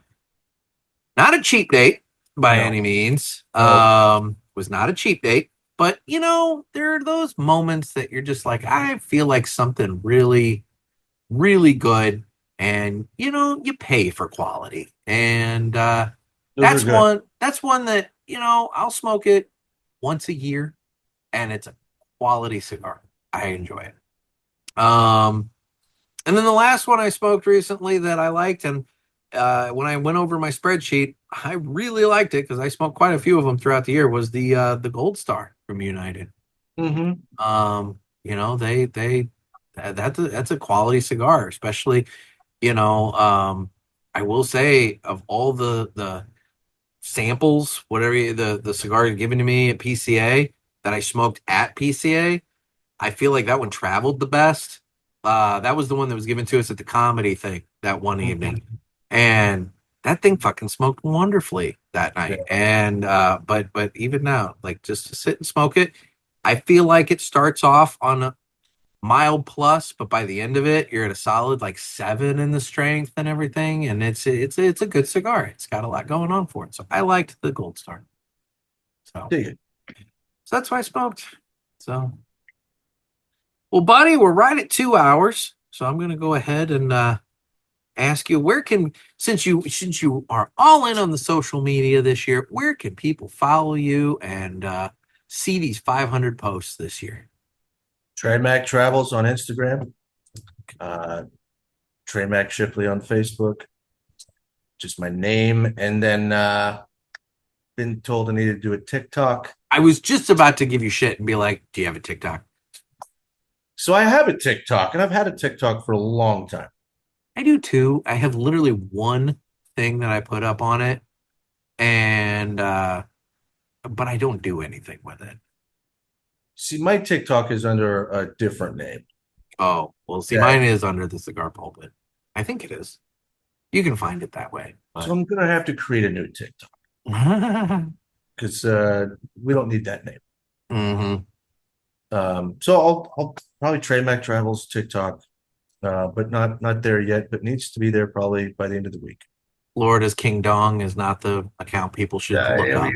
a cheap date by any means. Was not a cheap date, but there are those moments that you're just like, I feel like something really, really good, and you pay for quality, and that's one that I'll smoke it once a year, and it's a quality cigar. I enjoy it. And then the last one I smoked recently that I liked, and when I went over my spreadsheet, I really liked it because I smoked quite a few of them throughout the year, was the Gold Star from United. Mm-hmm. That's a quality cigar, especially I will say, of all the samples, whatever the cigar you're giving to me at PCA that I smoked at PCA, I feel like that one traveled the best. That was the one that was given to us at the comedy thing that one evening, and that thing fucking smoked wonderfully that night. And but even now, like, just to sit and smoke it, I feel like it starts off on a mild plus, but by the end of it, you're at a solid like 7 in the strength and everything, and it's a good cigar. It's got a lot going on for it, so I liked the Gold Star. So that's why I smoked. So, well, buddy, we're right at 2 hours, so I'm gonna go ahead and ask you, since you are all in on the social media this year, where can people follow you and see these 500 posts this year? Trey Mac Travels on Instagram. Trey Mac Shipley on Facebook. Just my name. And then been told I need to do a TikTok. I was just about to give you shit and be like, do you have a TikTok? So I have a TikTok, and I've had a TikTok for a long time. I do too. I have literally one thing that I put up on it, and but I don't do anything with it. See, my TikTok is under a different name. Oh, well, see, mine is under the Cigar Pulpit. I think it is. You can find it that way. But... So I'm gonna have to create a new TikTok because we don't need that name. Mm-hmm. So I'll probably Trey Mac Travels TikTok, but not there yet. But needs to be there probably by the end of the week. Florida's King Dong is not the account people should look up.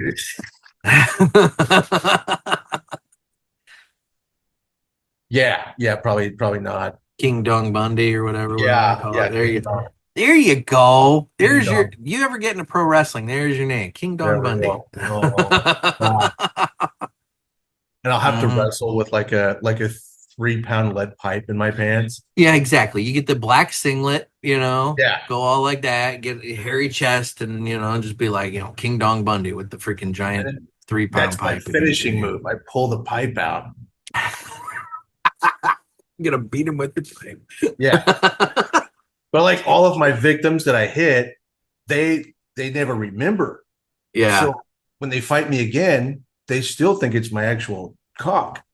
Yeah, probably not. King Dong Bundy or whatever. Yeah, Call yeah. it. There you King go. Dong. There you go. King There's Dong. you ever get into pro wrestling? There's your name, King There Dong we Bundy. go. Oh, God. And I'll have to Mhm. wrestle with like a 3-pound lead pipe in my pants. Yeah, exactly. You get the black singlet, Yeah. go all like that, get a hairy chest, and just be like, King Dong Bundy with the freaking giant And 3-pound that's my pipe. finishing move. I pull the pipe out. I'm gonna beat him with the pipe. Yeah. But like all of my victims that I hit, they never remember. Yeah. So when they fight me again, they still think it's my actual cock.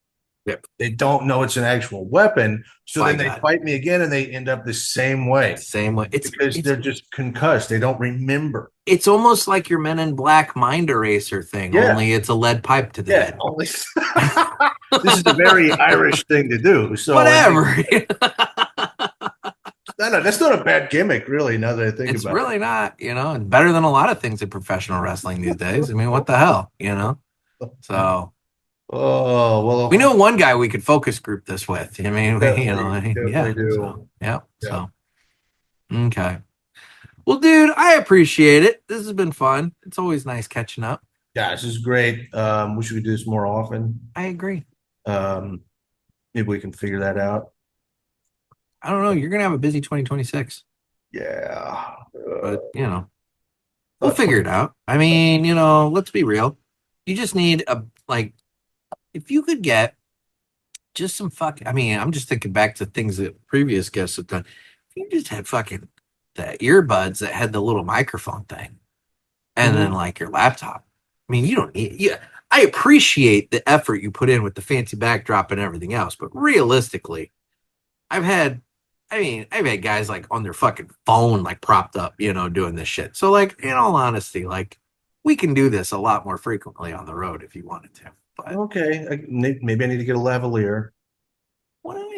Yep. They don't know it's an actual weapon. So My then they God. fight me again and they end up the same way. Same way. Because they're just concussed. They don't remember. It's almost like your Men in Black mind eraser thing, Yeah. only it's a lead pipe to the Yeah. head. Only this is a very Irish thing to do. So Whatever. No, that's not a bad gimmick, really, now that I think It's about really not, it's better than a lot of things in professional wrestling these days. I mean, what the hell, it. So Oh, well. we know one guy we could focus group this with. I mean, Definitely do. So, yeah. So, okay. Well, dude, I appreciate it. This has been fun. It's always nice catching up. Yeah, this is great. Wish we could do this more often. I agree. Maybe we can figure that out. I don't know. You're going to have a busy 2026. Yeah. But, we'll figure it out. I mean, let's be real. You just need if you could get just some I'm just thinking back to things that previous guests have done. If you just had fucking the earbuds that had the little microphone thing and then like your laptop. I mean, you don't need, I appreciate the effort you put in with the fancy backdrop and everything else, but realistically, I've had guys like on their fucking phone, like propped up, doing this shit. So like, in all honesty, like we can do this a lot more frequently on the road if you wanted to. But Okay. Maybe I need to get a lavalier.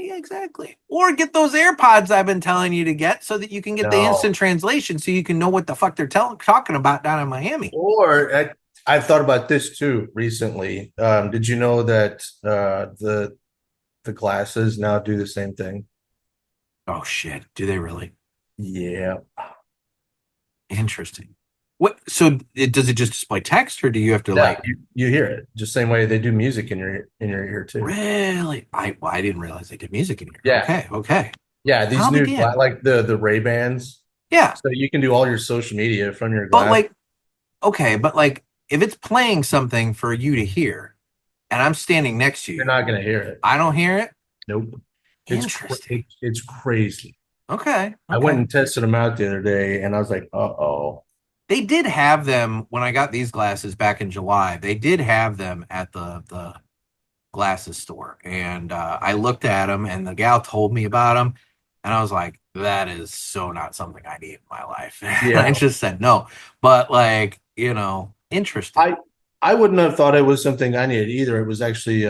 Exactly. Or get those AirPods I've been telling you to get so that you can get the instant translation so you can know what the fuck they're talking about down in Miami. Or I've thought about this too recently. Did you know that the glasses now do the same thing? Oh shit. Do they really? Yeah. Interesting. What? So does it just display text, or do you have to you hear it just the same way they do music in your ear too? Really? I didn't realize they did music in here. Yeah. Okay. Yeah, these I'll new begin. like the Ray-Bans. Yeah. So you can do all your social media from your But glass. if it's playing something for you to hear, and I'm standing next to you, You're not gonna hear it. I don't hear it. Nope. Interesting. It's crazy. Okay. I went and tested them out the other day, and I was like, "Uh-oh." They did have them when I got these glasses back in July. They did have them at the glasses store, and I looked at them, and the gal told me about them, and I was like, "That is so not something I need in my life." Yeah. I just said no, but interesting. I wouldn't have thought it was something I needed either. It was actually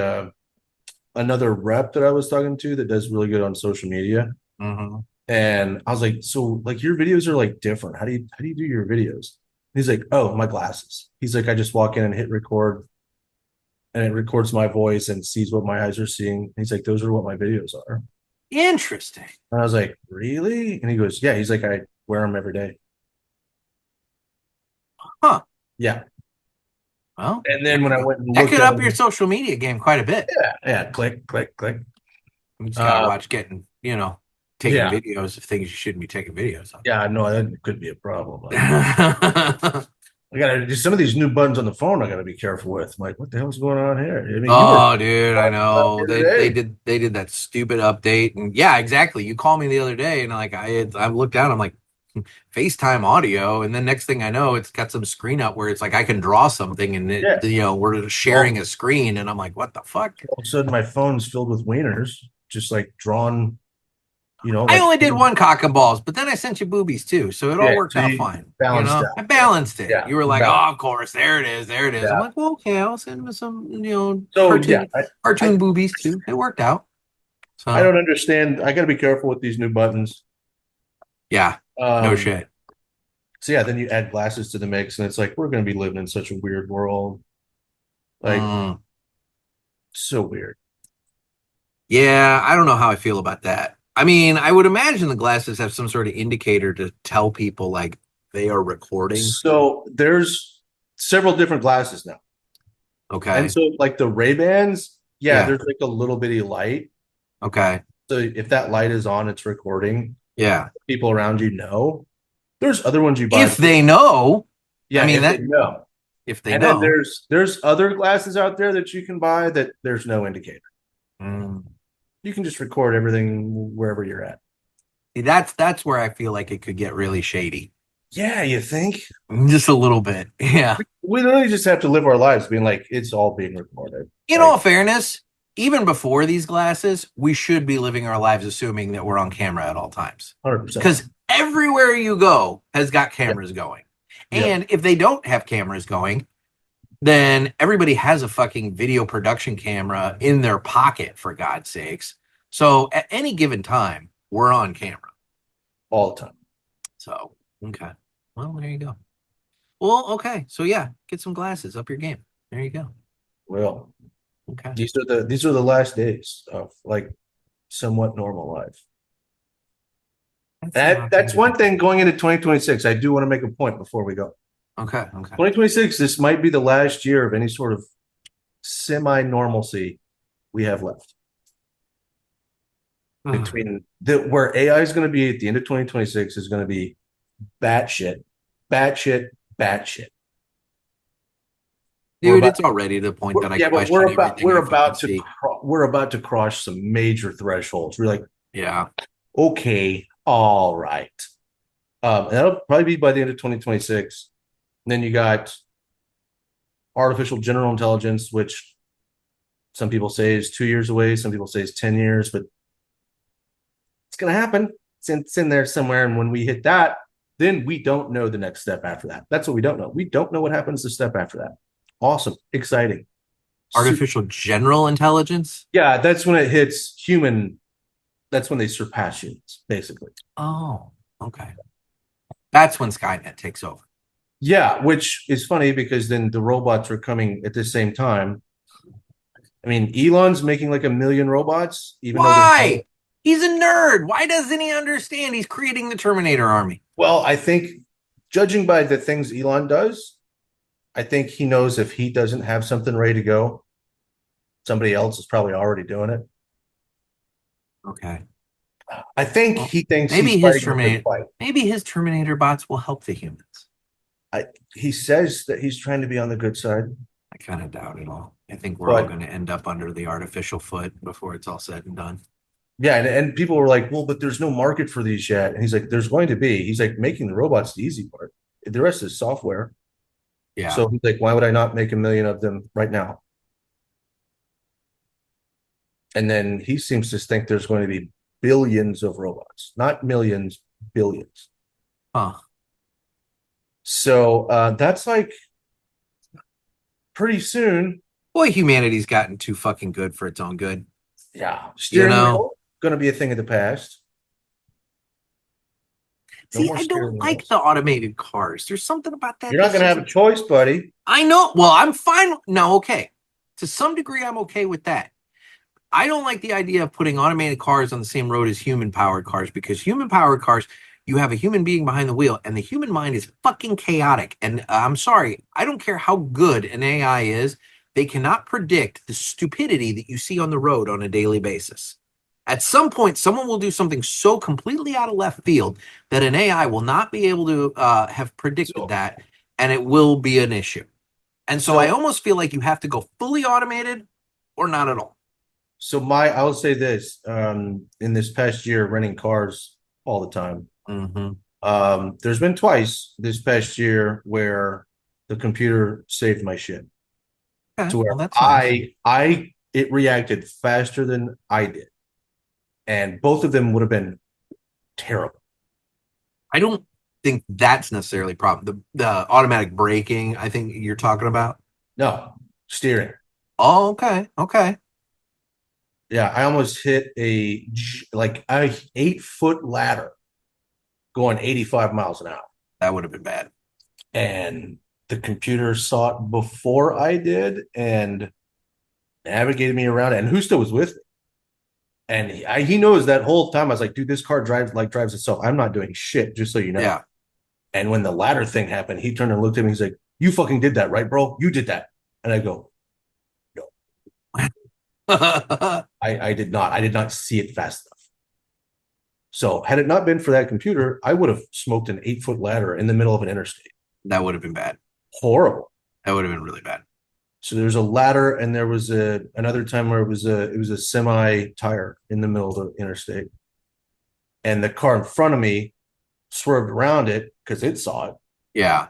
another rep that I was talking to that does really good on social media. Mm-hmm. And I was like, so like your videos are like different. How do you do your videos? He's like, oh, my glasses. He's like, I just walk in and hit record and it records my voice and sees what my eyes are seeing. He's like, those are what my videos are. Interesting. And I was like, really? And he goes, yeah. He's like, I wear them every day. Huh. Yeah. Well, and then when I went and that looked could at up your social media game quite a bit. Yeah. Click, click, click. You just gotta watch taking videos of things you shouldn't be taking videos of. Yeah, no, that could be a problem. I gotta just some of these new buttons on the phone I gotta be careful with. I'm like, what the hell's going on here? I mean, dude, I know. They did that stupid update. And yeah, exactly. You called me the other day and I looked down, I'm like, FaceTime audio, and then next thing I know, it's got some screen up where it's like I can draw something and we're sharing a screen, and I'm like, what the fuck? All of a sudden my phone's filled with wieners, just like drawn. I only did one cock and balls, but then I sent you boobies too, so it all worked out fine. I balanced it. Yeah, you were like, oh, of course, there it is. Yeah. I'm like, well, okay, I'll send him some, cartoon boobies too. It worked out. So I don't understand. I got to be careful with these new buttons. Yeah, no shit. So yeah, then you add glasses to the mix, and it's like we're going to be living in such a weird world, so weird. Yeah, I don't know how I feel about that. I mean, I would imagine the glasses have some sort of indicator to tell people like they are recording. So there's several different glasses now. Okay. And so like the Ray-Bans, Yeah. there's like a little bitty light. Okay. So if that light is on, it's recording. Yeah. People around you know. There's other ones you buy. If they know. Yeah, I mean, if they know. If they and know. then there's other glasses out there that you can buy that there's no indicator. You can just record everything wherever you're at. See, that's where I feel like it could get really shady. Yeah, you think? Just a little bit. Yeah. We literally just have to live our lives being like, it's all being recorded. In all fairness, even before these glasses, we should be living our lives assuming that we're on camera at all times. 100%. Because everywhere you go has got cameras going. And if they don't have cameras going, then everybody has a fucking video production camera in their pocket, for God's sakes. So at any given time, we're on camera. All the time. So, okay. Well, there you go. Well, okay. So yeah, get some glasses, up your game. There you go. Well, okay. These are the last days of like somewhat normal life. That's one thing going into 2026. I do want to make a point before we go. Okay. 2026, this might be the last year of any sort of semi-normalcy we have left. Between where AI is going to be at the end of 2026 is going to be batshit. Dude, it's already the point that I question we're about to cross some major thresholds. We're like, yeah, okay, all right. And that'll probably be by the end of 2026. And then you got artificial general intelligence, which some people say is 2 years away, some people say is 10 years, but it's going to happen. It's in there somewhere. And when we hit that, then we don't know the next step after that. That's what we don't know. We don't know what happens the step after that. Awesome. Exciting. Artificial general intelligence? Yeah, that's when it hits human. That's when they surpass humans, basically. Oh, okay. That's when Skynet takes over. Yeah, which is funny because then the robots are coming at the same time. I mean, Elon's making like 1 million robots. Why? He's a nerd. Why doesn't he understand? He's creating the Terminator army. Well, I think judging by the things Elon does, I think he knows if he doesn't have something ready to go, somebody else is probably already doing it. Okay. I think he thinks maybe his Terminator bots will help the humans. He says that he's trying to be on the good side. I kind of doubt it all. I think we're all going to end up under the artificial foot before it's all said and done. Yeah, and people were like, well, but there's no market for these yet. And he's like, there's going to be. He's like, making the robots the easy part. The rest is software. Yeah. So he's like, why would I not make 1 million of them right now? And then he seems to think there's going to be billions of robots, not millions, billions. Huh. So that's like pretty soon. Boy, humanity's gotten too fucking good for its own good. Yeah. Steering wheel, going to be a thing of the past. See, I don't like the automated cars. There's something about that. You're not going to have a choice, buddy. I know. Well, I'm fine. No, okay. To some degree, I'm okay with that. I don't like the idea of putting automated cars on the same road as human-powered cars, because human-powered cars, you have a human being behind the wheel, and the human mind is fucking chaotic. And I'm sorry, I don't care how good an AI is, they cannot predict the stupidity that you see on the road on a daily basis. At some point, someone will do something so completely out of left field that an AI will not be able to have predicted that, and it will be an issue. And so I almost feel like you have to go fully automated or not at all. So I'll say this, in this past year, renting cars all the time. Mm-hmm. There's been twice this past year where the computer saved my shit. Okay. To where Well, that's nice. It reacted faster than I did. And both of them would have been terrible. I don't think that's necessarily a problem. The automatic braking, I think you're talking about. No, steering. Oh, okay. Okay. Yeah, I almost hit a 8-foot ladder going 85 miles an hour. That would have been bad. And the computer saw it before I did and navigated me around it. And Husto was with me. And he knows that whole time. I was like, dude, this car drives itself. I'm not doing shit, just so you know. Yeah. And when the ladder thing happened, he turned and looked at me. He's like, you fucking did that, right, bro? You did that. And I go, no, I did not. I did not see it fast enough. So had it not been for that computer, I would have smoked an 8-foot ladder in the middle of an interstate. That would have been bad. Horrible. That would have been really bad. So there's a ladder, and there was another time where it was a semi tire in the middle of the interstate, and the car in front of me swerved around it because it saw it. Yeah.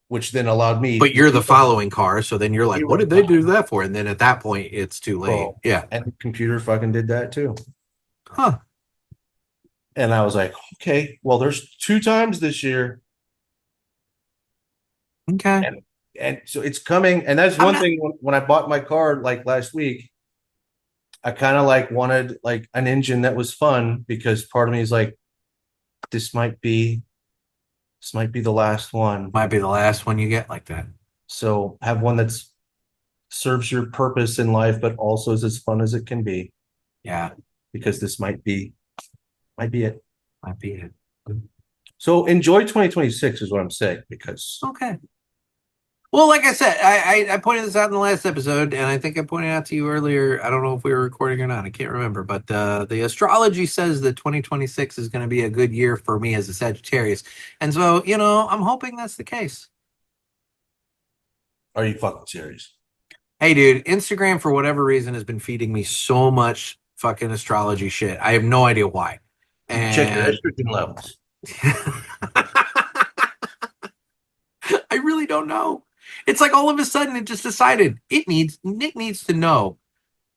Which then allowed me. But you're the following car, so then you're like, what did they do that for? And then at that point, it's too late. Oh, yeah. And the computer fucking did that too. Huh. And I was like, okay, well, there's 2 times this year. Okay. And so it's coming. And that's one thing when I bought my car like last week, I kind of like wanted like an engine that was fun, because part of me is like, this might be the last one. Might be the last one you get like that. So have one that's serves your purpose in life, but also is as fun as it can be. Yeah. Because this might be it. Might be it. So enjoy 2026 is what I'm saying, because okay. Well, like I said, I pointed this out in the last episode, and I think I pointed out to you earlier. I don't know if we were recording or not. I can't remember. But the astrology says that 2026 is going to be a good year for me as a Sagittarius. And so, I'm hoping that's the case. Are you fucking serious? Hey, dude, Instagram, for whatever reason, has been feeding me so much fucking astrology shit. I have no idea why. And check your estrogen levels. I really don't know. It's like all of a sudden it just decided Nick needs to know,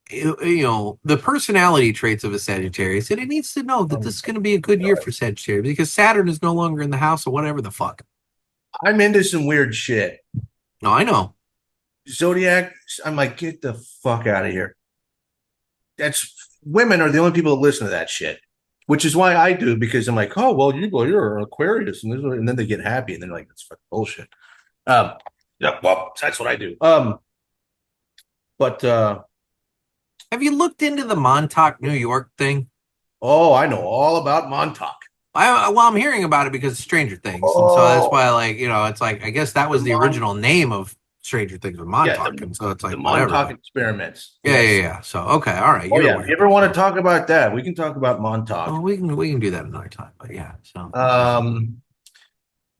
the personality traits of a Sagittarius, and it needs to know that this is going to be a good year for Sagittarius because Saturn is no longer in the house or whatever the fuck. I'm into some weird shit. No, I know. Zodiac, I'm like, get the fuck out of here. Women are the only people that listen to that shit, which is why I do, because I'm like, oh, well, you're an Aquarius, and then they get happy, and they're like, that's fucking bullshit. Yeah, well, that's what I do. But have you looked into the Montauk, New York thing? Oh, I know all about Montauk. I'm hearing about it because of Stranger Things, and so that's why, it's like I guess that was the original name of Stranger Things with Montauk, and so it's like the Montauk experiments. Yeah. So okay, all right. If you ever want to talk about that, we can talk about Montauk. Oh, we can do that another time. But yeah, so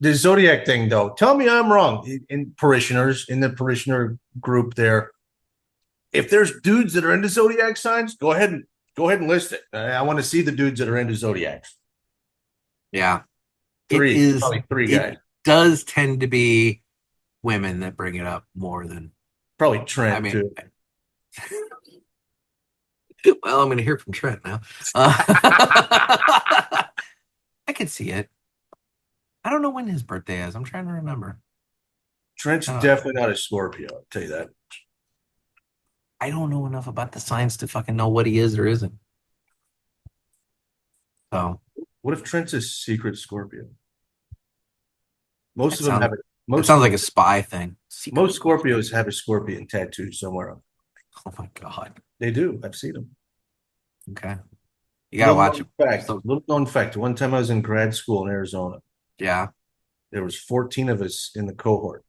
the Zodiac thing, though, tell me I'm wrong. In the parishioner group there, if there's dudes that are into Zodiac signs, go ahead and list it. I want to see the dudes that are into Zodiac. Yeah, probably 3 guys. It does tend to be women that bring it up more than probably Trent. Too. Well, I'm going to hear from Trent now. I can see it. I don't know when his birthday is. I'm trying to remember. Trent's definitely not a Scorpio, I'll tell you that. I don't know enough about the signs to fucking know what he is or isn't. So, what if Trent's a secret Scorpio? Most of them have it. It sounds like a spy thing. Most Scorpios have a scorpion tattoo somewhere. Oh my god, they do. I've seen them. Okay, you gotta watch it. Little known fact: one time I was in grad school in Arizona. Yeah, there was 14 of us in the cohort.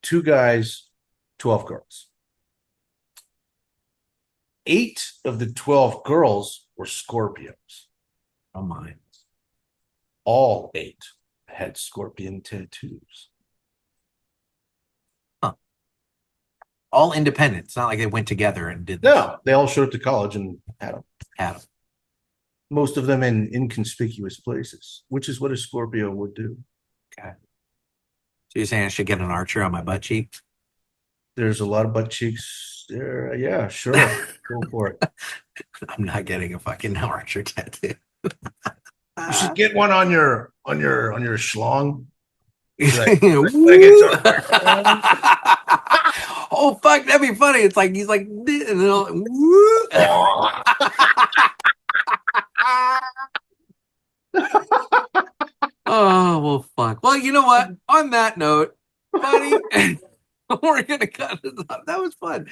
2 guys, 12 girls. 8 of the 12 girls were Scorpios. Oh my! All 8 had scorpion tattoos. Huh. All independent. It's not like they went together and did this. No, they all showed up to college and had them. Had them. Most of them in inconspicuous places, which is what a Scorpio would do. Okay. So you're saying I should get an archer on my butt cheek? There's a lot of butt cheeks there. Yeah, sure. Go for it. I'm not getting a fucking archer tattoo. You should get one on your schlong. Like, oh fuck, that'd be funny. It's like he's like, and then oh well, fuck. Well, you know what? On that note, buddy, We're gonna cut it up. That was fun.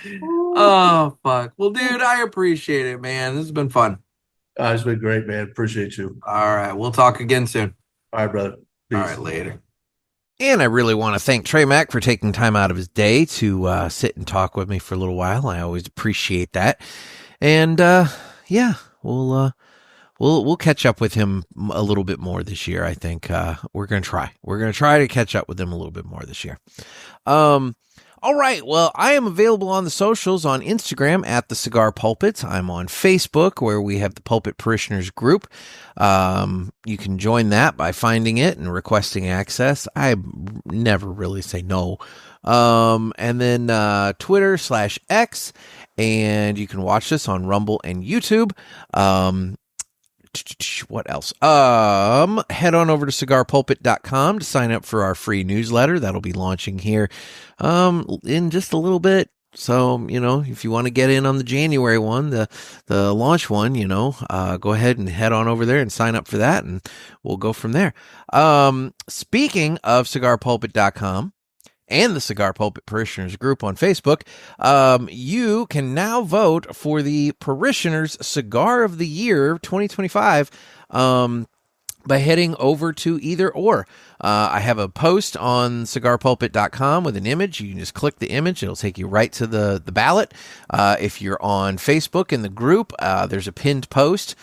Oh fuck. Well, dude, I appreciate it, man. This has been fun. It's been great, man. Appreciate you. All right, we'll talk again soon. All right, brother. Peace. All right, later. And I really want to thank Trey Mack for taking time out of his day to sit and talk with me for a little while. I always appreciate that. And yeah, we'll catch up with him a little bit more this year. I think we're gonna try. We're gonna try to catch up with him a little bit more this year. All right. Well, I am available on the socials on Instagram at the Cigar Pulpit. I'm on Facebook where we have the Pulpit Parishioners group. You can join that by finding it and requesting access. I never really say no. And then Twitter/X, and you can watch this on Rumble and YouTube. What else? Head on over to cigarpulpit.com to sign up for our free newsletter. That'll be launching here in just a little bit. So, if you want to get in on the January one, the launch one, go ahead and head on over there and sign up for that, and we'll go from there. Speaking of cigarpulpit.com, and the Cigar Pulpit Parishioners group on Facebook, you can now vote for the Parishioners Cigar of the Year 2025 by heading over to either or. I have a post on cigarpulpit.com with an image. You can just click the image. It'll take you right to the ballot. If you're on Facebook in the group, there's a pinned post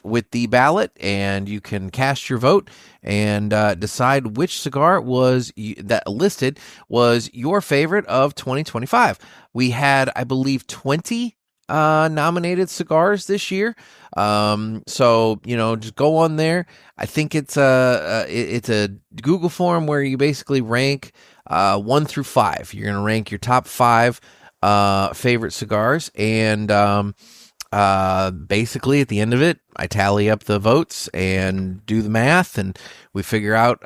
with the ballot, and you can cast your vote and decide which cigar that listed was your favorite of 2025. We had, I believe, 20 nominated cigars this year. So, just go on there. I think it's a Google form where you basically rank 1 through 5. You're going to rank your top 5 favorite cigars, and basically at the end of it, I tally up the votes and do the math, and we figure out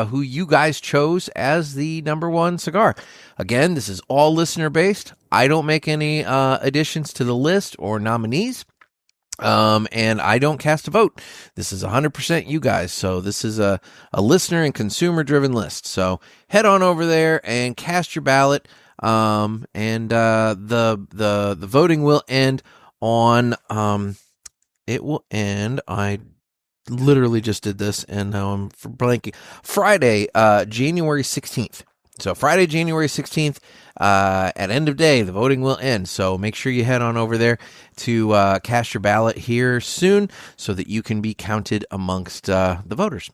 who you guys chose as the number one cigar. Again, this is all listener based. I don't make any additions to the list or nominees, and I don't cast a vote. This is 100% you guys. So this is a listener and consumer driven list. So head on over there and cast your ballot. And the voting will end on it will end. I literally just did this, and now I'm blanking. Friday, January 16th. So Friday, January 16th, at end of day, the voting will end. So make sure you head on over there to cast your ballot here soon, so that you can be counted amongst the voters.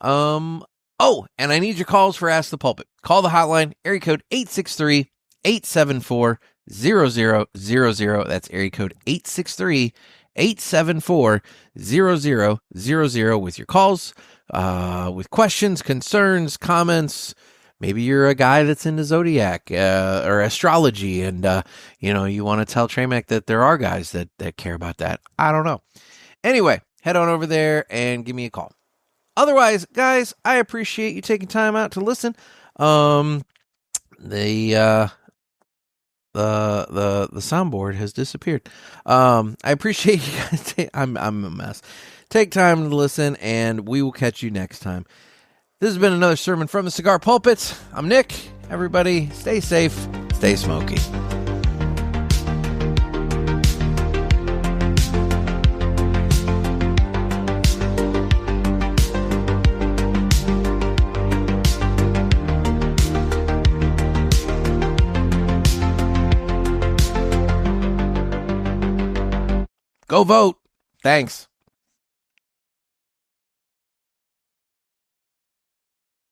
Oh, and I need your calls for Ask the Pulpit. Call the hotline, area code 863-874-0000. That's area code 863-874-0000 with your calls, with questions, concerns, comments. Maybe you're a guy that's into Zodiac or astrology, and you want to tell Trey Mack that there are guys that care about that. I don't know. Anyway, head on over there and give me a call. Otherwise, guys, I appreciate you taking time out to listen. The soundboard has disappeared. I appreciate you guys. I'm a mess. Take time to listen, and we will catch you next time. This has been another sermon from the Cigar Pulpit. I'm Nick. Everybody, stay safe, stay smoky. Go vote. Thanks.